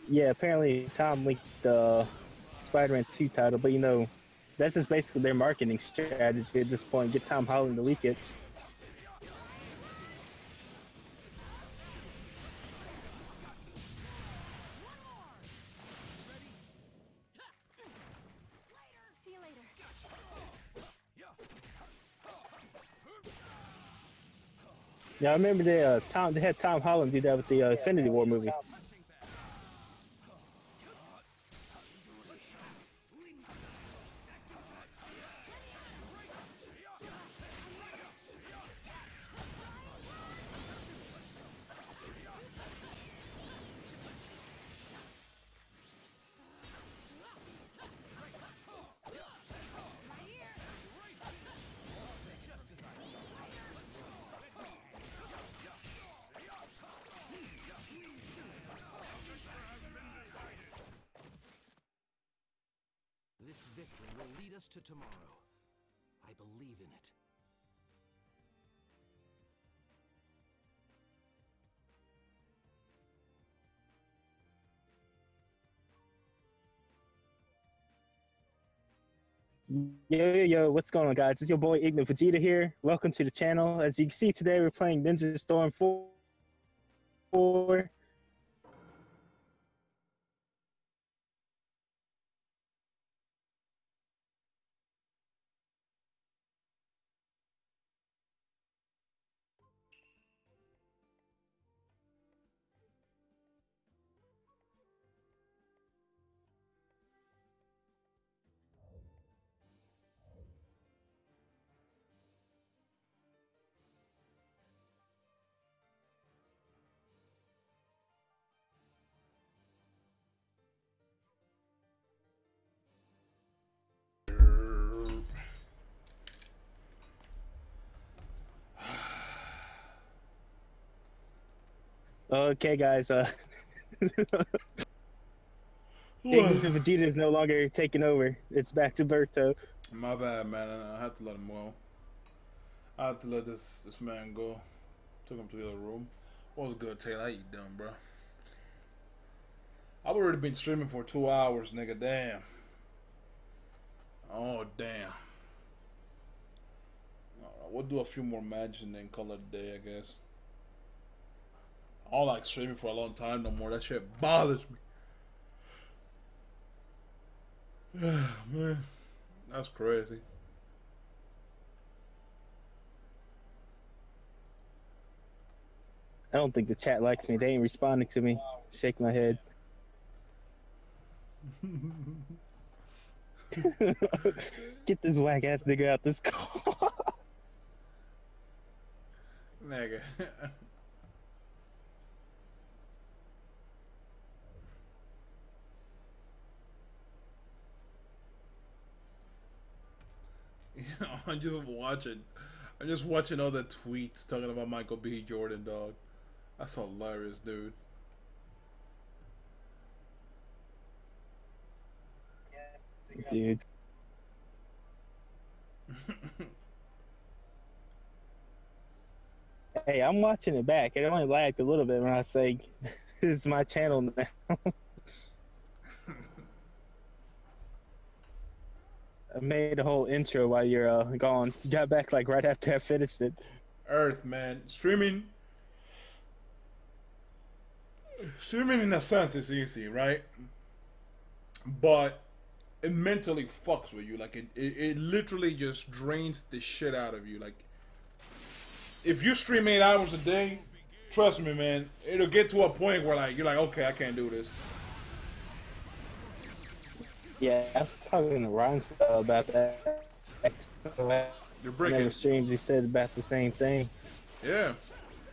Yeah, apparently Tom leaked the Spider-Man 2 title, but you know, That's just basically their marketing strategy at this point. Get Tom Holland to leak it. See you later. Yeah, I remember they had Tom Holland do that with the Infinity War movie. This victory will lead us to tomorrow. I believe in it. Yo, what's going on, guys? It's your boy Ignorant Vegeta here. Welcome to the channel. As you can see today, we're playing Ninja Storm 4. Okay, guys. Ignorant Vegeta is no longer taking over. It's back to Berto. My bad, man. I had to let him go. I had to let this man go. Took him to the other room. What was good, Taylor? How you doing, bro? I've already been streaming for 2 hours, nigga. Damn. Oh, damn. We'll do a few more matches and then call it a day, I guess. I don't like streaming for a long time no more. That shit bothers me. Man, that's crazy. I don't think the chat likes me. They ain't responding to me. Shake my head. Get this whack ass nigga out this car. Nigga. You know, I'm just watching all the tweets talking about Michael B. Jordan, dog. That's hilarious, dude. Dude. Hey, I'm watching it back. It only lagged a little bit when I say this is my channel now. I made a whole intro while you're gone. Got back like right after I finished it. Earth, man. Streaming in a sense is easy, right? But it mentally fucks with you. Like it literally just drains the shit out of you. Like if you stream 8 hours a day, trust me, man, it'll get to a point where like you're like, okay, I can't do this. Yeah, I was talking to Ron about that. You're breaking streams. He said about the same thing. Yeah,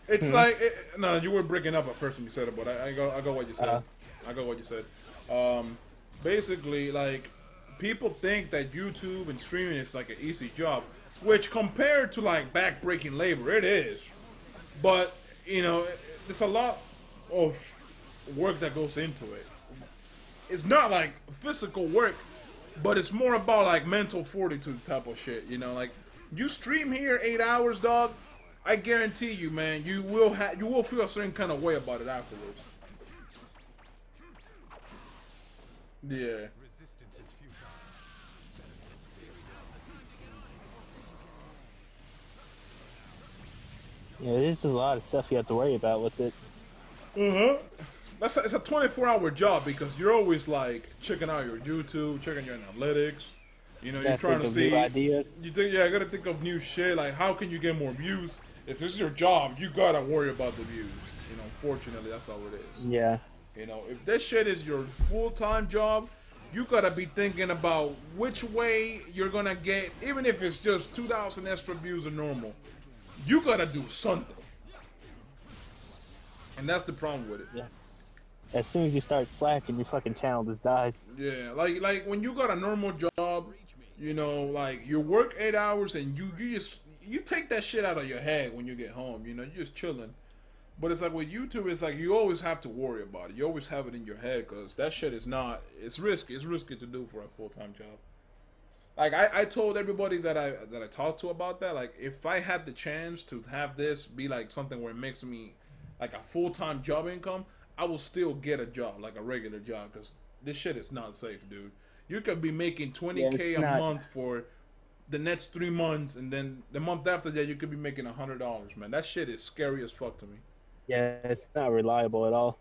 it's like no, you were breaking up at first when you said it, but I got what you said. I got what you said. Basically, like people think that YouTube and streaming is like an easy job, which compared to like back-breaking labor, it is. But you know, there's a lot of work that goes into it. It's not like physical work, but it's more about like mental fortitude type of shit. You know, like you stream here 8 hours, dog. I guarantee you, man, you will feel a certain kind of way about it afterwards. Yeah. Resistance is futile. Yeah, there's just a lot of stuff you have to worry about with it. It's a 24-hour job because you're always like checking out your YouTube, checking your analytics. You know, you're Gotta trying think to of see. new ideas. You think, yeah, I gotta think of new shit. Like, how can you get more views? If this is your job, you gotta worry about the views. You know, fortunately, that's how it is. Yeah. You know, if this shit is your full-time job, you gotta be thinking about which way you're gonna get, even if it's just 2,000 extra views or normal. You gotta do something. And that's the problem with it. Yeah. As soon as you start slacking, your fucking channel just dies. Yeah, like when you got a normal job, you know, like you work 8 hours and you take that shit out of your head when you get home. You know, you're just chilling. But it's like with YouTube, it's like you always have to worry about it. You always have it in your head because that shit is not. It's risky. It's risky to do for a full-time job. Like I told everybody that I talked to about that. Like if I had the chance to have this be like something where it makes me like a full-time job income, I will still get a job, like a regular job, because this shit is not safe, dude. You could be making 20K a month for the next 3 months, and then the month after that, you could be making $100, man. That shit is scary as fuck to me. Yeah, it's not reliable at all.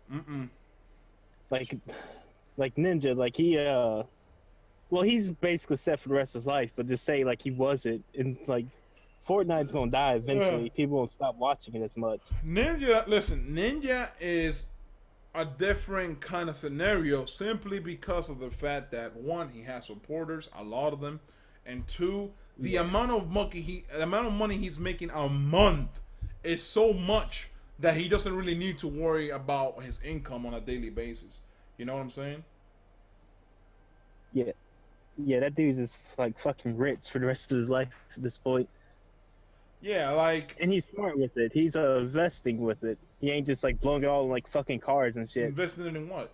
Like Ninja, like he well, he's basically set for the rest of his life, but to say like he wasn't, and like Fortnite's gonna die eventually. People won't stop watching it as much. Ninja, listen, Ninja is a different kind of scenario simply because of the fact that one, he has supporters, a lot of them, and two, the amount of money he's making a month is so much that he doesn't really need to worry about his income on a daily basis. You know what I'm saying? Yeah. Yeah, that dude's just like fucking rich for the rest of his life at this point. Yeah, like... And he's smart with it. He's investing with it. He ain't just like blowing it all in like fucking cars and shit. Investing in what?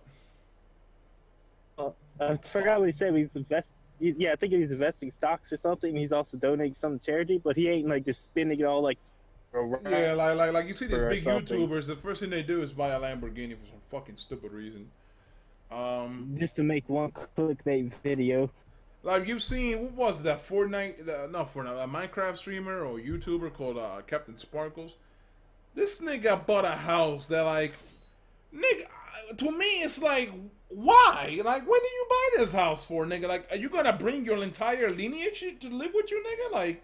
I forgot what he said. Yeah, I think he's investing stocks or something. He's also donating some to charity, but he ain't like just spending it all like... Yeah, like you see these big YouTubers, the first thing they do is buy a Lamborghini for some fucking stupid reason. Just to make one clickbait video. Like you've seen, what was that Fortnite? Not Fortnite, a Minecraft streamer or YouTuber called Captain Sparkles. This nigga bought a house that, like, nigga, to me it's like, why? Like, what do you buy this house for, nigga? Like, are you gonna bring your entire lineage to live with you, nigga? Like,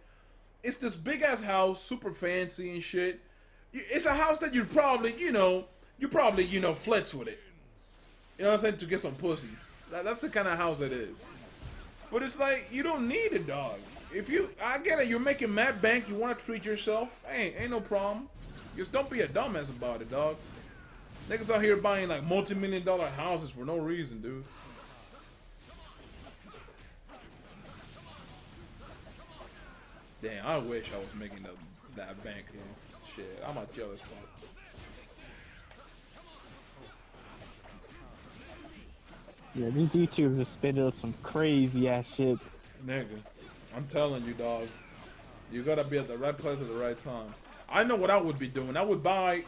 it's this big ass house, super fancy and shit. It's a house that you probably flex with it. You know what I'm saying? To get some pussy. That's the kind of house it is. But it's like, you don't need it, dog. I get it, you're making mad bank, you want to treat yourself, ain't no problem. Just don't be a dumbass about it, dog. Niggas out here buying like multi-million-dollar houses for no reason, dude. Damn, I wish I was making that bank, you know. Shit, I'm a jealous fuck. Yeah, these YouTubers are spending some crazy ass shit. Nigga, I'm telling you, dog. You gotta be at the right place at the right time. I know what I would be doing. I would buy,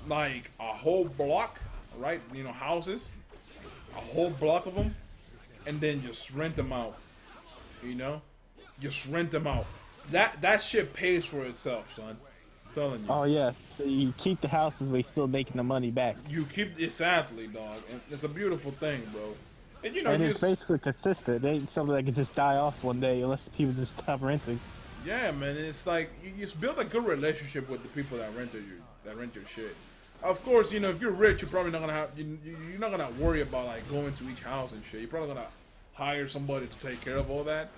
like, a whole block, right? You know, houses. A whole block of them. And then just rent them out. You know? Just rent them out. That shit pays for itself, son. I'm telling you. Oh, yeah. So you keep the houses, but you're still making the money back. You keep it, sadly, dog. And it's a beautiful thing, bro. And, you know, and it's basically consistent. It ain't something that can just die off one day unless people just stop renting. Yeah, man. It's like you just build a good relationship with the people that rent your shit. Of course, you know, if you're rich, you're probably not gonna have you're not gonna worry about like going to each house and shit. You're probably gonna hire somebody to take care of all that.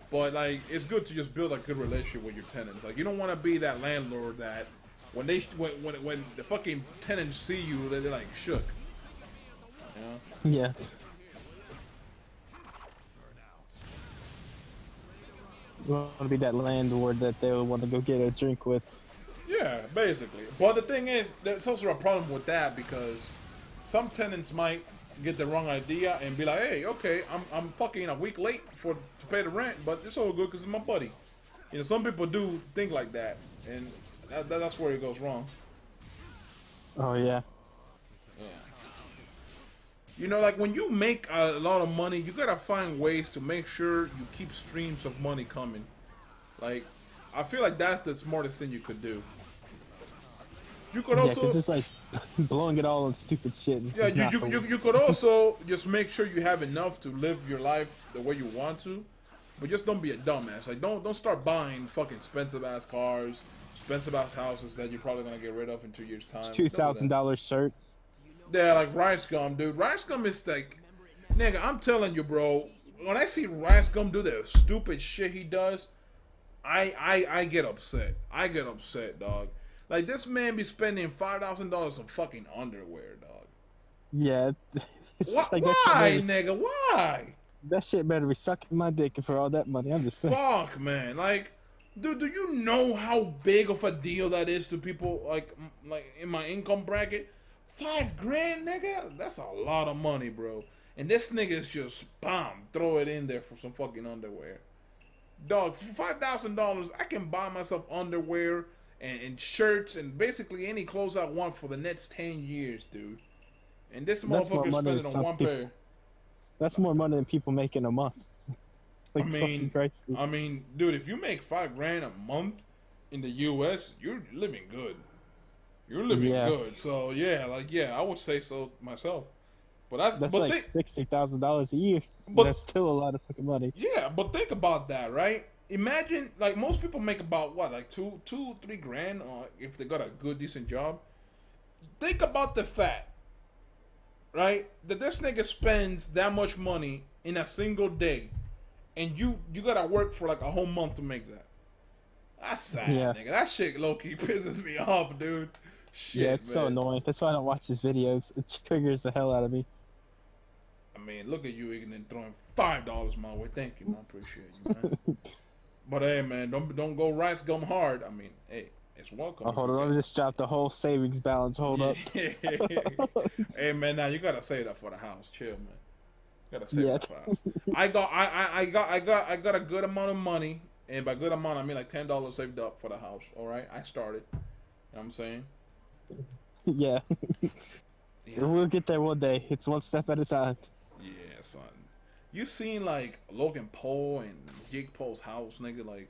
But like, it's good to just build a good relationship with your tenants. Like, you don't want to be that landlord that when the fucking tenants see you, they're like shook. You know? Yeah. You want to be that landlord that they'll want to go get a drink with. Yeah, basically. But the thing is, there's also a problem with that because some tenants might get the wrong idea and be like, "Hey, okay, I'm fucking a week late to pay the rent, but it's all good because it's my buddy." You know, some people do think like that, and that's where it goes wrong. Oh yeah. Yeah. You know, like when you make a lot of money, you gotta find ways to make sure you keep streams of money coming. Like, I feel like that's the smartest thing you could do. You could Yeah, also, because it's like blowing it all on stupid shit. It's yeah, just not cool. you could also just make sure you have enough to live your life the way you want to, but just don't be a dumbass. Like don't start buying fucking expensive ass cars, expensive ass houses that you're probably gonna get rid of in 2 years time. $2,000 shirts. Yeah, like Rice Gum, dude. Rice Gum is like, nigga, I'm telling you, bro. When I see Rice Gum do the stupid shit he does, I get upset. I get upset, dog. Like this man be spending $5,000 on fucking underwear, dog. Yeah, it's like Why, nigga? Why? that shit better be sucking my dick for all that money. I'm just saying. Fuck, man. Like, dude, do you know how big of a deal that is to people like in my income bracket? $5,000, nigga. That's a lot of money, bro. And this nigga is just throw it in there for some fucking underwear. Dog, for $5,000, I can buy myself underwear and shirts and basically any clothes I want for the next 10 years, dude. And this motherfucker spending on one pair. That's more money than people make in a month. Like, I mean, dude, if you make $5,000 a month in the U.S., you're living good. You're living good. So yeah, like I would say so myself. But that's like $60,000 a year. But that's still a lot of fucking money. Yeah, but think about that, right? Imagine, like, most people make about what, like $2-3 grand if they got a good decent job. Think about the fact, right, that this nigga spends that much money in a single day, and you gotta work for like a whole month to make that. That's sad, nigga. That shit low key pisses me off, dude. Shit, yeah, it's so annoying. That's why I don't watch his videos. It triggers the hell out of me. I mean, look at you even throwing $5 my way. Thank you, man. Appreciate you, man. But hey, man, don't go Rice Gum hard. I mean, hey, it's welcome. Oh, hold on, let me just drop the whole savings balance. Hold up. Hey, man, now you gotta save that for the house. Chill, man. You gotta save that for the house. I got a good amount of money, and by good amount I mean like $10 saved up for the house. All right, I started. You know what I'm saying? Yeah. We'll get there one day. It's one step at a time. Yeah, son. You seen like Logan Paul and Jake Paul's house, nigga? Like,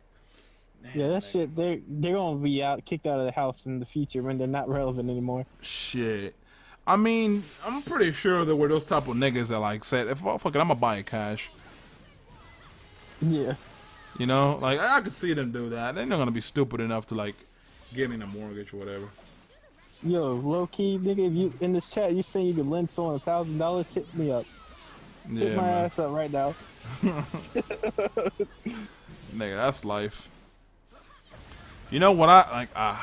man, yeah, that shit. They're gonna be kicked out of the house in the future when they're not relevant anymore. Shit. I mean, I'm pretty sure there were those type of niggas that like said, "If fuck it, I'm gonna buy it cash." Yeah. You know, like I could see them do that. They're not gonna be stupid enough to like get in a mortgage or whatever. Yo, low key, nigga, if you in this chat, you saying you can lend someone $1,000, hit me up. Yeah, hit my ass up right now. Nigga, that's life. You know what I like?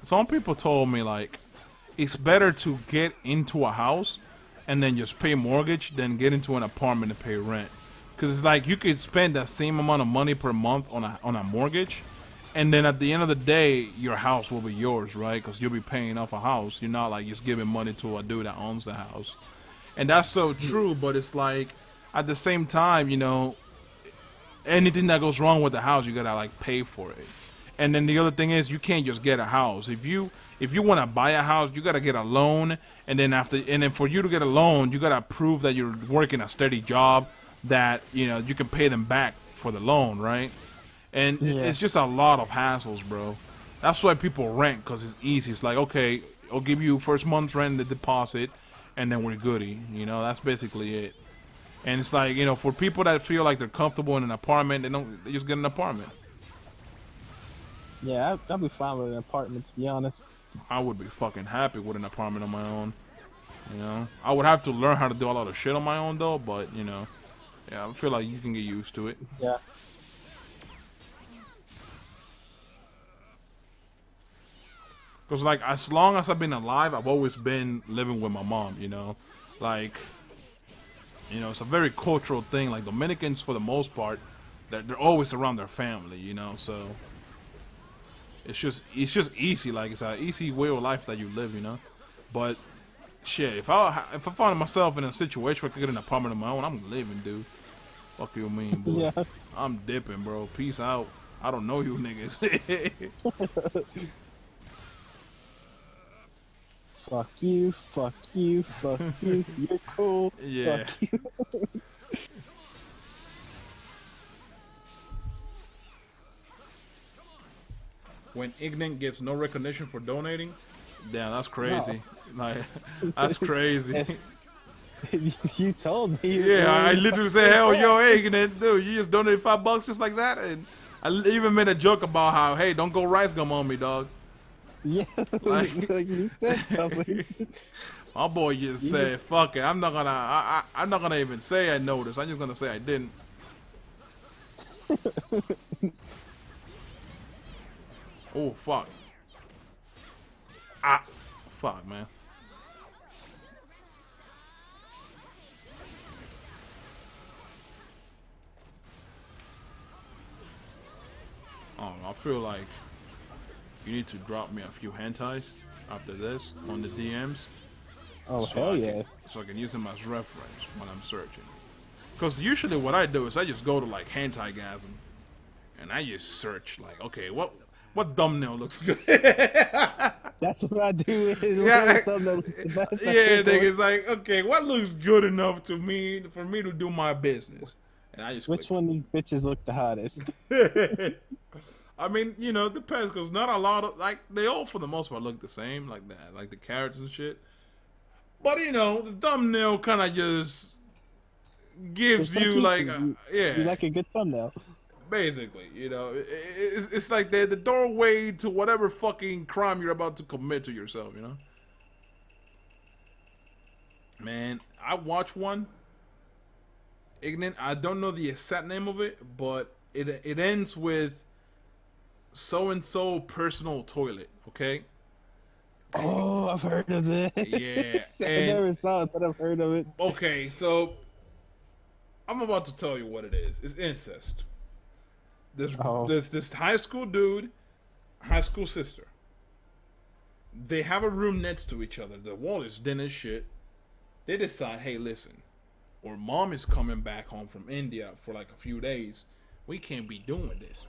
Some people told me like it's better to get into a house and then just pay mortgage than get into an apartment and pay rent. Because it's like you could spend the same amount of money per month on a mortgage, and then at the end of the day, your house will be yours, right? Because you'll be paying off a house. You're not like just giving money to a dude that owns the house. And that's so true, but it's like at the same time, you know, anything that goes wrong with the house, you gotta like pay for it. And then the other thing is, you can't just get a house. If you want to buy a house, you gotta get a loan, and then for you to get a loan, you gotta prove that you're working a steady job, that you know you can pay them back for the loan, right? And it's just a lot of hassles, bro. That's why people rent, because it's easy. It's like, okay, I'll give you first month's rent, the deposit, and then we're goody. You know, that's basically it. And it's like, you know, for people that feel like they're comfortable in an apartment, they just get an apartment. Yeah, I'll be fine with an apartment, to be honest. I would be fucking happy with an apartment on my own. You know, I would have to learn how to do a lot of shit on my own though, but you know, yeah, I feel like you can get used to it. Yeah. Because, like, as long as I've been alive, I've always been living with my mom, you know? Like, you know, it's a very cultural thing. Like, Dominicans, for the most part, they're always around their family, you know? So, it's just easy. Like, it's an easy way of life that you live, you know? But, shit, if I find myself in a situation where I could get an apartment of my own, I'm living, dude. Fuck you mean, boy. Yeah. I'm dipping, bro. Peace out. I don't know you niggas. Fuck you, fuck you, fuck you, you're cool, yeah. fuck you. When Ignorant gets no recognition for donating, Damn, that's crazy. Like, that's crazy. You told me. Yeah, I literally said, hell, yo, hey, dude, you just donated $5 just like that? And I even made a joke about how, hey, don't go rice gum on me, dog. Yeah, like you said something. My boy just said, fuck it. I'm not gonna even say I noticed. I'm just gonna say I didn't. Oh, fuck. Ah, fuck, man. I don't know, I feel like you need to drop me a few hentais after this on the DMs. Oh, hell yeah. So I can use them as reference when I'm searching. Because usually what I do is I just go to like Hentai-gasm and I just search like, okay, what thumbnail looks good? That's what I do. Yeah, nigga, it's like, okay, what looks good enough for me to do my business? And I just Which one of these bitches look the hottest? I mean, you know, it depends, because not a lot of, like, they all for the most part look the same, like that, like the carrots and shit. But, you know, the thumbnail kind of just gives you, like, yeah. You like a good thumbnail. Basically, you know, it's like the doorway to whatever fucking crime you're about to commit to yourself, you know? Man, I watched one, Ignorant, I don't know the exact name of it, but it ends with so-and-so personal toilet, okay? Oh, I've heard of it. Yeah. I never saw it, but I've heard of it. Okay, so I'm about to tell you what it is. It's incest. This high school dude, high school sister. They have a room next to each other. The wall is thin as shit. They decide, hey, listen, our mom is coming back home from India for like a few days. We can't be doing this.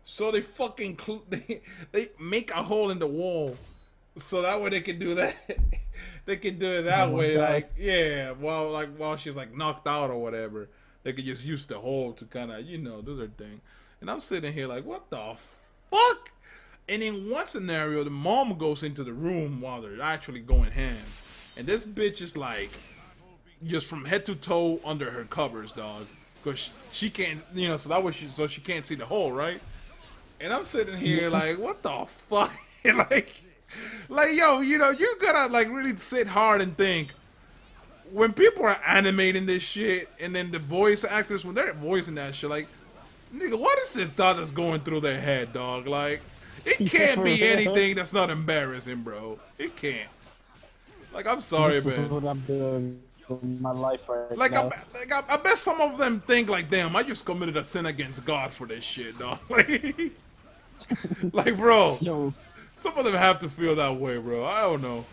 So they fucking they make a hole in the wall so that way they can do that. They can do it that way, like, yeah, while she's like knocked out or whatever. They could just use the hole to kind of, you know, do their thing. And I'm sitting here like, what the fuck? And in one scenario, the mom goes into the room while they're actually going ham. And this bitch is like, just from head to toe under her covers, dog. Because she can't, you know, so she can't see the hole, right? And I'm sitting here like, what the fuck? like, yo, you know, you gotta like really sit hard and think. When people are animating this shit, and then the voice actors, when they're voicing that shit, like, nigga, what is the thought that's going through their head, dog? Like, it can't be anything that's not embarrassing, bro. It can't. Like, I'm sorry, This man. is what I'm doing in my life right Like, now. I bet some of them think like, damn, I just committed a sin against God for this shit, dog. Like, bro, Yo, some of them have to feel that way, bro. I don't know.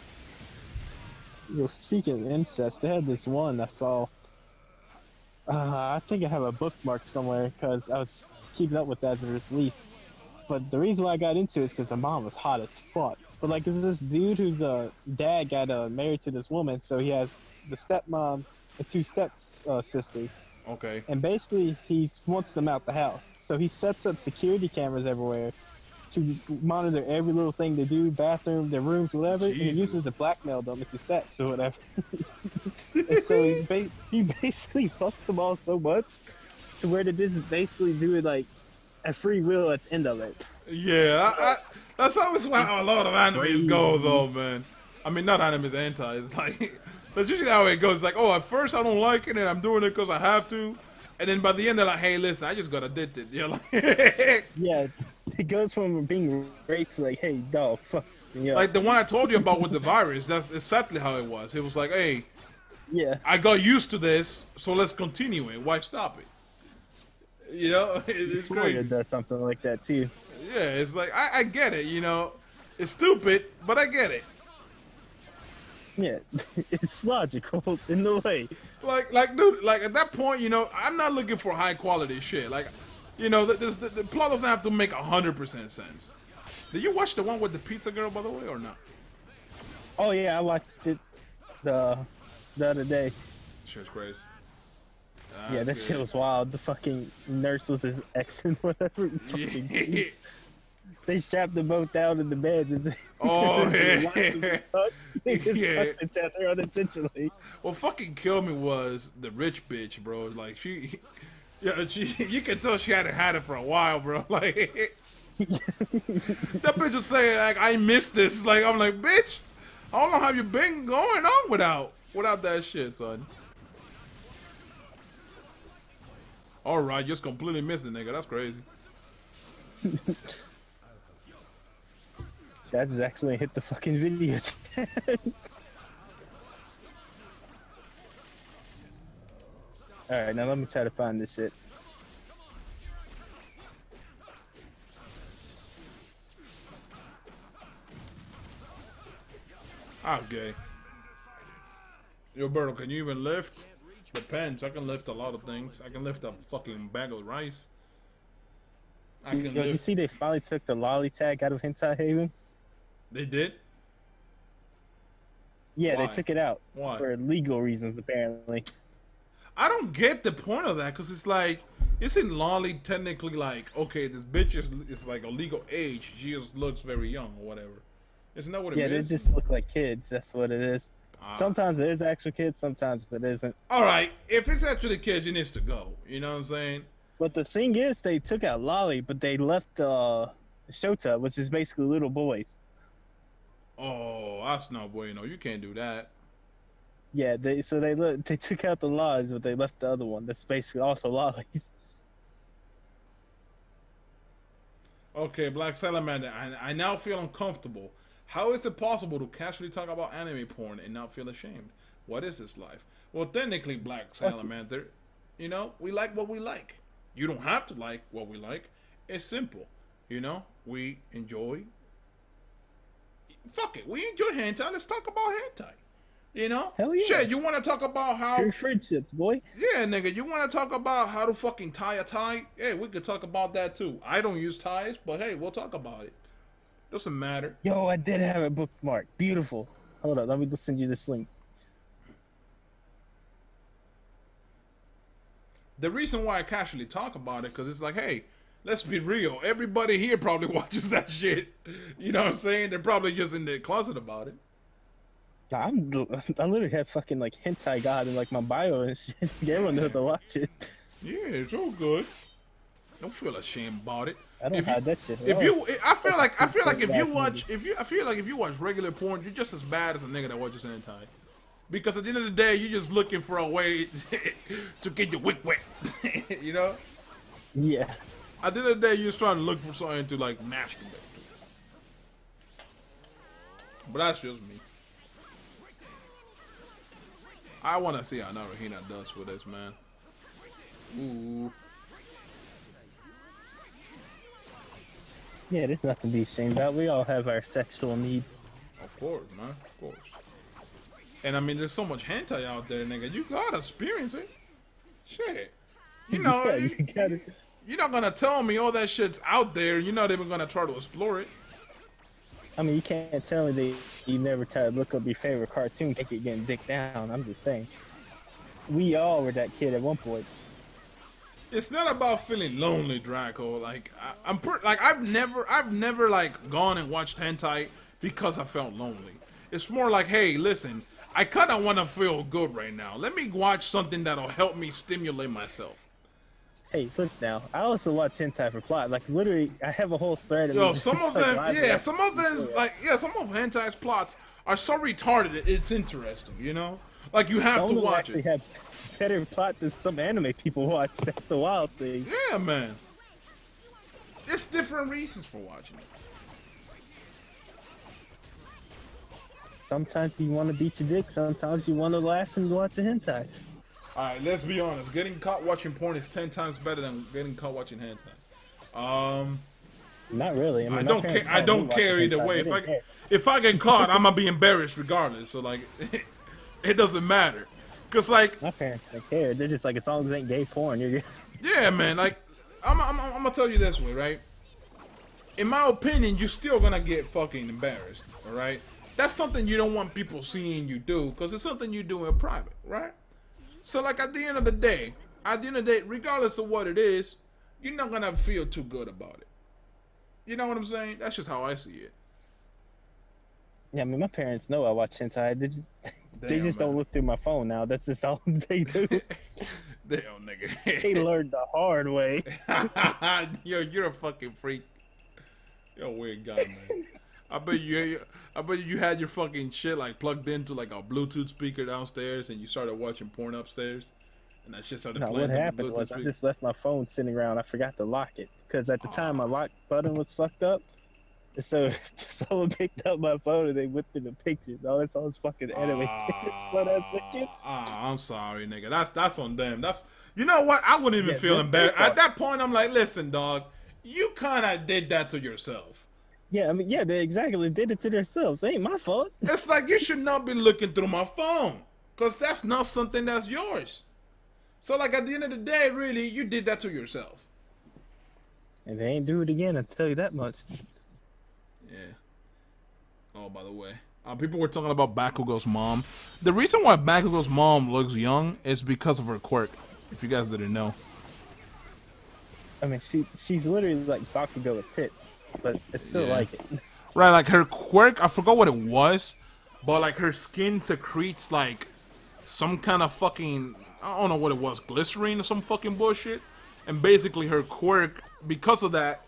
yo, speaking of incest, they had this one I saw. I think I have a bookmark somewhere because I was keeping up with that as it was released. But the reason why I got into it is because the mom was hot as fuck. But like, there's this dude whose dad got married to this woman, so he has the stepmom and two sisters. Okay. And basically, he wants them out the house. So he sets up security cameras everywhere to monitor every little thing they do, bathroom, their rooms, whatever. And he uses to blackmail them into sex or whatever. And so he basically fucks them all so much to where they just basically do it like a free will at the end of it. Yeah, that's always how a lot of animes go, though, man. I mean, not animes, anti. It's like, that's usually how it goes. It's like, oh, at first I don't like it, and I'm doing it because I have to. And then by the end, they're like, hey, listen, I just got addicted. You're like, yeah, it goes from being raped to like, hey, dog, fuck. Yeah. Like the one I told you about with the virus, that's exactly how it was. It was like, hey, yeah, I got used to this, so let's continue it. Why stop it? You know, it's crazy. It does something like that too. Yeah, it's like, I get it, you know. It's stupid, but I get it. Yeah, it's logical in the way. Like, dude, like at that point, you know, I'm not looking for high quality shit. Like, you know, the plot doesn't have to make 100% sense. Did you watch the one with the pizza girl, by the way, or not? Oh yeah, I watched it the other day. Shit's crazy. Yeah, that shit was wild. The fucking nurse was his ex and whatever. Yeah. they strapped them both down in the beds. And Oh, they just yeah. fucked each other unintentionally. What fucking killed me was the rich bitch, bro. Like you can tell she hadn't had it for a while, bro. Like that bitch was saying like, I missed this. Like I'm like, bitch, how long have you been going on without that shit, son? All right, just completely missing, nigga. That's crazy. So I just accidentally hit the fucking video. Alright, now let me try to find this shit. That's gay. Yo, Berto, can you even lift? Depends. I can lift a lot of things. I can lift a fucking bag of rice. I can Yo, did you see they finally took the lolly tag out of Hentai Haven? They did? Yeah, Why? they took it out. Why? For legal reasons, apparently. I don't get the point of that, because it's like, isn't lolly technically like, okay, this bitch is like a legal age. She just looks very young or whatever. Isn't that what it Yeah, is? they just look like kids. That's what it is. Sometimes it is actual kids, sometimes it isn't. All right, if it's actually kids, it needs to go. You know what I'm saying? But the thing is, they took out lolly, but they left Shota, which is basically little boys. Oh, that's not bueno. You can't do that. Yeah, they took out the lollies, but they left the other one. That's basically also lollies. Okay, Black Salamander, I now feel uncomfortable. How is it possible to casually talk about anime porn and not feel ashamed? What is this life? Well, technically, Black Salamander, you know, we like what we like. You don't have to like what we like. It's simple. You know, we enjoy. Fuck it. We enjoy hentai. Let's talk about hentai. You know? Hell yeah. Shit, you want to talk about how... True friendships, boy. Yeah, nigga, you want to talk about how to fucking tie a tie? Hey, we could talk about that too. I don't use ties, but hey, we'll talk about it. Doesn't matter. Yo, I did have it bookmarked. Beautiful. Hold up, let me go send you this link. The reason why I casually talk about it, because it's like, hey, let's be real. Everybody here probably watches that shit. You know what I'm saying? They're probably just in their closet about it. I literally have fucking like hentai god in like my bio and shit. Everyone knows I watch it. Yeah, it's all good. Don't feel ashamed about it. I don't hide that shit. I feel like if you watch regular porn, you're just as bad as a nigga that watches hentai. Because at the end of the day, you're just looking for a way to get your wick wet. You know? Yeah. At the end of the day, you're just trying to look for something to like masturbate. But that's just me. I want to see how Naruto does with this, man. Ooh. Yeah, there's nothing to be ashamed about. We all have our sexual needs. Of course, man. Of course. And I mean, there's so much hentai out there, nigga. You gotta experience it. Shit. You know, Yeah, you gotta... you're not gonna tell me all that shit's out there. You're not even gonna try to explore it. I mean, you can't tell me that you never tried to look up your favorite cartoon, take it getting dick down. I'm just saying. We all were that kid at one point. It's not about feeling lonely, Draco. Like I've never like gone and watched hentai because I felt lonely. It's more like, hey, listen, I kind of want to feel good right now. Let me watch something that'll help me stimulate myself. Hey, look now. I also watch hentai for plot. Like literally, I have a whole thread. Yo, some of them, yeah, some of hentai's plots are so retarded. It's interesting, you know. Like you have to watch it. Have better plot than some anime people watch. That's the wild thing. Yeah, man. It's different reasons for watching it. Sometimes you want to beat your dick. Sometimes you want to laugh and watch a hentai. Alright, let's be honest. Getting caught watching porn is 10 times better than getting caught watching hentai. Not really. I mean, I don't care either way. If I get caught, I'm gonna be embarrassed regardless. So like, it doesn't matter. Cause like my parents don't care. They're just like, as long as it ain't gay porn, you're good. Yeah, man. Like, I'm gonna tell you this way, right? In my opinion, you're still gonna get fucking embarrassed. All right. That's something you don't want people seeing you do, because it's something you do in private, right? So, like, at the end of the day, regardless of what it is, you're not gonna feel too good about it. You know what I'm saying? That's just how I see it. Yeah, I mean, my parents know I watch hentai. They just don't look through my phone now. That's just all they do. Damn, nigga. They learned the hard way. Yo, you're a fucking freak. You're a weird guy, man. I bet you had your fucking shit like plugged into like a Bluetooth speaker downstairs, and you started watching porn upstairs, and that shit started playing. What happened was I just left my phone sitting around. I forgot to lock it because at the time my lock button was fucked up. So someone picked up my phone and they went through the pictures. All it's all fucking anime pictures. I'm sorry, nigga. That's on them. That's, you know what? I wouldn't even feel embarrassed. At that point, I'm like, listen, dog, you kind of did that to yourself. Yeah, I mean, yeah, they exactly did it to themselves. It ain't my fault. It's like you should not be looking through my phone because that's not something that's yours. So, like, at the end of the day, really, you did that to yourself. And they ain't do it again, I'll tell you that much. Yeah. Oh, by the way, people were talking about Bakugo's mom. The reason why Bakugo's mom looks young is because of her quirk. If you guys didn't know. I mean, she's literally like Bakugo with tits, but it's still like it. Right, like her quirk, I forgot what it was, but like her skin secretes like some kind of fucking, I don't know what it was, glycerine or some fucking bullshit. And basically her quirk, because of that,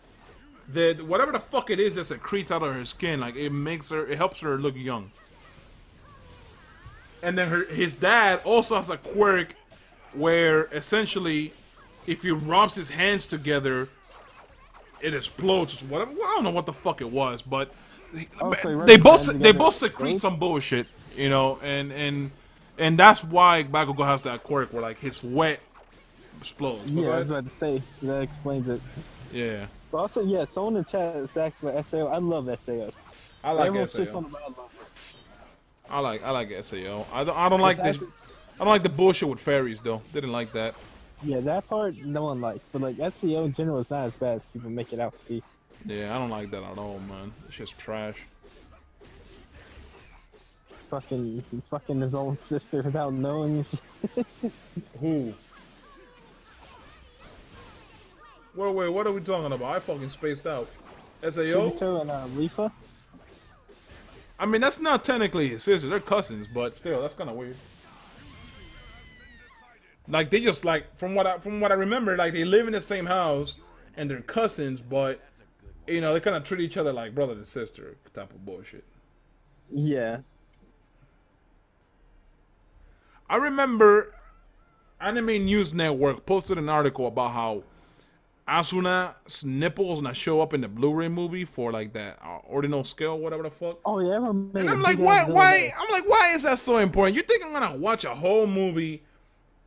whatever the fuck it is that secretes out of her skin, like it helps her look young. And then his dad also has a quirk where essentially, if he rubs his hands together, it explodes. Whatever. I don't know what the fuck it was, but they both secrete some bullshit, you know, and that's why Bakugo has that quirk where like his sweat explodes. Yeah, I was about to say that explains it. Yeah. But also, yeah, someone in the chat is asking about SAO. I love SAO. I like Everyone SAO. shits on the bad love. I like SAO. I don't like this. I don't like the bullshit with fairies though. Didn't like that. Yeah, that part no one likes. But like SEO in general is not as bad as people make it out to be. Yeah, I don't like that at all, man. It's just trash. Fucking his own sister without knowing. Who? Wait, what are we talking about? I fucking spaced out. SAO? And Lifa? I mean, that's not technically his sister. They're cousins, but still, that's kind of weird. Like, they just, like, from what I remember, like, they live in the same house, and they're cousins, but, you know, they kind of treat each other like brother and sister type of bullshit. Yeah. I remember Anime News Network posted an article about how Asuna's nipples not show up in the Blu-ray movie for like that ordinal scale, whatever the fuck. Oh yeah, and I'm like, why is that so important? You think I'm gonna watch a whole movie,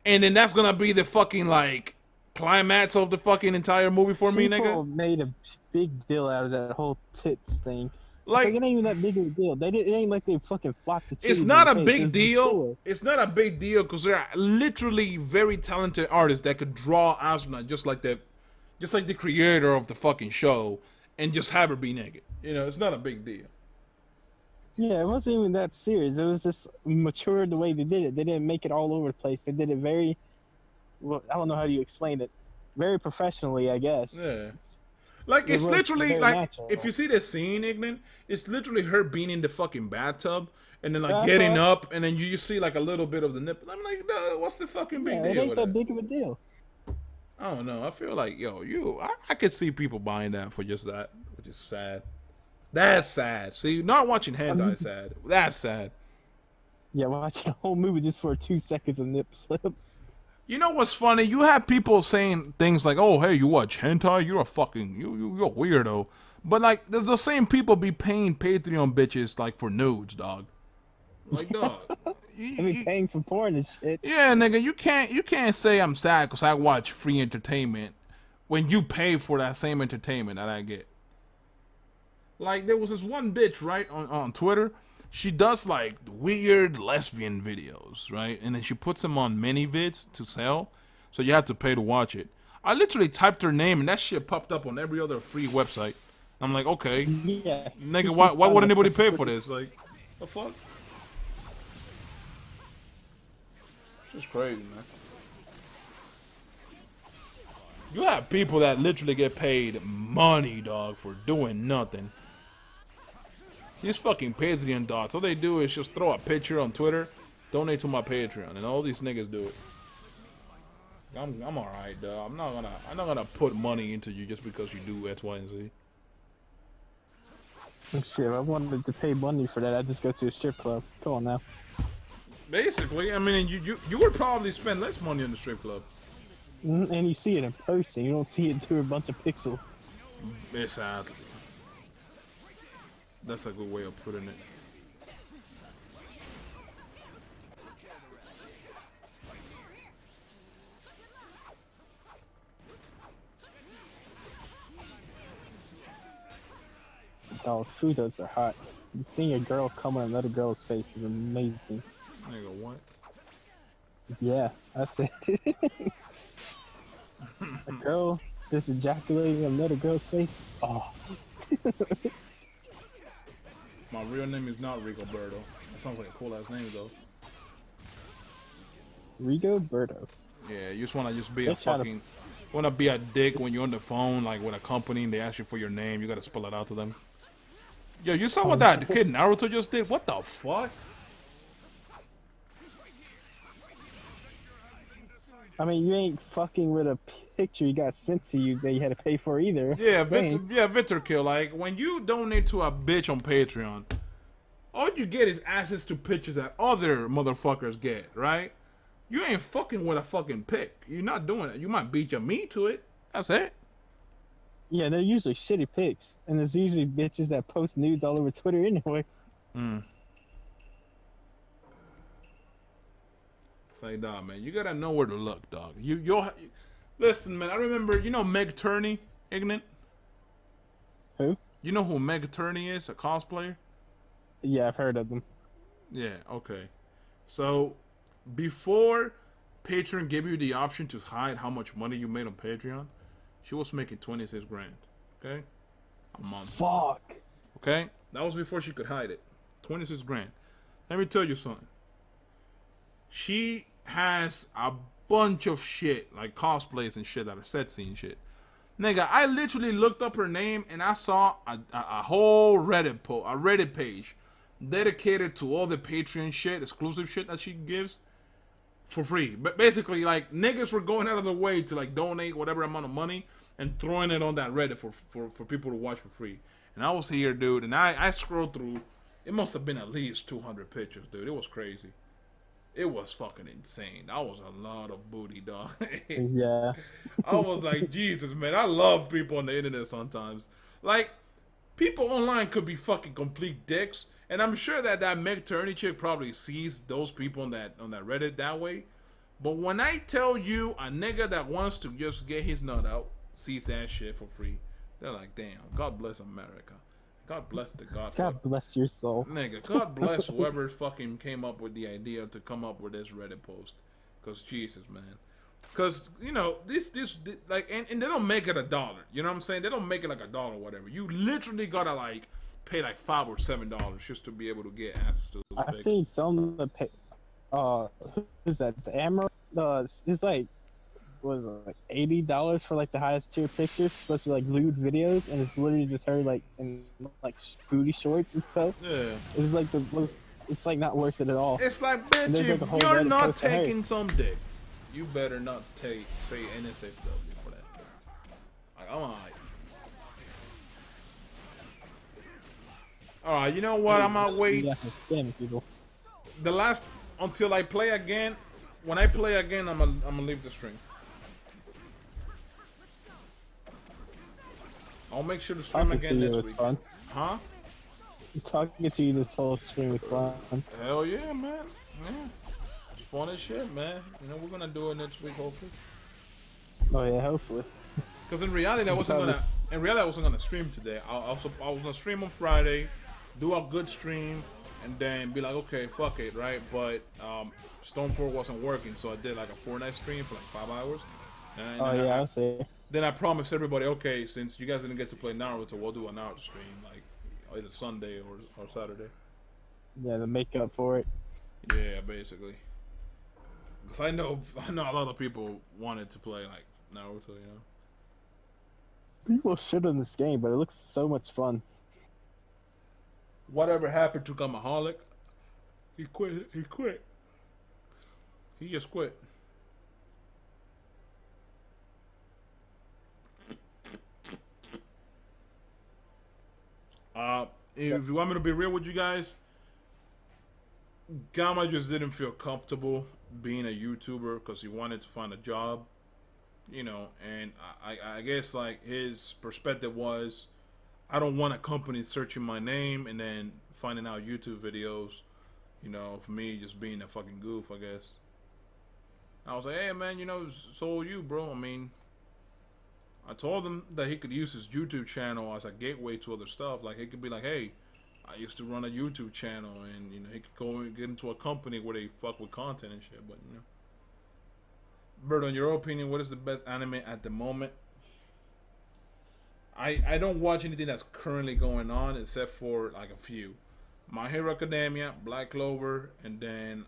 and then that's gonna be the fucking like climax of the fucking entire movie for me, nigga? People made a big deal out of that whole tits thing. Like, it ain't even that big of a deal. It ain't like they fucking flocked the titties. It's not a big deal. It's not a big deal because there are literally very talented artists that could draw Asuna just like the creator of the fucking show, and just have her be naked. You know, it's not a big deal. Yeah, it wasn't even that serious. It was just mature the way they did it. They didn't make it all over the place. They did it very, well, I don't know how you explain it. Very professionally, I guess. Yeah. Like, it's literally, like, natural, if you see the scene, Ignan, it's literally her being in the fucking bathtub, and then, like, getting up, and then you see, like, a little bit of the nipple. I'm like, no, what's the fucking big deal? It ain't that big of a deal. I don't know. I feel like, I could see people buying that for just that, which is sad. That's sad. See, not watching hentai is sad. That's sad. Yeah, watching a whole movie just for 2 seconds of nip slip. You know what's funny? You have people saying things like, "Oh, hey, you watch hentai? You're a fucking you're a weirdo." But like, there's the same people be paying Patreon bitches like for nudes, dog. Like, dog. I mean, paying for porn and shit. Yeah, nigga, you can't say I'm sad because I watch free entertainment when you pay for that same entertainment that I get. Like, there was this one bitch, right, on Twitter. She does, like, weird lesbian videos, right? And then she puts them on mini vids to sell. So you have to pay to watch it. I literally typed her name, and that shit popped up on every other free website. I'm like, okay. Yeah. Nigga, why would anybody pay for this? Like, the fuck? It's just crazy, man. You have people that literally get paid money, dog, for doing nothing. These fucking Patreon dogs, all they do is just throw a picture on Twitter, donate to my Patreon, and all these niggas do it. I'm alright, dog. I'm not gonna put money into you just because you do X, Y, and Z. Shit, if I wanted to pay money for that, I'd just go to a strip club. Come on now. Basically, I mean, you would probably spend less money on the strip club. And you see it in person. You don't see it through a bunch of pixels. Exactly. That's a good way of putting it. Oh, Fudos are hot. Seeing a girl come on another girl's face is amazing. Nigga, what? Yeah, I said it. A girl just ejaculating another girl's face. Oh. My real name is not Rico Berto. That sounds like a cool ass name though. Rigo Berto. Yeah, you just wanna be a fucking wanna be a dick when you're on the phone like with a company and they ask you for your name, you gotta spell it out to them. Yo, you saw what that kid Naruto just did? What the fuck? I mean, you ain't fucking with a picture you got sent to you that you had to pay for either. Yeah, Victor Kill. Like, when you donate to a bitch on Patreon, all you get is access to pictures that other motherfuckers get, right? You ain't fucking with a fucking pic. You're not doing it. You might beat your meat to it. That's it. Yeah, they're usually shitty pics. And there's usually bitches that post nudes all over Twitter anyway. Say, dog, man, you gotta know where to look, dog. Listen, man. I remember, you know Meg Turney, Ignorant? Who? You know who Meg Turney is? A cosplayer? Yeah, I've heard of them. Yeah, okay. So, before Patreon gave you the option to hide how much money you made on Patreon, she was making 26 grand. Okay? A month. Fuck. Okay? That was before she could hide it. 26 grand. Let me tell you something. She has a bunch of shit, like cosplays and shit that are set scene shit. Nigga, I literally looked up her name and I saw a whole Reddit page dedicated to all the Patreon shit, exclusive shit that she gives for free. But basically, like, niggas were going out of their way to like donate whatever amount of money and throwing it on that Reddit for people to watch for free. And I was here, dude, and I scrolled through. It must have been at least 200 pictures, dude. It was crazy. It was fucking insane. That was a lot of booty, dog. Yeah. I was like, Jesus, man. I love people on the internet sometimes. Like, people online could be fucking complete dicks. And I'm sure that Meg Turney chick probably sees those people on that Reddit that way. But when I tell you a nigga that wants to just get his nut out sees that shit for free, they're like, damn, God bless America. God bless the God. God bless your soul. Nigga, God bless whoever fucking came up with the idea to come up with this Reddit post. Because, Jesus, man. Because, you know, this like, and they don't make it $1. You know what I'm saying? They don't make it like $1 or whatever. You literally gotta, like, pay like $5 or $7 just to be able to get access to those. I've seen some of the who's that? The Emerald? It's like, what is it, like $80 for like the highest tier pictures, especially like lewd videos, and it's literally just her like in like booty shorts and stuff. Yeah. It's like it's like not worth it at all. It's like, bitch, if like you're not taking some dick, you better not say NSFW for that. Like, I'm alright. Alright, you know what? I'm gonna wait. The last until I play again. When I play again, I'm gonna leave the stream. I'll make sure to stream again next week. Fun. Huh? Talking to you this whole stream is fun. Hell yeah, man. Yeah. It's fun as shit, man. You know, we're gonna do it next week, hopefully. Oh yeah, hopefully. Because in reality, I wasn't gonna stream today. I was gonna stream on Friday, do a good stream, and then be like, okay, fuck it, right? But Stormford wasn't working, so I did like a Fortnite stream for like 5 hours. And I'll see. Then I promised everybody, okay, since you guys didn't get to play Naruto, we'll do an Naruto stream, like either Sunday or Saturday. Yeah, to make up for it. Yeah, basically. Because I know a lot of people wanted to play like Naruto, you know. People shit on this game, but it looks so much fun. Whatever happened to Gamaholic? He quit. He quit. He just quit. If you want me to be real with you guys, Gamma just didn't feel comfortable being a YouTuber because he wanted to find a job, you know, and I guess like his perspective was, I don't want a company searching my name and then finding out YouTube videos, you know, for me just being a fucking goof, I guess. I was like, hey man, you know, so you, bro. I mean, I told him that he could use his YouTube channel as a gateway to other stuff. Like, he could be like, hey, I used to run a YouTube channel, and, you know, he could go and get into a company where they fuck with content and shit, but, you know. Bert, in your opinion, what is the best anime at the moment? I don't watch anything that's currently going on, except for, like, a few. My Hero Academia, Black Clover, and then,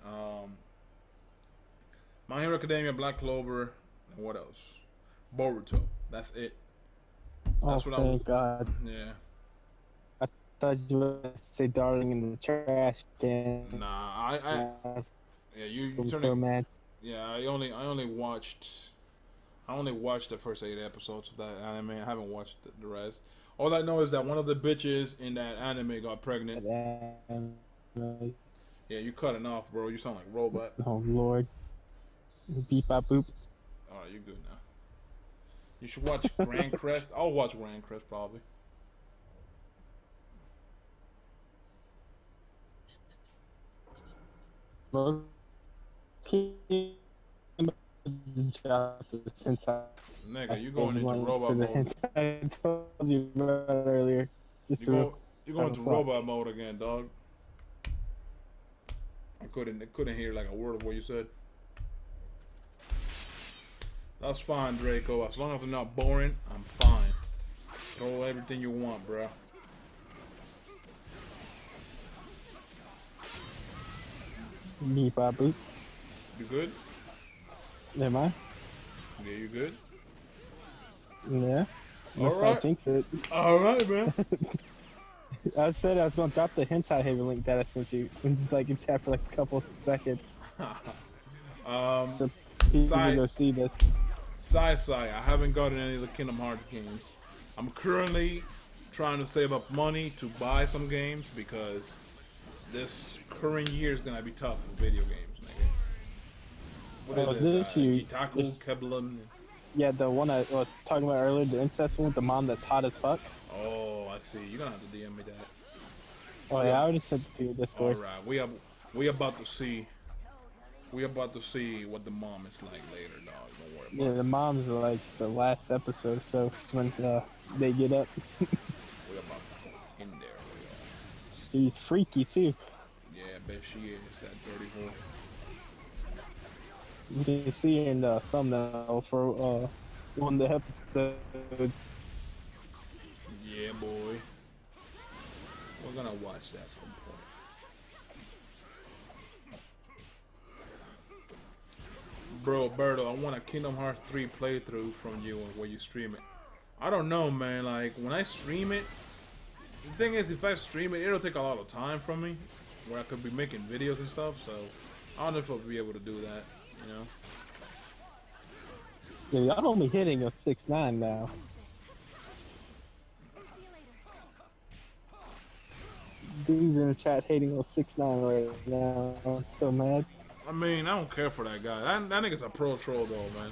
My Hero Academia, Black Clover, and what else? Boruto. That's it. That's oh, what thank God. Yeah. I thought you were going to say Darling in the Trash can. Nah, yeah, you I'm turning, so mad. Yeah, I only watched the first 8 episodes of that anime. I haven't watched the rest. All I know is that one of the bitches in that anime got pregnant. Yeah, you cutting off, bro. You sound like a robot. Oh Lord. Beep bop boop. Alright, you good now. You should watch Grand Crest. I'll watch Grand Crest probably. Nigga, you going into robot mode. I told you earlier. You going into robot mode again, dog. I couldn't hear like a word of what you said. That's fine, Draco. As long as I'm not boring, I'm fine. Throw everything you want, bro. Beep bop boop. You good? Am I? Yeah, you good? Yeah. All right. I jinx it. All right, man. I said I was gonna drop the hentai haven link that I sent you, and just like it's for like a couple seconds. So people can go see this. I haven't gotten any of the Kingdom Hearts games. I'm currently trying to save up money to buy some games because this current year is gonna be tough for video games, nigga. What is this year, Itaku, Keblam. Yeah, the one I was talking about earlier, the incest one with the mom that's hot as fuck. Oh, I see. You're gonna have to DM me that. Oh yeah, I already sent it to you. Discord. All right, we about to see. We about to see what the mom is like later, dog. Don't worry about Yeah, the mom's like the last episode, so it's when they get up. We about to go in there. She's freaky too. Yeah, I bet she is that dirty whore. You can see her in the thumbnail for one of the episodes. Yeah, boy. We're gonna watch that some point. Bro, Berto, I want a Kingdom Hearts 3 playthrough from you and where you stream it. I don't know, man. Like, when I stream it, the thing is, if I stream it, it'll take a lot of time from me, where I could be making videos and stuff, so I don't know if I'll be able to do that, you know? Yeah, y'all only hitting a 6'9" now. Dudes in the chat hating on 6'9" right now. I'm still mad. I mean, I don't care for that guy. That nigga's a pro troll, though, man.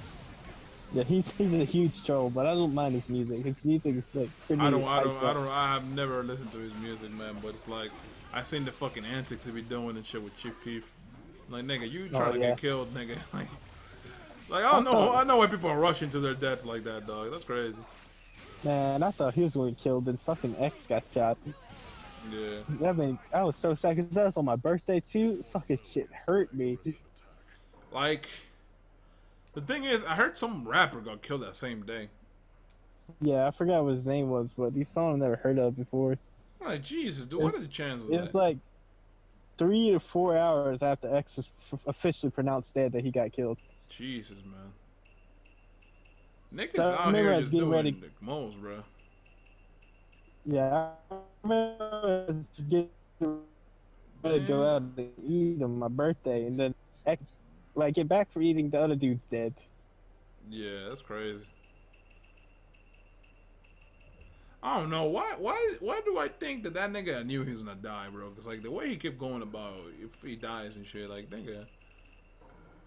Yeah, he's a huge troll, but I don't mind his music. His music is like pretty. I have never listened to his music, man. But it's like I seen the fucking antics he be doing and shit with Chief Keef. Like, nigga, you trying to get killed, nigga? Like I don't know. I know why people are rushing to their deaths like that, dog. That's crazy. Man, I thought he was going to get killed, and fucking X got shot. Yeah. I mean, I was so sad because that was on my birthday too. Fucking shit hurt me. Like, the thing is, I heard some rapper got killed that same day. Yeah, I forgot what his name was, but these songs I've never heard of before. I'm like, Jesus, dude, what are the chances of It's that? like 3 to 4 hours after X was officially pronounced dead that he got killed. Jesus, man. Niggas So I out remember I here was just getting doing ready. the most, bro. Yeah, I remember I was getting ready to go out and eat on my birthday, and then like get back for eating, the other dude's dead. Yeah, that's crazy. I don't know why do I think that nigga knew he was gonna die, bro? Cause like the way he kept going about if he dies and shit, like nigga,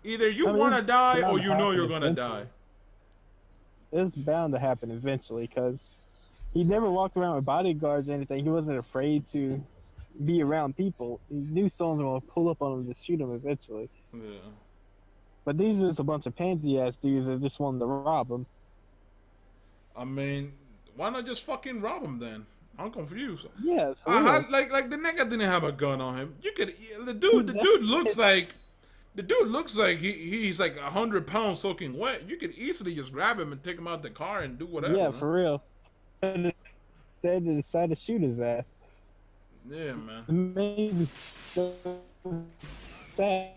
either you I mean, wanna it's die or bound to you know happen you're gonna eventually. die. It's bound to happen eventually, because he never walked around with bodyguards or anything. He wasn't afraid to be around people. He knew someone was gonna pull up on him to shoot him eventually. Yeah. But these are just a bunch of pansy ass dudes that just wanted to rob him. I mean, why not just fucking rob him then? I'm confused. Yeah, for real. Like the nigga didn't have a gun on him. You could the dude looks like he's like 100 pounds soaking wet. You could easily just grab him and take him out the car and do whatever. Yeah, man. for real. Instead they decided to shoot his ass. Yeah, man. Maybe so sad.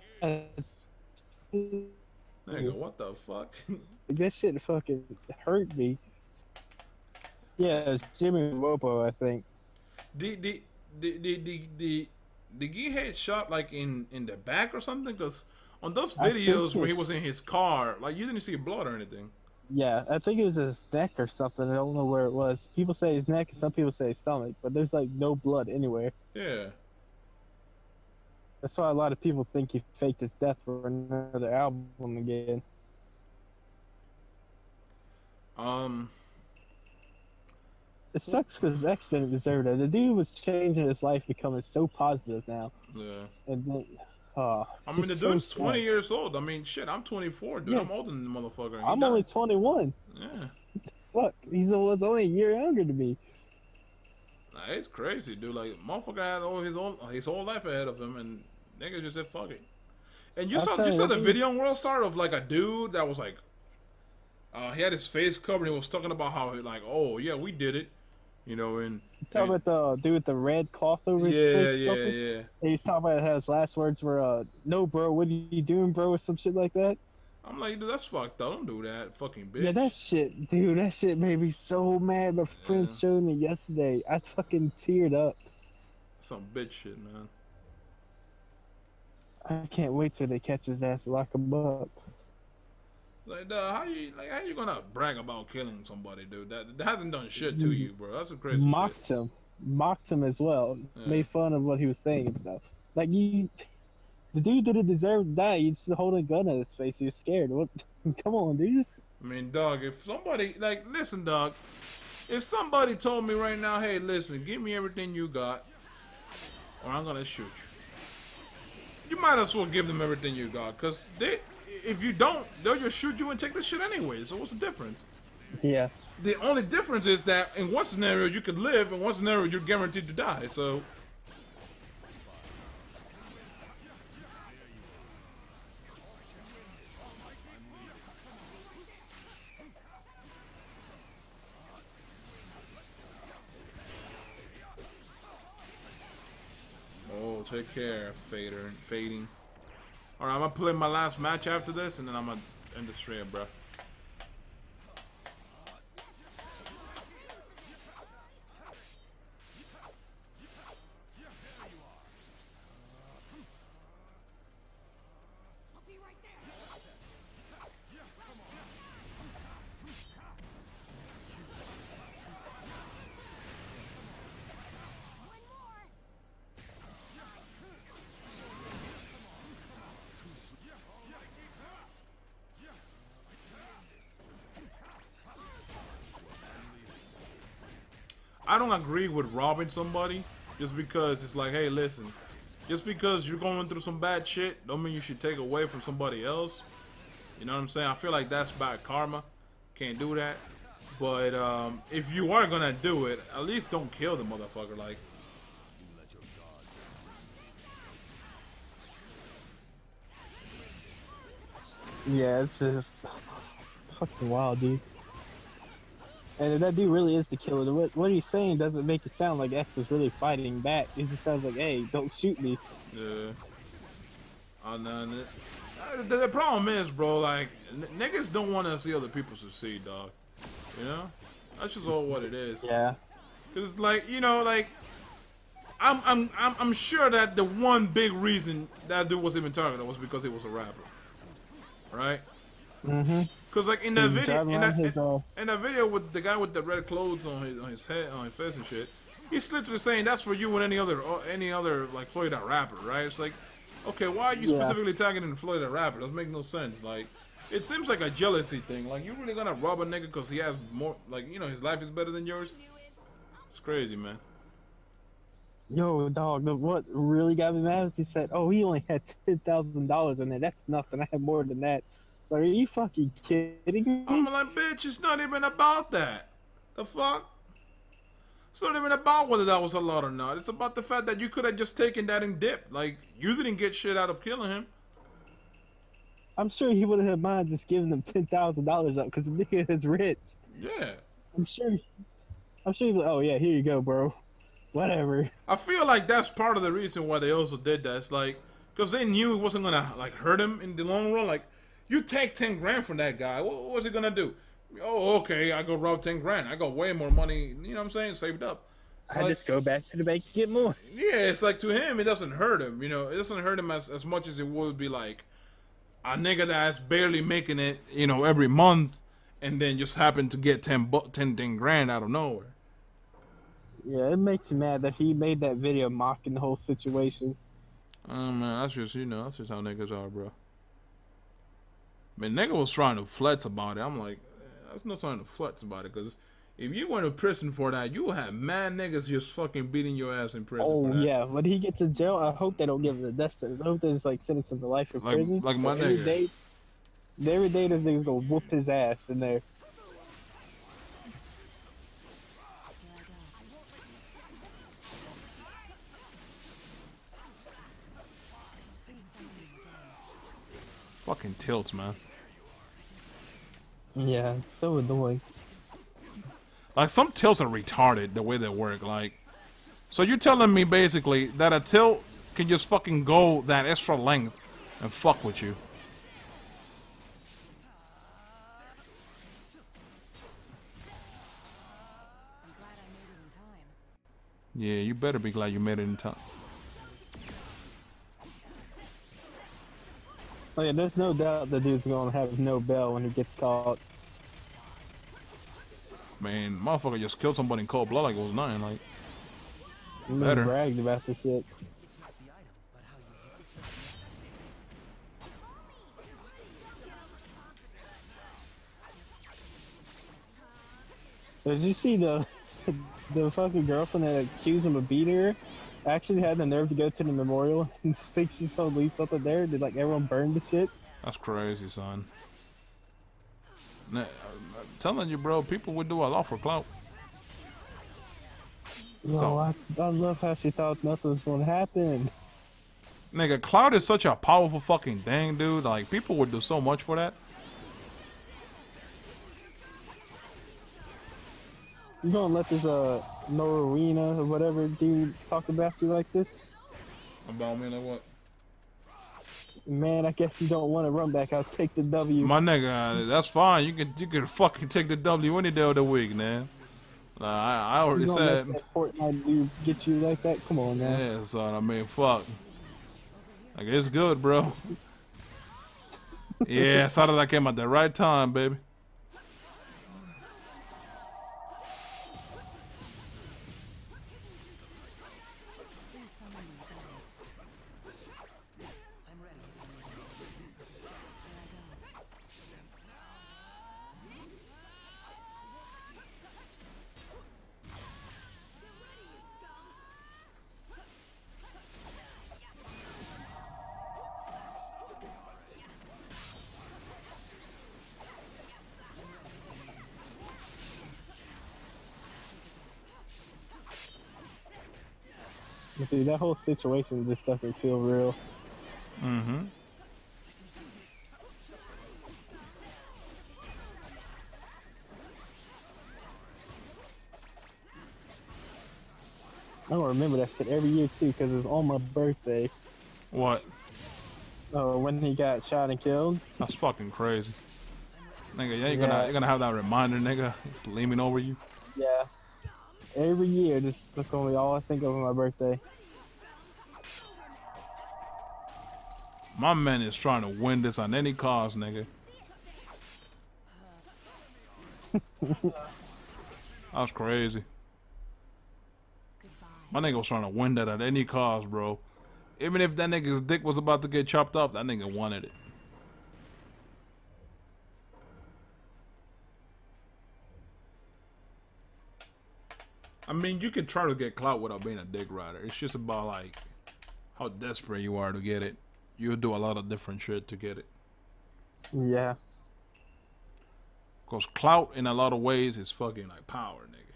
Nigga, what the fuck? That shit fucking hurt me. Yeah, it was Jimmy Wopo, I think. Did he head shot like in the back or something? Because on those videos where he was in his car, like you didn't see blood or anything. Yeah, I think it was his neck or something. I don't know where it was. People say his neck, and some people say his stomach, but there's like no blood anywhere. Yeah. That's why a lot of people think he faked his death for another album again. It sucks because X didn't deserve it. The dude was changing his life, becoming so positive now. Yeah. And then, I mean, the so dude's sad. 20 years old. I mean, shit, I'm 24, dude. Yeah. I'm older than the motherfucker. He I'm died. only 21. Yeah. Fuck, he was only a year younger than me. Nah, it's crazy, dude. Like, motherfucker had all his whole life ahead of him, and nigga just said fuck it. And you saw the video on World Star of like a dude that was like, he had his face covered. And he was talking about how like, oh yeah, we did it, you know. And Talking about the dude with the red cloth over his face. yeah. And he's talking about how his last words were, "No, bro, what are you doing, bro?" or some shit like that. I'm like, dude, that's fucked up. Don't do that, fucking bitch. Yeah, that shit, dude. That shit made me so mad. My friend showed me yesterday. I fucking teared up. Some bitch shit, man. I can't wait till they catch his ass and lock him up. Like, how you gonna brag about killing somebody, dude? That hasn't done shit to you, bro. That's some crazy shit. Mocked him as well. Yeah. Made fun of what he was saying and stuff. Like the dude didn't deserve to die. You just holding a gun at his face. He was scared. What? Come on, dude. I mean, dog, if somebody listen, dog, if somebody told me right now, hey, listen, give me everything you got, or I'm gonna shoot you. You might as well give them everything you got, cause if you don't, they'll just shoot you and take the shit anyway. So what's the difference? Yeah. The only difference is that in one scenario you could live, in one scenario you're guaranteed to die. So. Oh, take care, fading. Alright, I'm gonna play my last match after this, and then I'm gonna end the stream, bro. I don't agree with robbing somebody just because it's like, hey, listen, just because you're going through some bad shit don't mean you should take away from somebody else. You know what I'm saying? I feel like that's bad karma. Can't do that. But if you are gonna do it, at least don't kill the motherfucker. Like, Yeah, it's just fucking wild, dude. And if that dude really is the killer, what he's saying doesn't make it sound like X is really fighting back. It just sounds like, hey, don't shoot me. yeah. The problem is, bro, like niggas don't want to see other people succeed, dog. You know, that's just all what it is. Yeah. Cause like like I'm sure that the one big reason that dude was even targeted was because he was a rapper, right? Mm-hmm. Cause like in that video, in that His, video with the guy with the red clothes on his head, on his face and shit, he's literally saying that's for you and any other like Florida rapper, right? It's like, okay, why are you specifically targeting the Florida rapper? Doesn't make no sense. Like, it seems like a jealousy thing. Like, you really gonna rob a nigga because he has more, like, his life is better than yours? It's crazy, man. Yo, dog, what really got me mad was he said, oh, he only had $10,000 in there. That's nothing. I had more than that. So are you fucking kidding me? I'm like, bitch, it's not even about that. The fuck? It's not even about whether that was a lot or not. It's about the fact that you could have just taken that and dipped. Like, you didn't get shit out of killing him. I'm sure he wouldn't have mind just giving them $10,000 up because the nigga is rich. Yeah. I'm sure he'd be like, oh yeah, here you go, bro. Whatever. I feel like that's part of the reason why they also did that. It's like, because they knew it wasn't gonna like hurt him in the long run. Like, you take 10 grand from that guy, what was he gonna do? Oh, okay, I go rob 10 grand. I got way more money, you know what I'm saying, saved up. I just go back to the bank and get more. Yeah, it's like to him, it doesn't hurt him. It doesn't hurt him as much as it would be like a nigga that's barely making it, every month, and then just happen to get 10 grand out of nowhere. Yeah, it makes me mad that he made that video mocking the whole situation. Man, that's just how niggas are, bro. I mean, nigga was trying to flex about it. I'm like, that's not trying to flex about it, because if you went to prison for that, you will have mad niggas just fucking beating your ass in prison. Oh for that. yeah, when he gets in jail, I hope they don't give him the death sentence. I hope they just sentence him to life in prison. Like my every nigga. Every day this nigga's gonna whoop his ass in there. Fucking tilts, man. Yeah, it's so annoying. Like, some tilts are retarded the way they work. Like, so you're telling me basically that a tilt can just fucking go that extra length and fuck with you? Yeah, you better be glad you made it in time. Oh yeah, there's no doubt the dude's gonna have no bell when he gets caught. Man, motherfucker just killed somebody in cold blood like it was nothing. Like, He better. bragged about this shit. Did you see the fucking girlfriend that accused him of beating her? Actually had the nerve to go to the memorial and think she's gonna leave something there. Did everyone burn the shit? That's crazy, son. I'm telling you, bro, people would do a lot for clout. Yo, So- I love how she thought nothing was gonna happen. Nigga, clout is such a powerful fucking thing, dude. Like, people would do so much for that. You gonna let this Norarina or whatever dude talk about you like this? About me, like what? Man, I guess you don't want to run back. I'll take the W. My nigga, that's fine. You can fucking take the W any day of the week, man. I already You gonna said. let that Fortnite dude get you like that? Come on, man. Yeah, son. I mean, fuck. Like, it's good, bro. Yeah, saw that I came at the right time, baby. But dude, that whole situation just doesn't feel real. Mm-hmm. I'm gonna remember that shit every year too, because it's on my birthday. What? when he got shot and killed. That's fucking crazy. Nigga, yeah, Yeah. you're gonna have that reminder, nigga. It's leaning over you. Yeah. Every year, this is gonna be all I think of on my birthday. My man is trying to win this on any cost, nigga. That's crazy. My nigga was trying to win that at any cost, bro. Even if that nigga's dick was about to get chopped up, that nigga wanted it. I mean, you could try to get clout without being a dick rider. It's just about, like, how desperate you are to get it. You'll do a lot of different shit to get it. Yeah. Because clout, in a lot of ways, is fucking, like, power, nigga.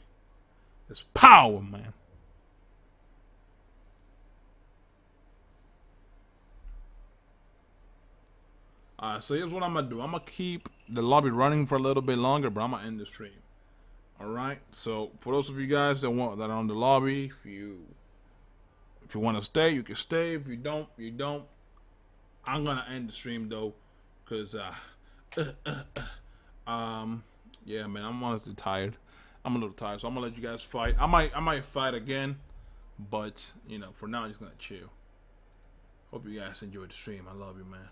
It's power, man. Alright, so here's what I'm gonna do. I'm gonna keep the lobby running for a little bit longer, but I'm gonna end the stream. Alright, so for those of you guys that are on the lobby, if you want to stay, you can stay. If you don't, you don't. I'm gonna end the stream though, cause yeah, man, I'm honestly tired. I'm a little tired, so I'm gonna let you guys fight. I might fight again, but you know, for now, I'm just gonna chill. Hope you guys enjoyed the stream. I love you, man.